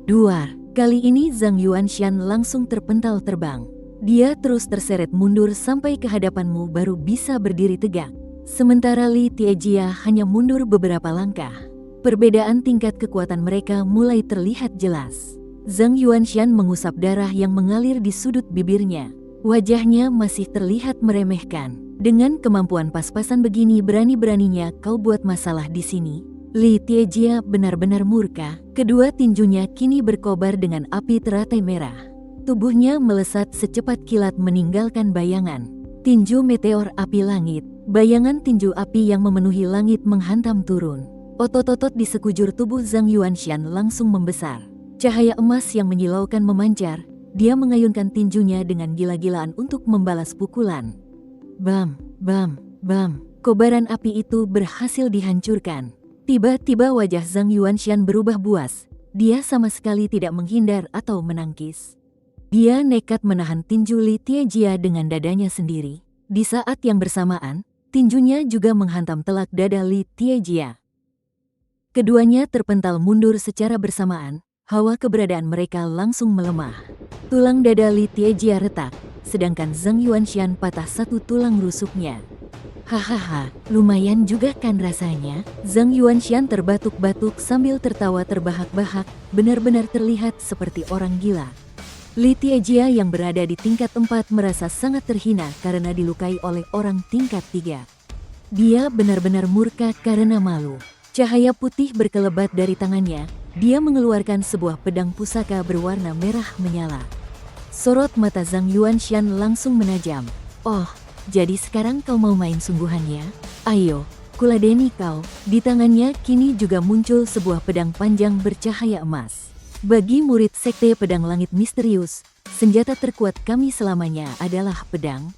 Duar, kali ini Zhang Yuanshan langsung terpental terbang. Dia terus terseret mundur sampai ke hadapanmu baru bisa berdiri tegak. Sementara Li Tiejia hanya mundur beberapa langkah. Perbedaan tingkat kekuatan mereka mulai terlihat jelas. Zhang Yuanshan mengusap darah yang mengalir di sudut bibirnya. Wajahnya masih terlihat meremehkan. Dengan kemampuan pas-pasan begini berani-beraninya kau buat masalah di sini. Li Tiejia benar-benar murka. Kedua tinjunya kini berkobar dengan api teratai merah. Tubuhnya melesat secepat kilat meninggalkan bayangan. Tinju meteor api langit. Bayangan tinju api yang memenuhi langit menghantam turun. Otot-otot di sekujur tubuh Zhang Yuanshan langsung membesar. Cahaya emas yang menyilaukan memancar, dia mengayunkan tinjunya dengan gila-gilaan untuk membalas pukulan. Bam, bam, bam, kobaran api itu berhasil dihancurkan. Tiba-tiba wajah Zhang Yuanshan berubah buas, dia sama sekali tidak menghindar atau menangkis. Dia nekat menahan tinju Li Tiejia dengan dadanya sendiri. Di saat yang bersamaan, tinjunya juga menghantam telak dada Li Tiejia. Keduanya terpental mundur secara bersamaan. Hawa keberadaan mereka langsung melemah. Tulang dada Li Tiejia retak, sedangkan Zhang Yuanshan patah satu tulang rusuknya. Hahaha, lumayan juga kan rasanya? Zhang Yuanshan terbatuk-batuk sambil tertawa terbahak-bahak, benar-benar terlihat seperti orang gila. Li Tiejia yang berada di tingkat 4 merasa sangat terhina karena dilukai oleh orang tingkat 3. Dia benar-benar murka karena malu. Cahaya putih berkelebat dari tangannya. Dia mengeluarkan sebuah pedang pusaka berwarna merah menyala. Sorot mata Zhang Yuanshan langsung menajam. Oh, jadi sekarang kau mau main sungguhannya? Ayo, kuladeni kau. Di tangannya kini juga muncul sebuah pedang panjang bercahaya emas. Bagi murid sekte pedang langit misterius, senjata terkuat kami selamanya adalah pedang.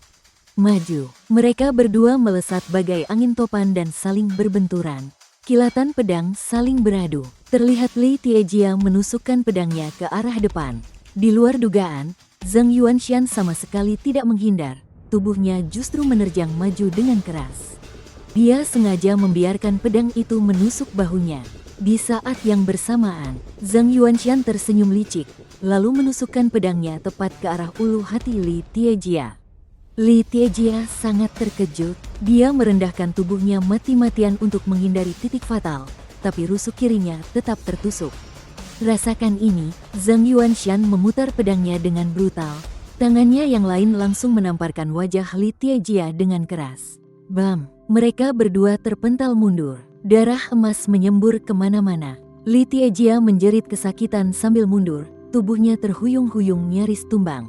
Maju. Mereka berdua melesat bagai angin topan dan saling berbenturan. Kilatan pedang saling beradu. Terlihat Li Tiejia menusukkan pedangnya ke arah depan. Di luar dugaan, Zhang Yuanshan sama sekali tidak menghindar. Tubuhnya justru menerjang maju dengan keras. Dia sengaja membiarkan pedang itu menusuk bahunya. Di saat yang bersamaan, Zhang Yuanshan tersenyum licik, lalu menusukkan pedangnya tepat ke arah ulu hati Li Tiejia. Li Tiejia sangat terkejut. Dia merendahkan tubuhnya mati-matian untuk menghindari titik fatal, tapi rusuk kirinya tetap tertusuk. Rasakan ini, Zhang Yuanshan memutar pedangnya dengan brutal. Tangannya yang lain langsung menamparkan wajah Li Tiejia dengan keras. Bam! Mereka berdua terpental mundur. Darah emas menyembur kemana-mana. Li Tiejia menjerit kesakitan sambil mundur. Tubuhnya terhuyung-huyung nyaris tumbang.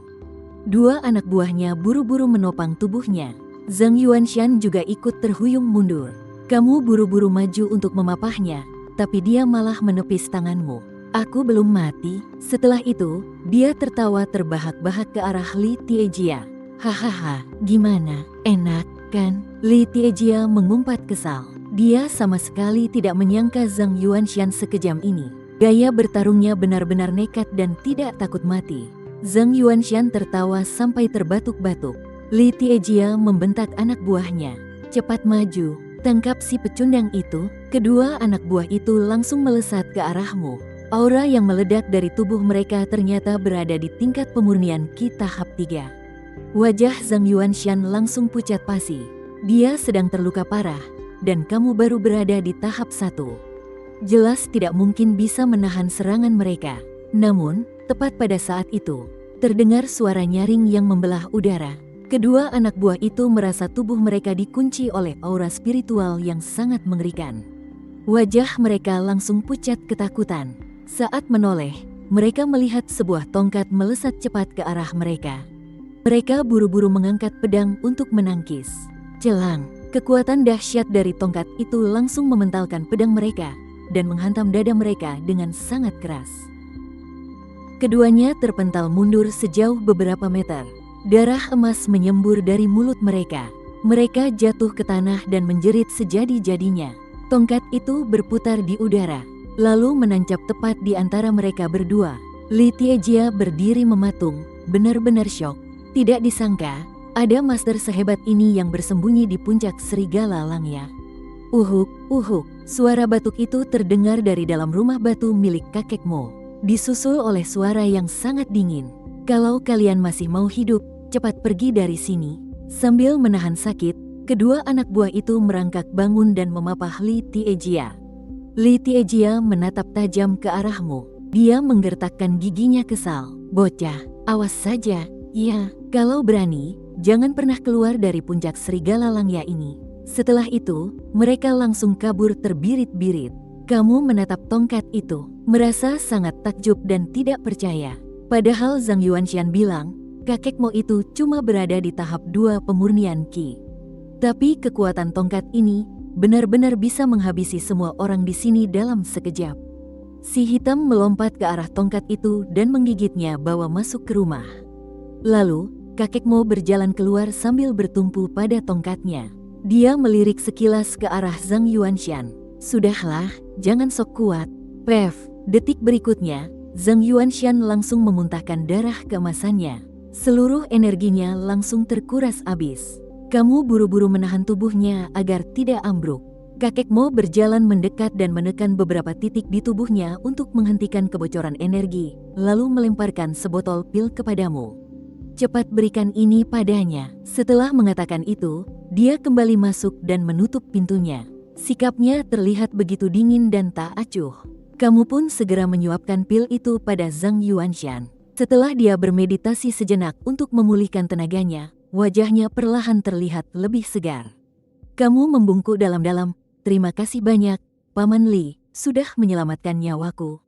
Dua anak buahnya buru-buru menopang tubuhnya. Zhang Yuanshan juga ikut terhuyung mundur. Kamu buru-buru maju untuk memapahnya, tapi dia malah menepis tanganmu. Aku belum mati. Setelah itu, dia tertawa terbahak-bahak ke arah Li Tiejia. Hahaha, gimana? Enak, kan? Li Tiejia mengumpat kesal. Dia sama sekali tidak menyangka Zhang Yuanshan sekejam ini. Gaya bertarungnya benar-benar nekat dan tidak takut mati. Zhang Yuanshan tertawa sampai terbatuk-batuk. Li Tiejia membentak anak buahnya. Cepat maju, tangkap si pecundang itu. Kedua anak buah itu langsung melesat ke arahmu. Aura yang meledak dari tubuh mereka ternyata berada di tingkat pemurnian Qi tahap 3. Wajah Zhang Yuanshan langsung pucat pasi. Dia sedang terluka parah, dan kamu baru berada di tahap 1. Jelas tidak mungkin bisa menahan serangan mereka. Namun, tepat pada saat itu, terdengar suara nyaring yang membelah udara. Kedua anak buah itu merasa tubuh mereka dikunci oleh aura spiritual yang sangat mengerikan. Wajah mereka langsung pucat ketakutan. Saat menoleh, mereka melihat sebuah tongkat melesat cepat ke arah mereka. Mereka buru-buru mengangkat pedang untuk menangkis. Celang, kekuatan dahsyat dari tongkat itu langsung mementalkan pedang mereka dan menghantam dada mereka dengan sangat keras. Keduanya terpental mundur sejauh beberapa meter. Darah emas menyembur dari mulut mereka. Mereka jatuh ke tanah dan menjerit sejadi-jadinya. Tongkat itu berputar di udara, lalu menancap tepat di antara mereka berdua. Li Tiejia berdiri mematung, benar-benar syok. Tidak disangka, ada master sehebat ini yang bersembunyi di puncak Serigala Langya. Uhuk, uhuk, suara batuk itu terdengar dari dalam rumah batu milik kakekmu, disusul oleh suara yang sangat dingin. Kalau kalian masih mau hidup, cepat pergi dari sini. Sambil menahan sakit, kedua anak buah itu merangkak bangun dan memapah Li Tiejia. Li Tiejia menatap tajam ke arahmu. Dia menggertakkan giginya kesal. Bocah, awas saja. Ya, kalau berani, jangan pernah keluar dari puncak Serigala Langya ini. Setelah itu, mereka langsung kabur terbirit-birit. Kamu menatap tongkat itu, merasa sangat takjub dan tidak percaya. Padahal Zhang Yuanshan bilang, kakekmu itu cuma berada di tahap 2 pemurnian Qi. Tapi kekuatan tongkat ini benar-benar bisa menghabisi semua orang di sini dalam sekejap. Si hitam melompat ke arah tongkat itu dan menggigitnya bawa masuk ke rumah. Lalu, kakekmu berjalan keluar sambil bertumpu pada tongkatnya. Dia melirik sekilas ke arah Zhang Yuanshan. Sudahlah, jangan sok kuat. Pef, detik berikutnya, Zhang Yuanshan langsung memuntahkan darah keemasannya. Seluruh energinya langsung terkuras habis. Kamu buru-buru menahan tubuhnya agar tidak ambruk. Kakekmu berjalan mendekat dan menekan beberapa titik di tubuhnya untuk menghentikan kebocoran energi, lalu melemparkan sebotol pil kepadamu. Cepat berikan ini padanya. Setelah mengatakan itu, dia kembali masuk dan menutup pintunya. Sikapnya terlihat begitu dingin dan tak acuh. Kamu pun segera menyuapkan pil itu pada Zhang Yuanshan. Setelah dia bermeditasi sejenak untuk memulihkan tenaganya, wajahnya perlahan terlihat lebih segar. Kamu membungkuk dalam-dalam. Terima kasih banyak, Paman Li, sudah menyelamatkan nyawaku.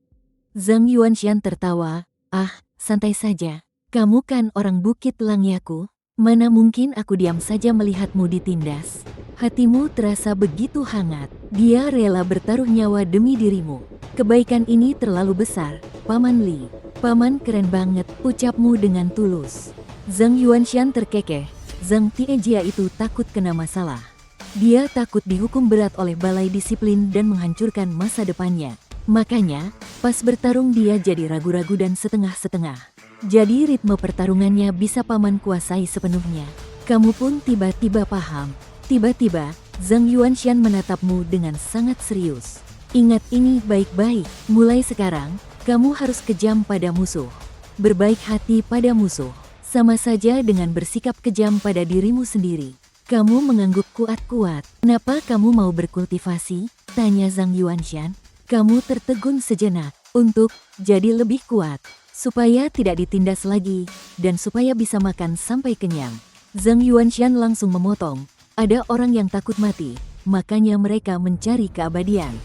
Zhang Yuanshan tertawa. Ah, santai saja. Kamu kan orang Bukit Langyaku. Mana mungkin aku diam saja melihatmu ditindas. Hatimu terasa begitu hangat. Dia rela bertaruh nyawa demi dirimu. Kebaikan ini terlalu besar, Paman Li. Paman keren banget, ucapmu dengan tulus. Zhang Yuanshan terkekeh. Zhang Tiejia itu takut kena masalah. Dia takut dihukum berat oleh balai disiplin dan menghancurkan masa depannya. Makanya, pas bertarung dia jadi ragu-ragu dan setengah-setengah. Jadi ritme pertarungannya bisa paman kuasai sepenuhnya. Kamu pun tiba-tiba paham. Tiba-tiba, Zhang Yuanshan menatapmu dengan sangat serius. Ingat ini baik-baik. Mulai sekarang, kamu harus kejam pada musuh. Berbaik hati pada musuh. Sama saja dengan bersikap kejam pada dirimu sendiri. Kamu mengangguk kuat-kuat. Kenapa kamu mau berkultivasi? Tanya Zhang Yuanshan. Kamu tertegun sejenak. Untuk jadi lebih kuat. Supaya tidak ditindas lagi, dan supaya bisa makan sampai kenyang. Zhang Yuanshan langsung memotong. Ada orang yang takut mati, makanya mereka mencari keabadian.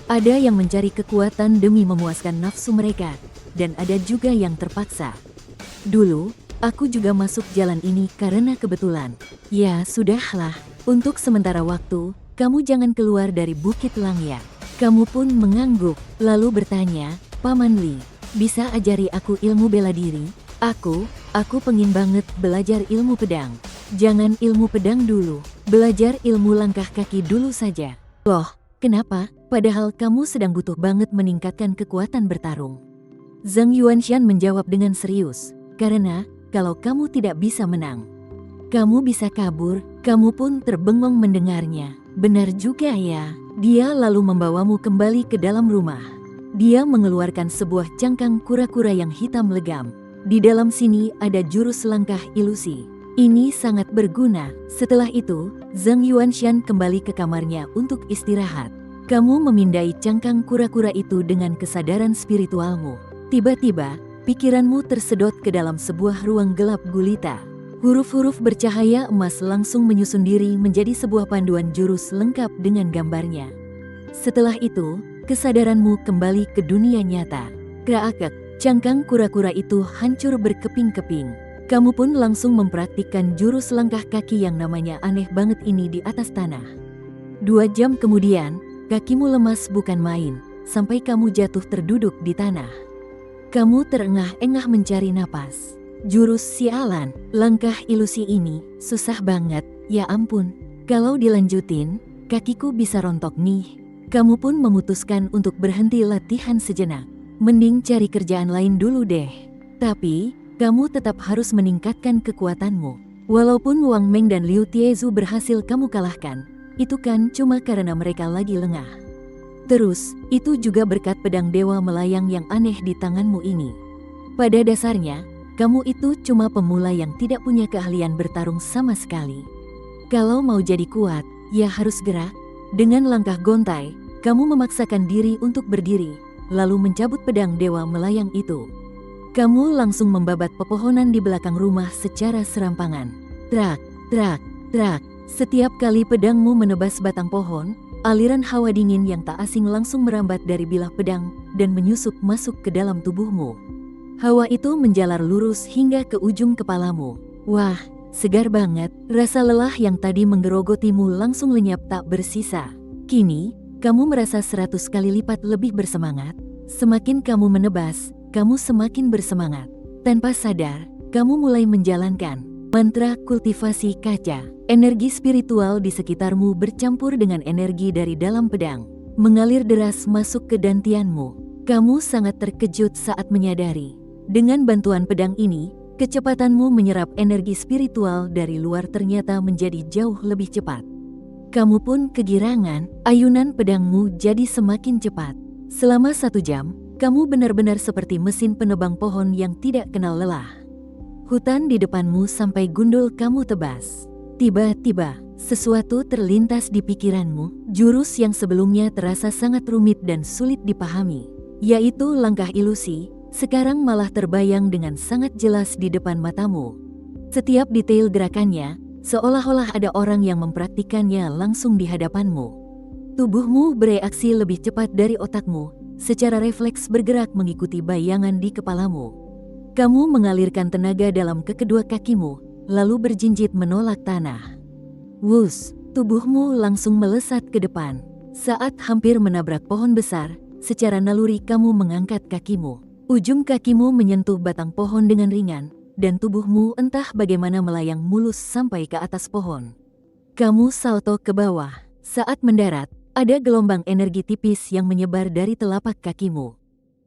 Ada yang mencari kekuatan demi memuaskan nafsu mereka, dan ada juga yang terpaksa. Dulu, aku juga masuk jalan ini karena kebetulan. Ya sudahlah, untuk sementara waktu, kamu jangan keluar dari Bukit Langya. Kamu pun mengangguk, lalu bertanya, Paman Li, bisa ajari aku ilmu bela diri? Aku pengin banget belajar ilmu pedang. Jangan ilmu pedang dulu, belajar ilmu langkah kaki dulu saja. Loh, kenapa? Padahal kamu sedang butuh banget meningkatkan kekuatan bertarung. Zhang Yuanshan menjawab dengan serius, karena kalau kamu tidak bisa menang, kamu bisa kabur. Kamu pun terbengong mendengarnya. Benar juga ya. Dia lalu membawamu kembali ke dalam rumah. Dia mengeluarkan sebuah cangkang kura-kura yang hitam legam. Di dalam sini ada jurus langkah ilusi. Ini sangat berguna. Setelah itu, Zhang Yuanshan kembali ke kamarnya untuk istirahat. Kamu memindai cangkang kura-kura itu dengan kesadaran spiritualmu. Tiba-tiba, pikiranmu tersedot ke dalam sebuah ruang gelap gulita. Huruf-huruf bercahaya emas langsung menyusun diri menjadi sebuah panduan jurus lengkap dengan gambarnya. Setelah itu, kesadaranmu kembali ke dunia nyata. Kraakek, cangkang kura-kura itu hancur berkeping-keping. Kamu pun langsung mempraktikkan jurus langkah kaki yang namanya aneh banget ini di atas tanah. 2 jam kemudian, kakimu lemas bukan main, sampai kamu jatuh terduduk di tanah. Kamu terengah-engah mencari napas. Jurus sialan, langkah ilusi ini, susah banget, ya ampun. Kalau dilanjutin, kakiku bisa rontok nih. Kamu pun memutuskan untuk berhenti latihan sejenak. Mending cari kerjaan lain dulu deh. Tapi, kamu tetap harus meningkatkan kekuatanmu. Walaupun Wang Meng dan Liu Tiezu berhasil kamu kalahkan, itu kan cuma karena mereka lagi lengah. Terus, itu juga berkat pedang dewa melayang yang aneh di tanganmu ini. Pada dasarnya, kamu itu cuma pemula yang tidak punya keahlian bertarung sama sekali. Kalau mau jadi kuat, ya harus gerak. Dengan langkah gontai, kamu memaksakan diri untuk berdiri, lalu mencabut pedang dewa melayang itu. Kamu langsung membabat pepohonan di belakang rumah secara serampangan. Trak, trak, trak. Setiap kali pedangmu menebas batang pohon, aliran hawa dingin yang tak asing langsung merambat dari bilah pedang dan menyusup masuk ke dalam tubuhmu. Hawa itu menjalar lurus hingga ke ujung kepalamu. Wah, segar banget. Rasa lelah yang tadi menggerogotimu langsung lenyap tak bersisa. Kini, kamu merasa 100 kali lipat lebih bersemangat. Semakin kamu menebas, kamu semakin bersemangat. Tanpa sadar, kamu mulai menjalankan mantra kultivasi kaca. Energi spiritual di sekitarmu bercampur dengan energi dari dalam pedang, mengalir deras masuk ke dantianmu. Kamu sangat terkejut saat menyadari, dengan bantuan pedang ini, kecepatanmu menyerap energi spiritual dari luar ternyata menjadi jauh lebih cepat. Kamu pun kegirangan, ayunan pedangmu jadi semakin cepat. Selama 1 jam, kamu benar-benar seperti mesin penebang pohon yang tidak kenal lelah. Hutan di depanmu sampai gundul kamu tebas. Tiba-tiba, sesuatu terlintas di pikiranmu, jurus yang sebelumnya terasa sangat rumit dan sulit dipahami, yaitu langkah ilusi, sekarang malah terbayang dengan sangat jelas di depan matamu. Setiap detail gerakannya, seolah-olah ada orang yang mempraktikannya langsung di hadapanmu. Tubuhmu bereaksi lebih cepat dari otakmu, secara refleks bergerak mengikuti bayangan di kepalamu. Kamu mengalirkan tenaga dalam kedua kakimu, lalu berjinjit menolak tanah. Wus, tubuhmu langsung melesat ke depan. Saat hampir menabrak pohon besar, secara naluri kamu mengangkat kakimu. Ujung kakimu menyentuh batang pohon dengan ringan, dan tubuhmu entah bagaimana melayang mulus sampai ke atas pohon. Kamu salto ke bawah. Saat mendarat, ada gelombang energi tipis yang menyebar dari telapak kakimu.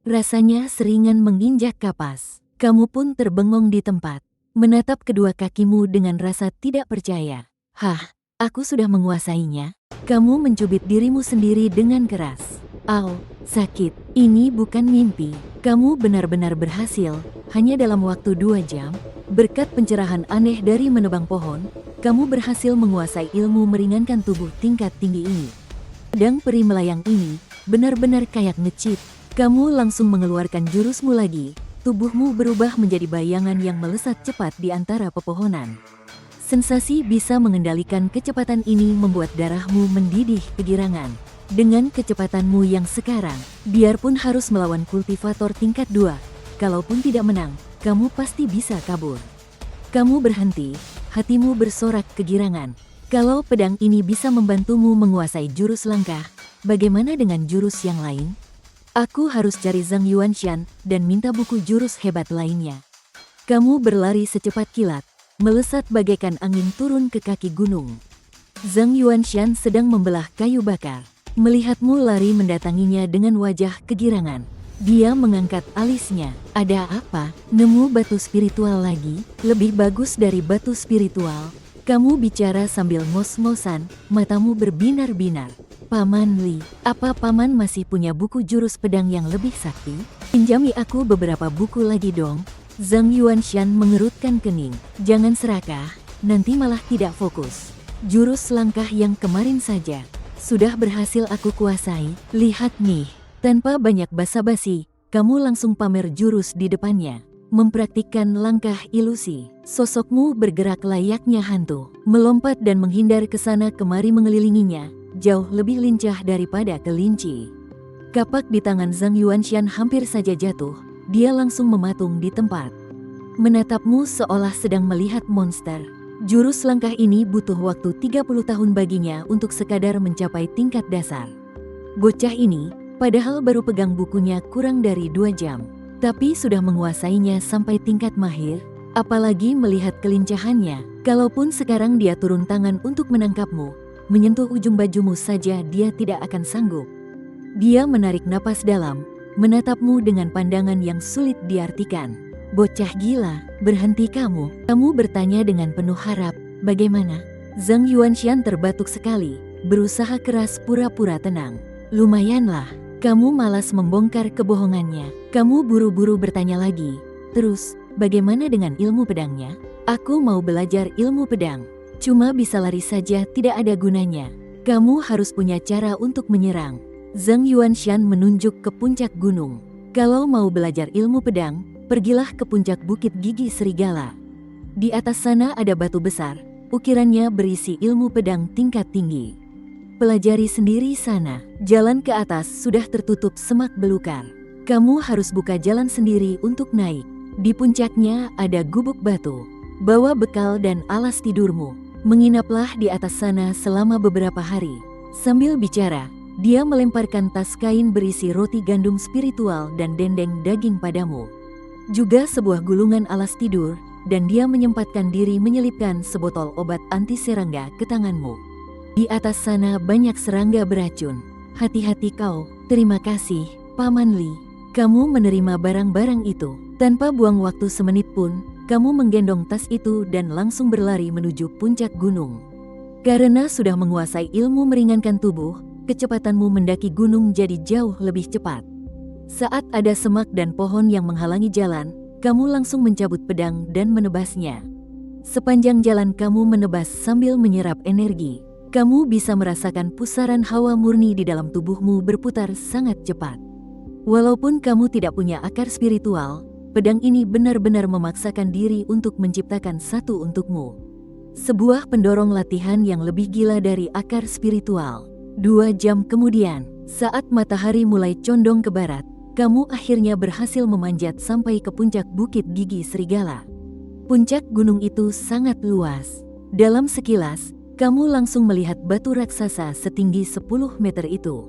Rasanya seringan menginjak kapas. Kamu pun terbengong di tempat, menatap kedua kakimu dengan rasa tidak percaya. Hah, aku sudah menguasainya. Kamu mencubit dirimu sendiri dengan keras. Au, sakit. Ini bukan mimpi. Kamu benar-benar berhasil. Hanya dalam waktu 2 jam, berkat pencerahan aneh dari menebang pohon, kamu berhasil menguasai ilmu meringankan tubuh tingkat tinggi ini. Pedang peri melayang ini benar-benar kayak ngechip. Kamu langsung mengeluarkan jurusmu lagi. Tubuhmu berubah menjadi bayangan yang melesat cepat di antara pepohonan. Sensasi bisa mengendalikan kecepatan ini membuat darahmu mendidih kegirangan. Dengan kecepatanmu yang sekarang, biarpun harus melawan kultivator tingkat 2, kalaupun tidak menang, kamu pasti bisa kabur. Kamu berhenti, hatimu bersorak kegirangan. Kalau pedang ini bisa membantumu menguasai jurus langkah, bagaimana dengan jurus yang lain? Aku harus cari Zhang Yuanshan dan minta buku jurus hebat lainnya. Kamu berlari secepat kilat, melesat bagaikan angin turun ke kaki gunung. Zhang Yuanshan sedang membelah kayu bakar. Melihatmu lari mendatanginya dengan wajah kegirangan. Dia mengangkat alisnya. Ada apa? Nemu batu spiritual lagi? Lebih bagus dari batu spiritual. Kamu bicara sambil ngos-ngosan, matamu berbinar-binar. Paman Li, apa paman masih punya buku jurus pedang yang lebih sakti? Pinjami aku beberapa buku lagi dong. Zhang Yuanshan mengerutkan kening. Jangan serakah, nanti malah tidak fokus. Jurus langkah yang kemarin saja sudah berhasil aku kuasai. Lihat nih, tanpa banyak basa-basi, kamu langsung pamer jurus di depannya. Mempraktikkan langkah ilusi. Sosokmu bergerak layaknya hantu, melompat dan menghindar ke sana kemari mengelilinginya, jauh lebih lincah daripada kelinci. Kapak di tangan Zhang Yuanshan hampir saja jatuh, dia langsung mematung di tempat. menatapmu seolah sedang melihat monster. Jurus langkah ini butuh waktu 30 tahun baginya untuk sekadar mencapai tingkat dasar. Bocah ini, padahal baru pegang bukunya kurang dari 2 jam, tapi sudah menguasainya sampai tingkat mahir, apalagi melihat kelincahannya. Kalaupun sekarang dia turun tangan untuk menangkapmu, menyentuh ujung bajumu saja dia tidak akan sanggup. Dia menarik napas dalam, menatapmu dengan pandangan yang sulit diartikan. Bocah gila, berhenti kamu. Kamu bertanya dengan penuh harap, bagaimana? Zhang Yuanshan terbatuk sekali, berusaha keras pura-pura tenang. Lumayanlah, kamu malas membongkar kebohongannya. Kamu buru-buru bertanya lagi, terus, bagaimana dengan ilmu pedangnya? Aku mau belajar ilmu pedang. Cuma bisa lari saja tidak ada gunanya. Kamu harus punya cara untuk menyerang. Zhang Yuanshan menunjuk ke puncak gunung. Kalau mau belajar ilmu pedang, pergilah ke puncak Bukit Gigi Serigala. Di atas sana ada batu besar, ukirannya berisi ilmu pedang tingkat tinggi. Pelajari sendiri sana. Jalan ke atas sudah tertutup semak belukar. Kamu harus buka jalan sendiri untuk naik. Di puncaknya ada gubuk batu. Bawa bekal dan alas tidurmu. Menginaplah di atas sana selama beberapa hari. Sambil bicara, dia melemparkan tas kain berisi roti gandum spiritual dan dendeng daging padamu. Juga sebuah gulungan alas tidur, dan dia menyempatkan diri menyelipkan sebotol obat anti serangga ke tanganmu. Di atas sana banyak serangga beracun. Hati-hati kau. Terima kasih, Paman Li. Kamu menerima barang-barang itu. Tanpa buang waktu semenit pun, kamu menggendong tas itu dan langsung berlari menuju puncak gunung. Karena sudah menguasai ilmu meringankan tubuh, kecepatanmu mendaki gunung jadi jauh lebih cepat. Saat ada semak dan pohon yang menghalangi jalan, kamu langsung mencabut pedang dan menebasnya. Sepanjang jalan kamu menebas sambil menyerap energi. Kamu bisa merasakan pusaran hawa murni di dalam tubuhmu berputar sangat cepat. Walaupun kamu tidak punya akar spiritual, pedang ini benar-benar memaksakan diri untuk menciptakan satu untukmu. Sebuah pendorong latihan yang lebih gila dari akar spiritual. 2 jam kemudian, saat matahari mulai condong ke barat, kamu akhirnya berhasil memanjat sampai ke puncak Bukit Gigi Serigala. Puncak gunung itu sangat luas. Dalam sekilas, kamu langsung melihat batu raksasa setinggi 10 meter itu.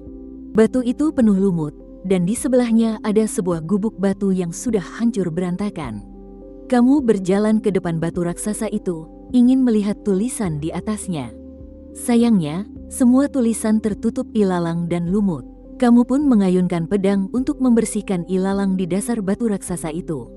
Batu itu penuh lumut, dan di sebelahnya ada sebuah gubuk batu yang sudah hancur berantakan. Kamu berjalan ke depan batu raksasa itu, ingin melihat tulisan di atasnya. Sayangnya, semua tulisan tertutup ilalang dan lumut. Kamu pun mengayunkan pedang untuk membersihkan ilalang di dasar batu raksasa itu.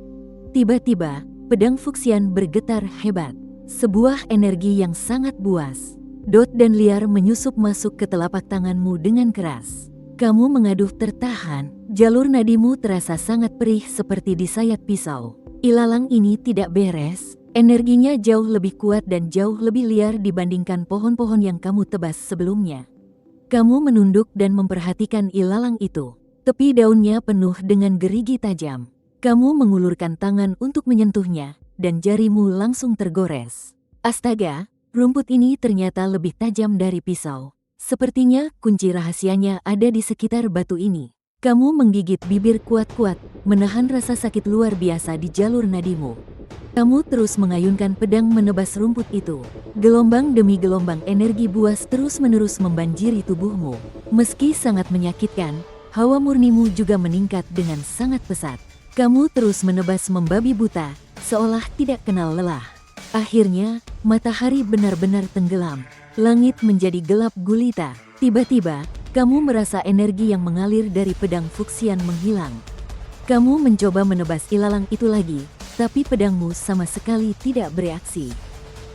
Tiba-tiba, pedang Fuxian bergetar hebat. Sebuah energi yang sangat buas, dot dan liar menyusup masuk ke telapak tanganmu dengan keras. Kamu mengaduh tertahan, jalur nadimu terasa sangat perih seperti disayat pisau. Ilalang ini tidak beres, energinya jauh lebih kuat dan jauh lebih liar dibandingkan pohon-pohon yang kamu tebas sebelumnya. Kamu menunduk dan memperhatikan ilalang itu. Tepi daunnya penuh dengan gerigi tajam. Kamu mengulurkan tangan untuk menyentuhnya, dan jarimu langsung tergores. Astaga, rumput ini ternyata lebih tajam dari pisau. Sepertinya kunci rahasianya ada di sekitar batu ini. Kamu menggigit bibir kuat-kuat, menahan rasa sakit luar biasa di jalur nadimu. Kamu terus mengayunkan pedang menebas rumput itu. Gelombang demi gelombang energi buas terus-menerus membanjiri tubuhmu. Meski sangat menyakitkan, hawa murnimu juga meningkat dengan sangat pesat. Kamu terus menebas membabi buta, seolah tidak kenal lelah. Akhirnya, matahari benar-benar tenggelam. Langit menjadi gelap gulita. Tiba-tiba, kamu merasa energi yang mengalir dari pedang Fuxian menghilang. Kamu mencoba menebas ilalang itu lagi, tapi pedangmu sama sekali tidak bereaksi.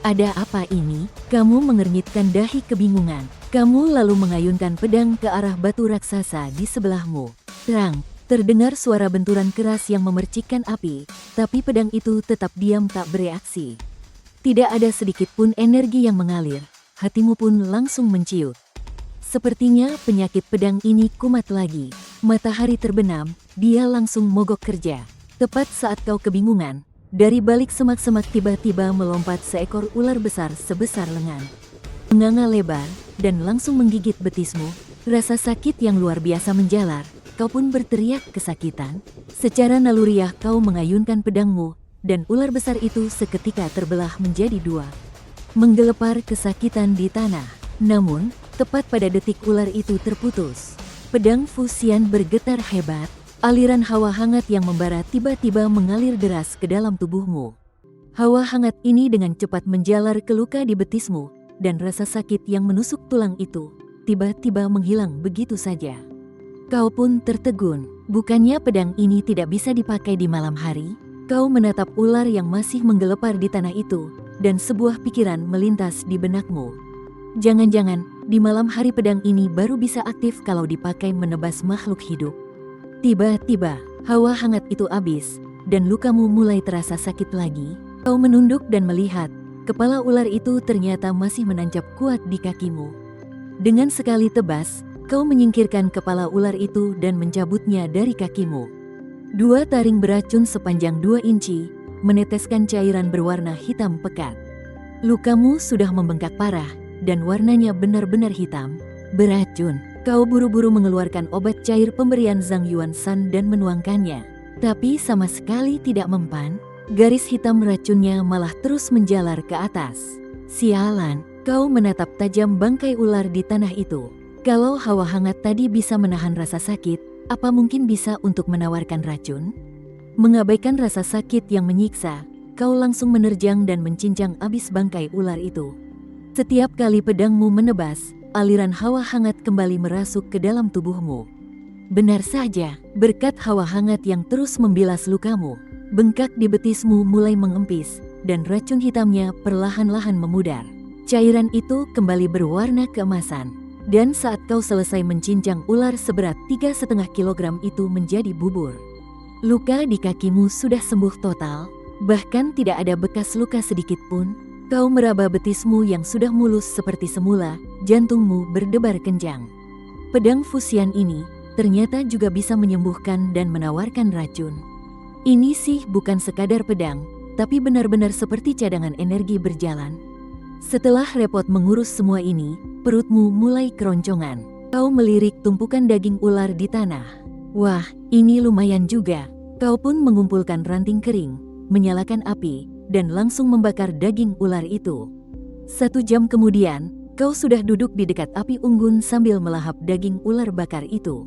Ada apa ini? Kamu mengernyitkan dahi kebingungan. Kamu lalu mengayunkan pedang ke arah batu raksasa di sebelahmu. Terang, terdengar suara benturan keras yang memercikkan api, tapi pedang itu tetap diam tak bereaksi. Tidak ada sedikit pun energi yang mengalir, hatimu pun langsung menciut. Sepertinya penyakit pedang ini kumat lagi. Matahari terbenam, dia langsung mogok kerja. Tepat saat kau kebingungan, dari balik semak-semak tiba-tiba melompat seekor ular besar sebesar lengan. Menganga lebar, dan langsung menggigit betismu. Rasa sakit yang luar biasa menjalar, kau pun berteriak kesakitan. Secara naluriah kau mengayunkan pedangmu, dan ular besar itu seketika terbelah menjadi dua, menggelepar kesakitan di tanah. Namun, tepat pada detik ular itu terputus, pedang Fuxian bergetar hebat. Aliran hawa hangat yang membara tiba-tiba mengalir deras ke dalam tubuhmu. Hawa hangat ini dengan cepat menjalar ke luka di betismu, dan rasa sakit yang menusuk tulang itu tiba-tiba menghilang begitu saja. Kau pun tertegun. Bukannya pedang ini tidak bisa dipakai di malam hari? Kau menatap ular yang masih menggelepar di tanah itu, dan sebuah pikiran melintas di benakmu. Jangan-jangan, di malam hari pedang ini baru bisa aktif kalau dipakai menebas makhluk hidup. Tiba-tiba, hawa hangat itu habis, dan lukamu mulai terasa sakit lagi. Kau menunduk dan melihat, kepala ular itu ternyata masih menancap kuat di kakimu. Dengan sekali tebas, kau menyingkirkan kepala ular itu dan mencabutnya dari kakimu. Dua taring beracun sepanjang 2 inci, meneteskan cairan berwarna hitam pekat. Lukamu sudah membengkak parah, dan warnanya benar-benar hitam, beracun. Kau buru-buru mengeluarkan obat cair pemberian Zhang Yuan-san dan menuangkannya. Tapi sama sekali tidak mempan, garis hitam racunnya malah terus menjalar ke atas. Sialan, kau menatap tajam bangkai ular di tanah itu. Kalau hawa hangat tadi bisa menahan rasa sakit, apa mungkin bisa untuk menawarkan racun? Mengabaikan rasa sakit yang menyiksa, kau langsung menerjang dan mencincang abis bangkai ular itu. Setiap kali pedangmu menebas, aliran hawa hangat kembali merasuk ke dalam tubuhmu. Benar saja, berkat hawa hangat yang terus membilas lukamu, bengkak di betismu mulai mengempis, dan racun hitamnya perlahan-lahan memudar. Cairan itu kembali berwarna keemasan. Dan saat kau selesai mencincang ular seberat 3,5 kilogram itu menjadi bubur. Luka di kakimu sudah sembuh total, bahkan tidak ada bekas luka sedikit pun. Kau meraba betismu yang sudah mulus seperti semula, jantungmu berdebar kencang. Pedang Fuxian ini ternyata juga bisa menyembuhkan dan menawarkan racun. Ini sih bukan sekadar pedang, tapi benar-benar seperti cadangan energi berjalan. Setelah repot mengurus semua ini, perutmu mulai keroncongan. Kau melirik tumpukan daging ular di tanah. Wah, ini lumayan juga. Kau pun mengumpulkan ranting kering, menyalakan api, dan langsung membakar daging ular itu. 1 jam kemudian, kau sudah duduk di dekat api unggun sambil melahap daging ular bakar itu.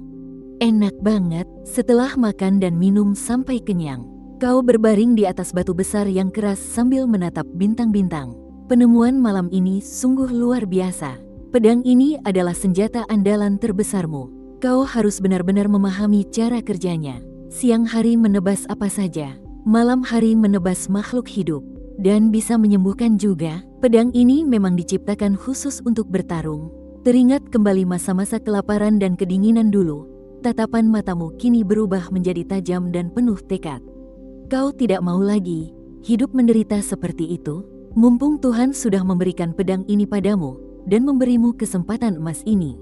Enak banget. Setelah makan dan minum sampai kenyang, kau berbaring di atas batu besar yang keras sambil menatap bintang-bintang. Penemuan malam ini sungguh luar biasa. Pedang ini adalah senjata andalan terbesarmu. Kau harus benar-benar memahami cara kerjanya. Siang hari menebas apa saja, malam hari menebas makhluk hidup, dan bisa menyembuhkan juga. Pedang ini memang diciptakan khusus untuk bertarung. Teringat kembali masa-masa kelaparan dan kedinginan dulu. Tatapan matamu kini berubah menjadi tajam dan penuh tekad. Kau tidak mau lagi hidup menderita seperti itu. Mumpung Tuhan sudah memberikan pedang ini padamu dan memberimu kesempatan emas ini,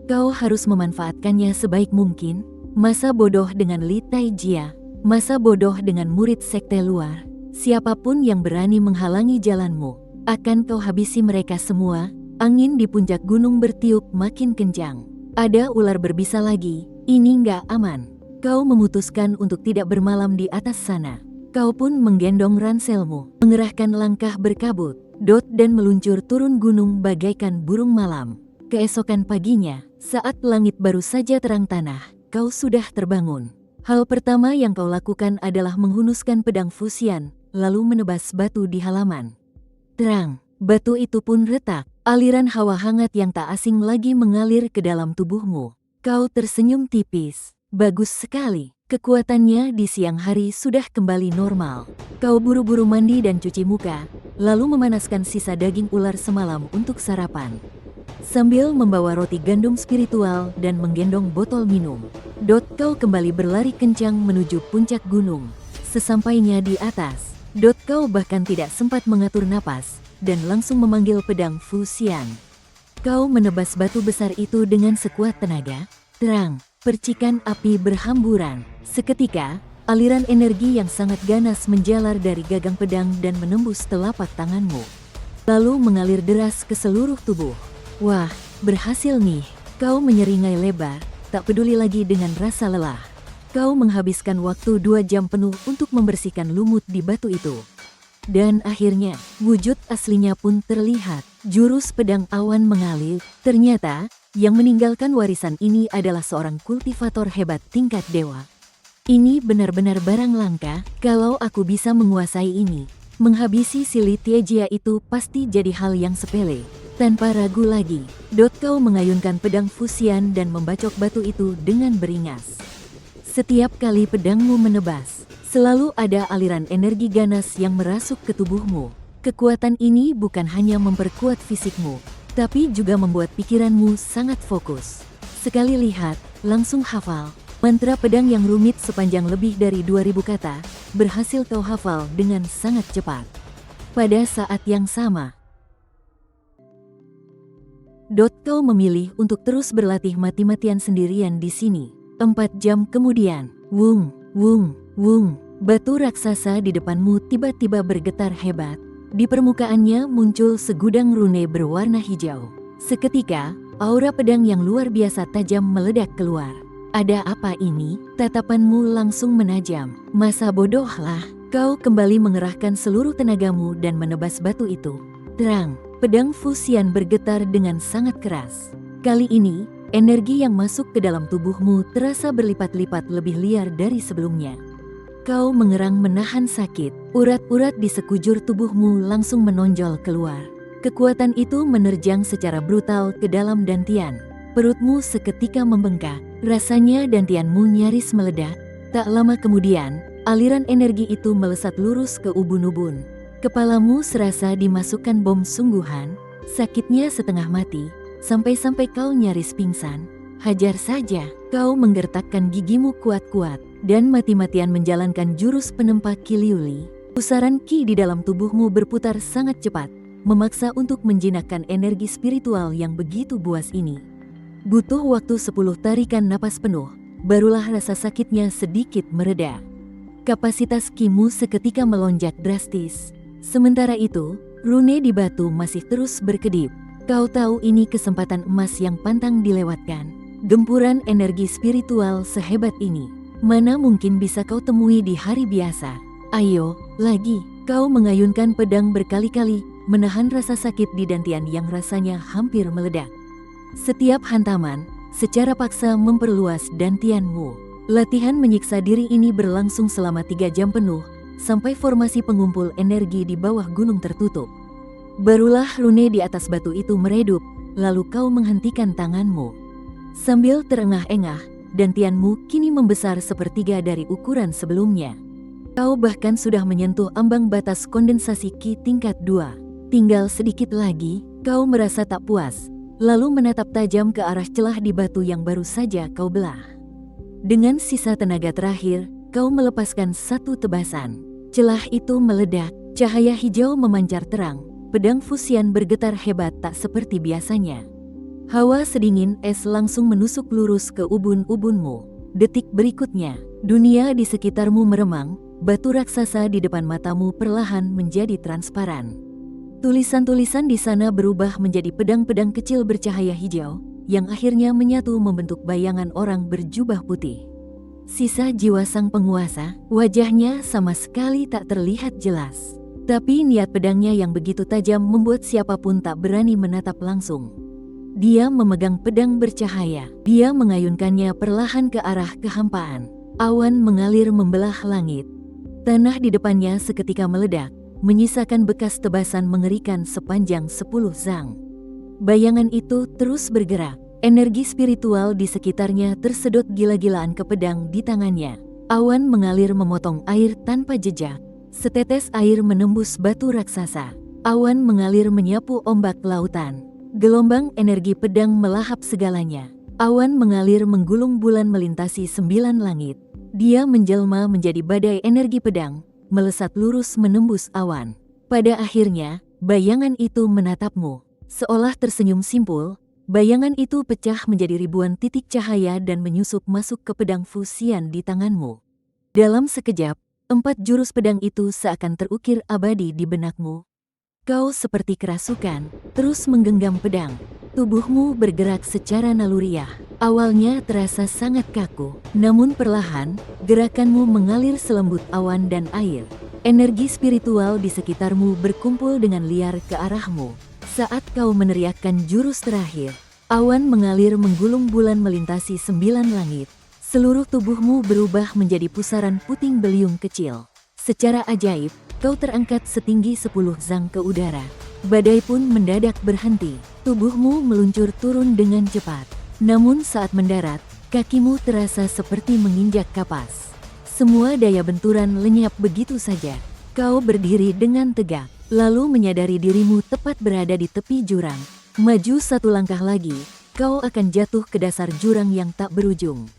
kau harus memanfaatkannya sebaik mungkin. Masa bodoh dengan Li Taijia, masa bodoh dengan murid sekte luar. Siapapun yang berani menghalangi jalanmu, akan kau habisi mereka semua. Angin di puncak gunung bertiup makin kencang. Ada ular berbisa lagi, ini nggak aman. Kau memutuskan untuk tidak bermalam di atas sana. Kau pun menggendong ranselmu, mengerahkan langkah berkabut, dan meluncur turun gunung bagaikan burung malam. Keesokan paginya, saat langit baru saja terang tanah, kau sudah terbangun. Hal pertama yang kau lakukan adalah menghunuskan pedang Fuxian, lalu menebas batu di halaman. Terang, batu itu pun retak, aliran hawa hangat yang tak asing lagi mengalir ke dalam tubuhmu. Kau tersenyum tipis, bagus sekali. Kekuatannya di siang hari sudah kembali normal. Kau buru-buru mandi dan cuci muka, lalu memanaskan sisa daging ular semalam untuk sarapan. Sambil membawa roti gandum spiritual dan menggendong botol minum, kau kembali berlari kencang menuju puncak gunung. Sesampainya di atas, kau bahkan tidak sempat mengatur napas, dan langsung memanggil pedang Fuxian. Kau menebas batu besar itu dengan sekuat tenaga. Terang, percikan api berhamburan. Seketika, aliran energi yang sangat ganas menjalar dari gagang pedang dan menembus telapak tanganmu, lalu mengalir deras ke seluruh tubuh. Wah, berhasil nih. Kau menyeringai lebar, tak peduli lagi dengan rasa lelah. Kau menghabiskan waktu 2 jam penuh untuk membersihkan lumut di batu itu. Dan akhirnya, wujud aslinya pun terlihat. Jurus pedang awan mengalir. Ternyata, yang meninggalkan warisan ini adalah seorang kultivator hebat tingkat dewa. Ini benar-benar barang langka. Kalau aku bisa menguasai ini, menghabisi si Li Tiejia itu pasti jadi hal yang sepele. Tanpa ragu lagi, Kau mengayunkan pedang fusian dan membacok batu itu dengan beringas. Setiap kali pedangmu menebas, selalu ada aliran energi ganas yang merasuk ke tubuhmu. Kekuatan ini bukan hanya memperkuat fisikmu, tapi juga membuat pikiranmu sangat fokus. Sekali lihat, langsung hafal. Mantra pedang yang rumit sepanjang lebih dari 2000 kata, berhasil kau hafal dengan sangat cepat. Pada saat yang sama, Kau memilih untuk terus berlatih mati-matian sendirian di sini. 4 jam kemudian, wung, wung, wung, batu raksasa di depanmu tiba-tiba bergetar hebat. Di permukaannya muncul segudang rune berwarna hijau. Seketika, aura pedang yang luar biasa tajam meledak keluar. Ada apa ini? Tatapanmu langsung menajam. Masa bodohlah, kau kembali mengerahkan seluruh tenagamu dan menebas batu itu. Terang, pedang fusian bergetar dengan sangat keras. Kali ini, energi yang masuk ke dalam tubuhmu terasa berlipat-lipat lebih liar dari sebelumnya. Kau mengerang menahan sakit, urat-urat di sekujur tubuhmu langsung menonjol keluar. Kekuatan itu menerjang secara brutal ke dalam dantian. Perutmu seketika membengkak, rasanya dantianmu nyaris meledak. Tak lama kemudian, aliran energi itu melesat lurus ke ubun-ubun. Kepalamu serasa dimasukkan bom sungguhan, sakitnya setengah mati. Sampai-sampai kau nyaris pingsan. Hajar saja, kau menggertakkan gigimu kuat-kuat dan mati-matian menjalankan jurus penempa Ki Liuli. Pusaran ki di dalam tubuhmu berputar sangat cepat, memaksa untuk menjinakkan energi spiritual yang begitu buas ini. Butuh waktu 10 tarikan napas penuh, barulah rasa sakitnya sedikit mereda. Kapasitas kimu seketika melonjak drastis. Sementara itu, rune di batu masih terus berkedip. Kau tahu ini kesempatan emas yang pantang dilewatkan. Gempuran energi spiritual sehebat ini, mana mungkin bisa kau temui di hari biasa. Ayo, lagi. Kau mengayunkan pedang berkali-kali, menahan rasa sakit di dantian yang rasanya hampir meledak. Setiap hantaman, secara paksa memperluas dantianmu. Latihan menyiksa diri ini berlangsung selama 3 jam penuh, sampai formasi pengumpul energi di bawah gunung tertutup. Barulah rune di atas batu itu meredup, lalu kau menghentikan tanganmu. Sambil terengah-engah, dantianmu kini membesar sepertiga dari ukuran sebelumnya. Kau bahkan sudah menyentuh ambang batas kondensasi ki tingkat 2. Tinggal sedikit lagi, kau merasa tak puas, lalu menatap tajam ke arah celah di batu yang baru saja kau belah. Dengan sisa tenaga terakhir, kau melepaskan satu tebasan. Celah itu meledak, cahaya hijau memancar terang. Pedang fusian bergetar hebat tak seperti biasanya. Hawa sedingin es langsung menusuk lurus ke ubun-ubunmu. Detik berikutnya, dunia di sekitarmu meremang, batu raksasa di depan matamu perlahan menjadi transparan. Tulisan-tulisan di sana berubah menjadi pedang-pedang kecil bercahaya hijau, yang akhirnya menyatu membentuk bayangan orang berjubah putih. Sisa jiwa sang penguasa, wajahnya sama sekali tak terlihat jelas. Tapi niat pedangnya yang begitu tajam membuat siapapun tak berani menatap langsung. Dia memegang pedang bercahaya. Dia mengayunkannya perlahan ke arah kehampaan. Awan mengalir membelah langit. Tanah di depannya seketika meledak, menyisakan bekas tebasan mengerikan sepanjang 10 zang. Bayangan itu terus bergerak. Energi spiritual di sekitarnya tersedot gila-gilaan ke pedang di tangannya. Awan mengalir memotong air tanpa jejak. Setetes air menembus batu raksasa. Awan mengalir menyapu ombak lautan. Gelombang energi pedang melahap segalanya. Awan mengalir menggulung bulan melintasi 9 langit. Dia menjelma menjadi badai energi pedang, melesat lurus menembus awan. Pada akhirnya, bayangan itu menatapmu. Seolah tersenyum simpul, bayangan itu pecah menjadi ribuan titik cahaya dan menyusup masuk ke pedang fusian di tanganmu. Dalam sekejap, 4 jurus pedang itu seakan terukir abadi di benakmu. Kau seperti kerasukan, terus menggenggam pedang. Tubuhmu bergerak secara naluriah. Awalnya terasa sangat kaku, namun perlahan, gerakanmu mengalir selembut awan dan air. Energi spiritual di sekitarmu berkumpul dengan liar ke arahmu. Saat kau meneriakkan jurus terakhir, awan mengalir menggulung bulan melintasi 9 langit. Seluruh tubuhmu berubah menjadi pusaran puting beliung kecil. Secara ajaib, kau terangkat setinggi 10 zang ke udara. Badai pun mendadak berhenti. Tubuhmu meluncur turun dengan cepat. Namun saat mendarat, kakimu terasa seperti menginjak kapas. Semua daya benturan lenyap begitu saja. Kau berdiri dengan tegak, lalu menyadari dirimu tepat berada di tepi jurang. Maju 1 langkah lagi, kau akan jatuh ke dasar jurang yang tak berujung.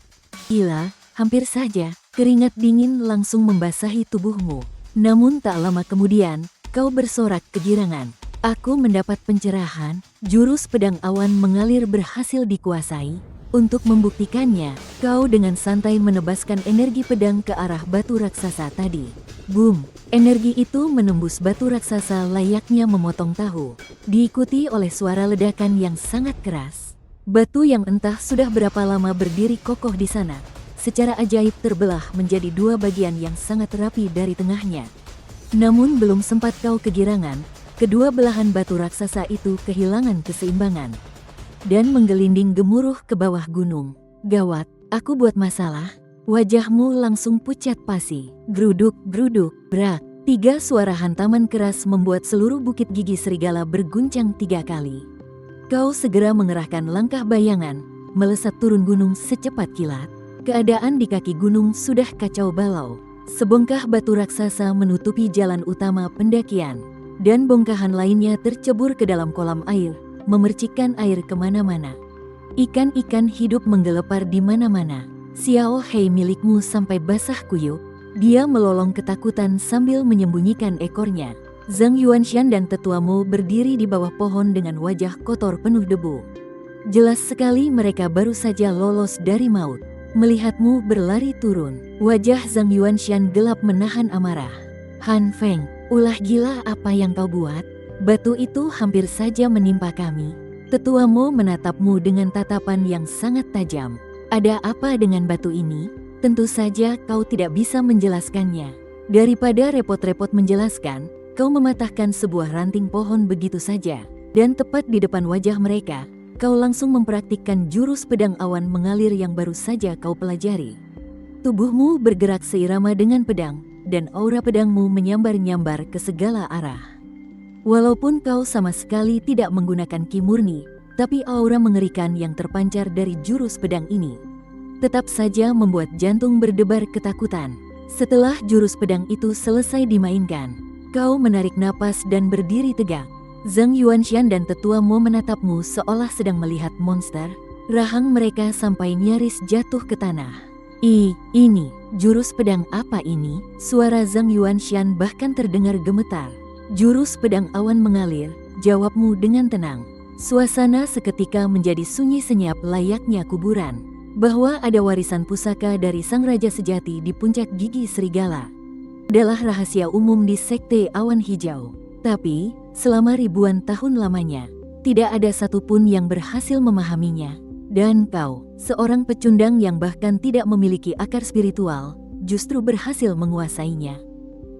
Gila, hampir saja, keringat dingin langsung membasahi tubuhmu. Namun tak lama kemudian, kau bersorak kegirangan. Aku mendapat pencerahan, jurus pedang awan mengalir berhasil dikuasai. Untuk membuktikannya, kau dengan santai menebaskan energi pedang ke arah batu raksasa tadi. Boom! Energi itu menembus batu raksasa layaknya memotong tahu. Diikuti oleh suara ledakan yang sangat keras. Batu yang entah sudah berapa lama berdiri kokoh di sana, secara ajaib terbelah menjadi 2 bagian yang sangat rapi dari tengahnya. Namun belum sempat kau kegirangan, kedua belahan batu raksasa itu kehilangan keseimbangan dan menggelinding gemuruh ke bawah gunung. Gawat, aku buat masalah. Wajahmu langsung pucat pasi. Gruduk, gruduk, brak. 3 suara hantaman keras membuat seluruh bukit gigi serigala berguncang 3 kali. Kau segera mengerahkan langkah bayangan, melesat turun gunung secepat kilat. Keadaan di kaki gunung sudah kacau balau. Sebongkah batu raksasa menutupi jalan utama pendakian, dan bongkahan lainnya tercebur ke dalam kolam air, memercikkan air kemana-mana. Ikan-ikan hidup menggelepar di mana-mana. Xiao Hei milikmu sampai basah kuyup. Dia melolong ketakutan sambil menyembunyikan ekornya. Zhang Yuanshan dan tetuamu berdiri di bawah pohon dengan wajah kotor penuh debu. Jelas sekali mereka baru saja lolos dari maut. Melihatmu berlari turun, wajah Zhang Yuanshan gelap menahan amarah. Han Feng, ulah gila apa yang kau buat? Batu itu hampir saja menimpa kami. Tetuamu menatapmu dengan tatapan yang sangat tajam. Ada apa dengan batu ini? Tentu saja kau tidak bisa menjelaskannya. Daripada repot-repot menjelaskan, kau mematahkan sebuah ranting pohon begitu saja. Dan tepat di depan wajah mereka, kau langsung mempraktikkan jurus pedang awan mengalir yang baru saja kau pelajari. Tubuhmu bergerak seirama dengan pedang, dan aura pedangmu menyambar-nyambar ke segala arah. Walaupun kau sama sekali tidak menggunakan ki murni, tapi aura mengerikan yang terpancar dari jurus pedang ini tetap saja membuat jantung berdebar ketakutan. Setelah jurus pedang itu selesai dimainkan, kau menarik napas dan berdiri tegak. Zhang Yuanshan dan tetuamu menatapmu seolah sedang melihat monster. Rahang mereka sampai nyaris jatuh ke tanah. Ini, jurus pedang apa ini? Suara Zhang Yuanshan bahkan terdengar gemetar. Jurus pedang awan mengalir, jawabmu dengan tenang. Suasana seketika menjadi sunyi senyap layaknya kuburan. Bahwa ada warisan pusaka dari sang raja sejati di puncak gigi serigala adalah rahasia umum di sekte awan hijau. Tapi, selama ribuan tahun lamanya, tidak ada satupun yang berhasil memahaminya. Dan kau, seorang pecundang yang bahkan tidak memiliki akar spiritual, justru berhasil menguasainya.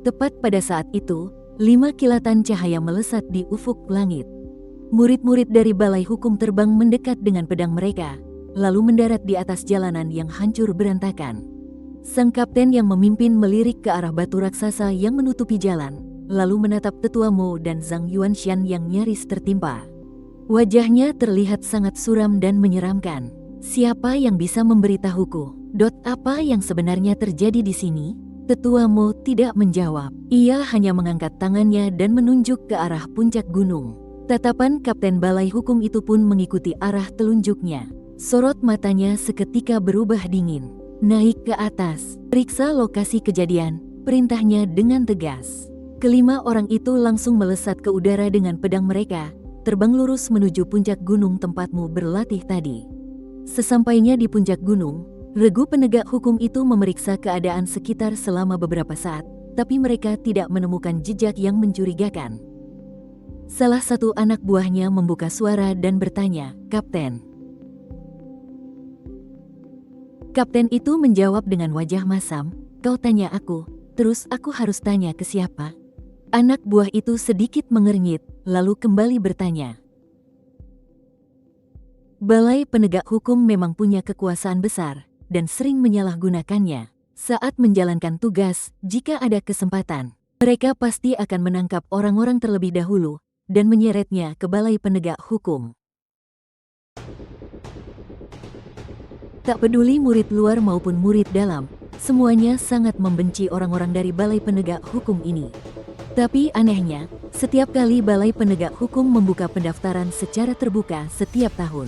Tepat pada saat itu, 5 kilatan cahaya melesat di ufuk langit. Murid-murid dari balai hukum terbang mendekat dengan pedang mereka, lalu mendarat di atas jalanan yang hancur berantakan. Sang kapten yang memimpin melirik ke arah batu raksasa yang menutupi jalan, lalu menatap tetuamu dan Zhang Yuanshan yang nyaris tertimpa. Wajahnya terlihat sangat suram dan menyeramkan. Siapa yang bisa memberitahuku, apa yang sebenarnya terjadi di sini? Tetuamu tidak menjawab. Ia hanya mengangkat tangannya dan menunjuk ke arah puncak gunung. Tatapan kapten balai hukum itu pun mengikuti arah telunjuknya. Sorot matanya seketika berubah dingin. Naik ke atas, periksa lokasi kejadian, perintahnya dengan tegas. Kelima orang itu langsung melesat ke udara dengan pedang mereka, terbang lurus menuju puncak gunung tempatmu berlatih tadi. Sesampainya di puncak gunung, regu penegak hukum itu memeriksa keadaan sekitar selama beberapa saat, tapi mereka tidak menemukan jejak yang mencurigakan. Salah satu anak buahnya membuka suara dan bertanya, "Kapten, Kapten itu menjawab dengan wajah masam, kau tanya aku, terus aku harus tanya ke siapa? Anak buah itu sedikit mengernyit, lalu kembali bertanya. Balai Penegak Hukum memang punya kekuasaan besar, dan sering menyalahgunakannya. Saat menjalankan tugas, jika ada kesempatan, mereka pasti akan menangkap orang-orang terlebih dahulu, dan menyeretnya ke Balai Penegak Hukum. Tak peduli murid luar maupun murid dalam, semuanya sangat membenci orang-orang dari Balai Penegak Hukum ini. Tapi anehnya, setiap kali Balai Penegak Hukum membuka pendaftaran secara terbuka setiap tahun,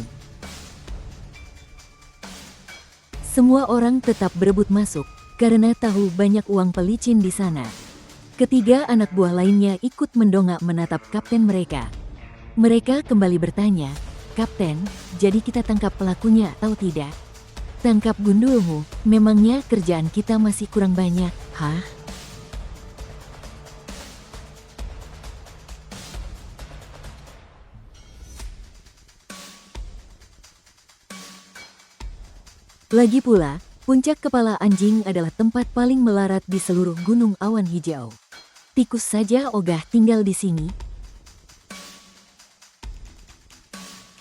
semua orang tetap berebut masuk, karena tahu banyak uang pelicin di sana. Ketiga anak buah lainnya ikut mendongak menatap kapten mereka. Mereka kembali bertanya, Kapten, jadi kita tangkap pelakunya atau tidak? Tangkap gundulmu, memangnya kerjaan kita masih kurang banyak, hah? Lagi pula, puncak kepala anjing adalah tempat paling melarat di seluruh gunung awan hijau. Tikus saja ogah tinggal di sini.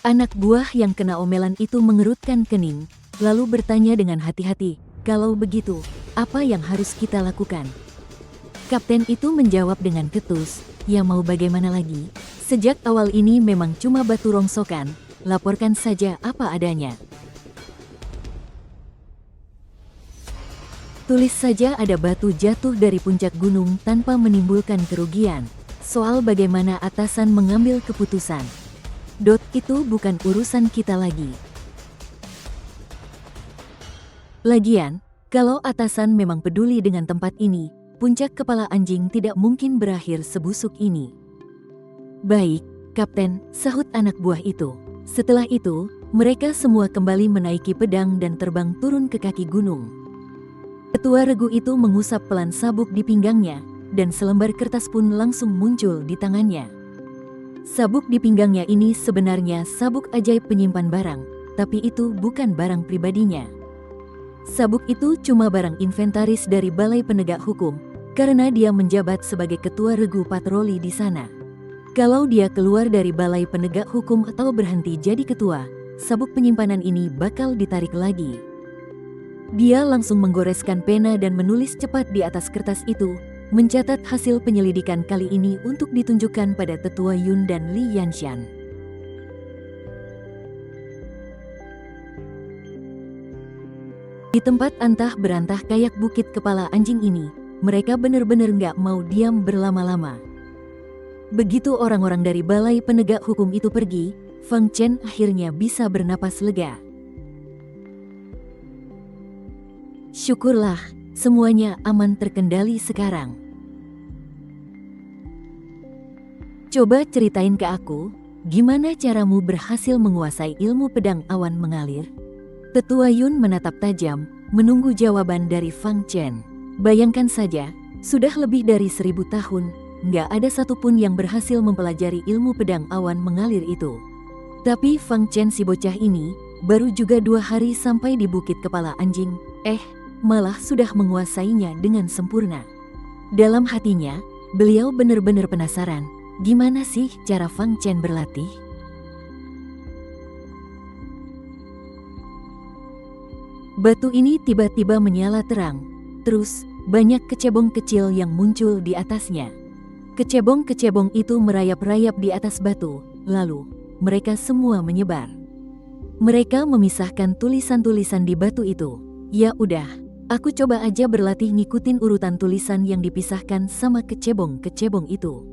Anak buah yang kena omelan itu mengerutkan kening, lalu bertanya dengan hati-hati, kalau begitu, apa yang harus kita lakukan? Kapten itu menjawab dengan ketus, ya mau bagaimana lagi? Sejak awal ini memang cuma batu rongsokan, laporkan saja apa adanya. Tulis saja ada batu jatuh dari puncak gunung tanpa menimbulkan kerugian. Soal bagaimana atasan mengambil keputusan, itu bukan urusan kita lagi. Lagian, kalau atasan memang peduli dengan tempat ini, puncak kepala anjing tidak mungkin berakhir sebusuk ini. Baik, Kapten, sahut anak buah itu. Setelah itu, mereka semua kembali menaiki pedang dan terbang turun ke kaki gunung. Ketua regu itu mengusap pelan sabuk di pinggangnya, dan selembar kertas pun langsung muncul di tangannya. Sabuk di pinggangnya ini sebenarnya sabuk ajaib penyimpan barang, tapi itu bukan barang pribadinya. Sabuk itu cuma barang inventaris dari Balai Penegak Hukum, karena dia menjabat sebagai ketua regu patroli di sana. Kalau dia keluar dari Balai Penegak Hukum atau berhenti jadi ketua, sabuk penyimpanan ini bakal ditarik lagi. Dia langsung menggoreskan pena dan menulis cepat di atas kertas itu, mencatat hasil penyelidikan kali ini untuk ditunjukkan pada Tetua Yun dan Li Yanshan. Di tempat antah berantah kayak bukit kepala anjing ini, mereka benar-benar nggak mau diam berlama-lama. Begitu orang-orang dari Balai Penegak Hukum itu pergi, Fang Chen akhirnya bisa bernapas lega. Syukurlah, semuanya aman terkendali sekarang. Coba ceritain ke aku, gimana caramu berhasil menguasai ilmu pedang awan mengalir? Tetua Yun menatap tajam, menunggu jawaban dari Fang Chen. Bayangkan saja, sudah lebih dari 1000 tahun, nggak ada satupun yang berhasil mempelajari ilmu pedang awan mengalir itu. Tapi Fang Chen si bocah ini, baru juga 2 hari sampai di Bukit Kepala Anjing, malah sudah menguasainya dengan sempurna. Dalam hatinya, beliau benar-benar penasaran, gimana sih cara Fang Chen berlatih? Batu ini tiba-tiba menyala terang, terus banyak kecebong kecil yang muncul di atasnya. Kecebong-kecebong itu merayap-rayap di atas batu, lalu mereka semua menyebar. Mereka memisahkan tulisan-tulisan di batu itu. Ya udah, aku coba aja berlatih ngikutin urutan tulisan yang dipisahkan sama kecebong-kecebong itu.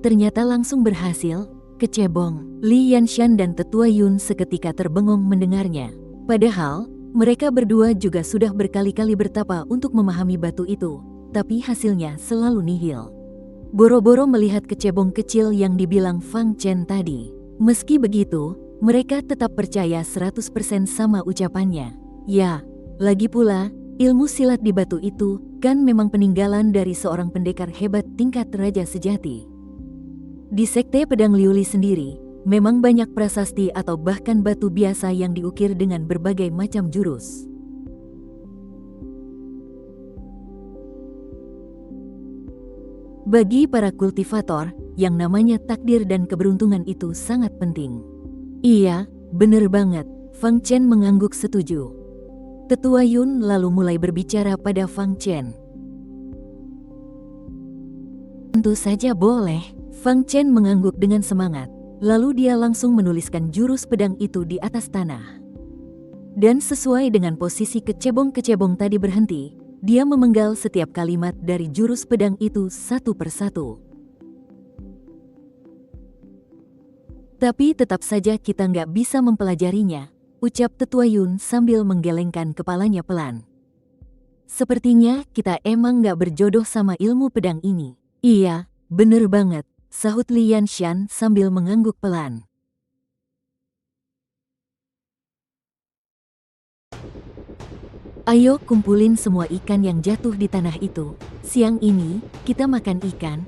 Ternyata langsung berhasil. Kecebong, Li Yanshan dan Tetua Yun seketika terbengong mendengarnya. Padahal, mereka berdua juga sudah berkali-kali bertapa untuk memahami batu itu, tapi hasilnya selalu nihil. Boro-boro melihat kecebong kecil yang dibilang Fang Chen tadi. Meski begitu, mereka tetap percaya 100% sama ucapannya. Ya, lagi pula, ilmu silat di batu itu kan memang peninggalan dari seorang pendekar hebat tingkat raja sejati. Di Sekte Pedang Liuli sendiri, memang banyak prasasti atau bahkan batu biasa yang diukir dengan berbagai macam jurus. Bagi para kultivator, yang namanya takdir dan keberuntungan itu sangat penting. Iya, bener banget, Fang Chen mengangguk setuju. Tetua Yun lalu mulai berbicara pada Fang Chen. Tentu saja boleh, Fang Chen mengangguk dengan semangat. Lalu dia langsung menuliskan jurus pedang itu di atas tanah. Dan sesuai dengan posisi kecebong-kecebong tadi berhenti, dia memenggal setiap kalimat dari jurus pedang itu satu persatu. Tapi tetap saja kita nggak bisa mempelajarinya, ucap Tetua Yun sambil menggelengkan kepalanya pelan. Sepertinya kita emang nggak berjodoh sama ilmu pedang ini. Iya, bener banget, sahut Lian Shan sambil mengangguk pelan. Ayo kumpulin semua ikan yang jatuh di tanah itu. Siang ini, kita makan ikan,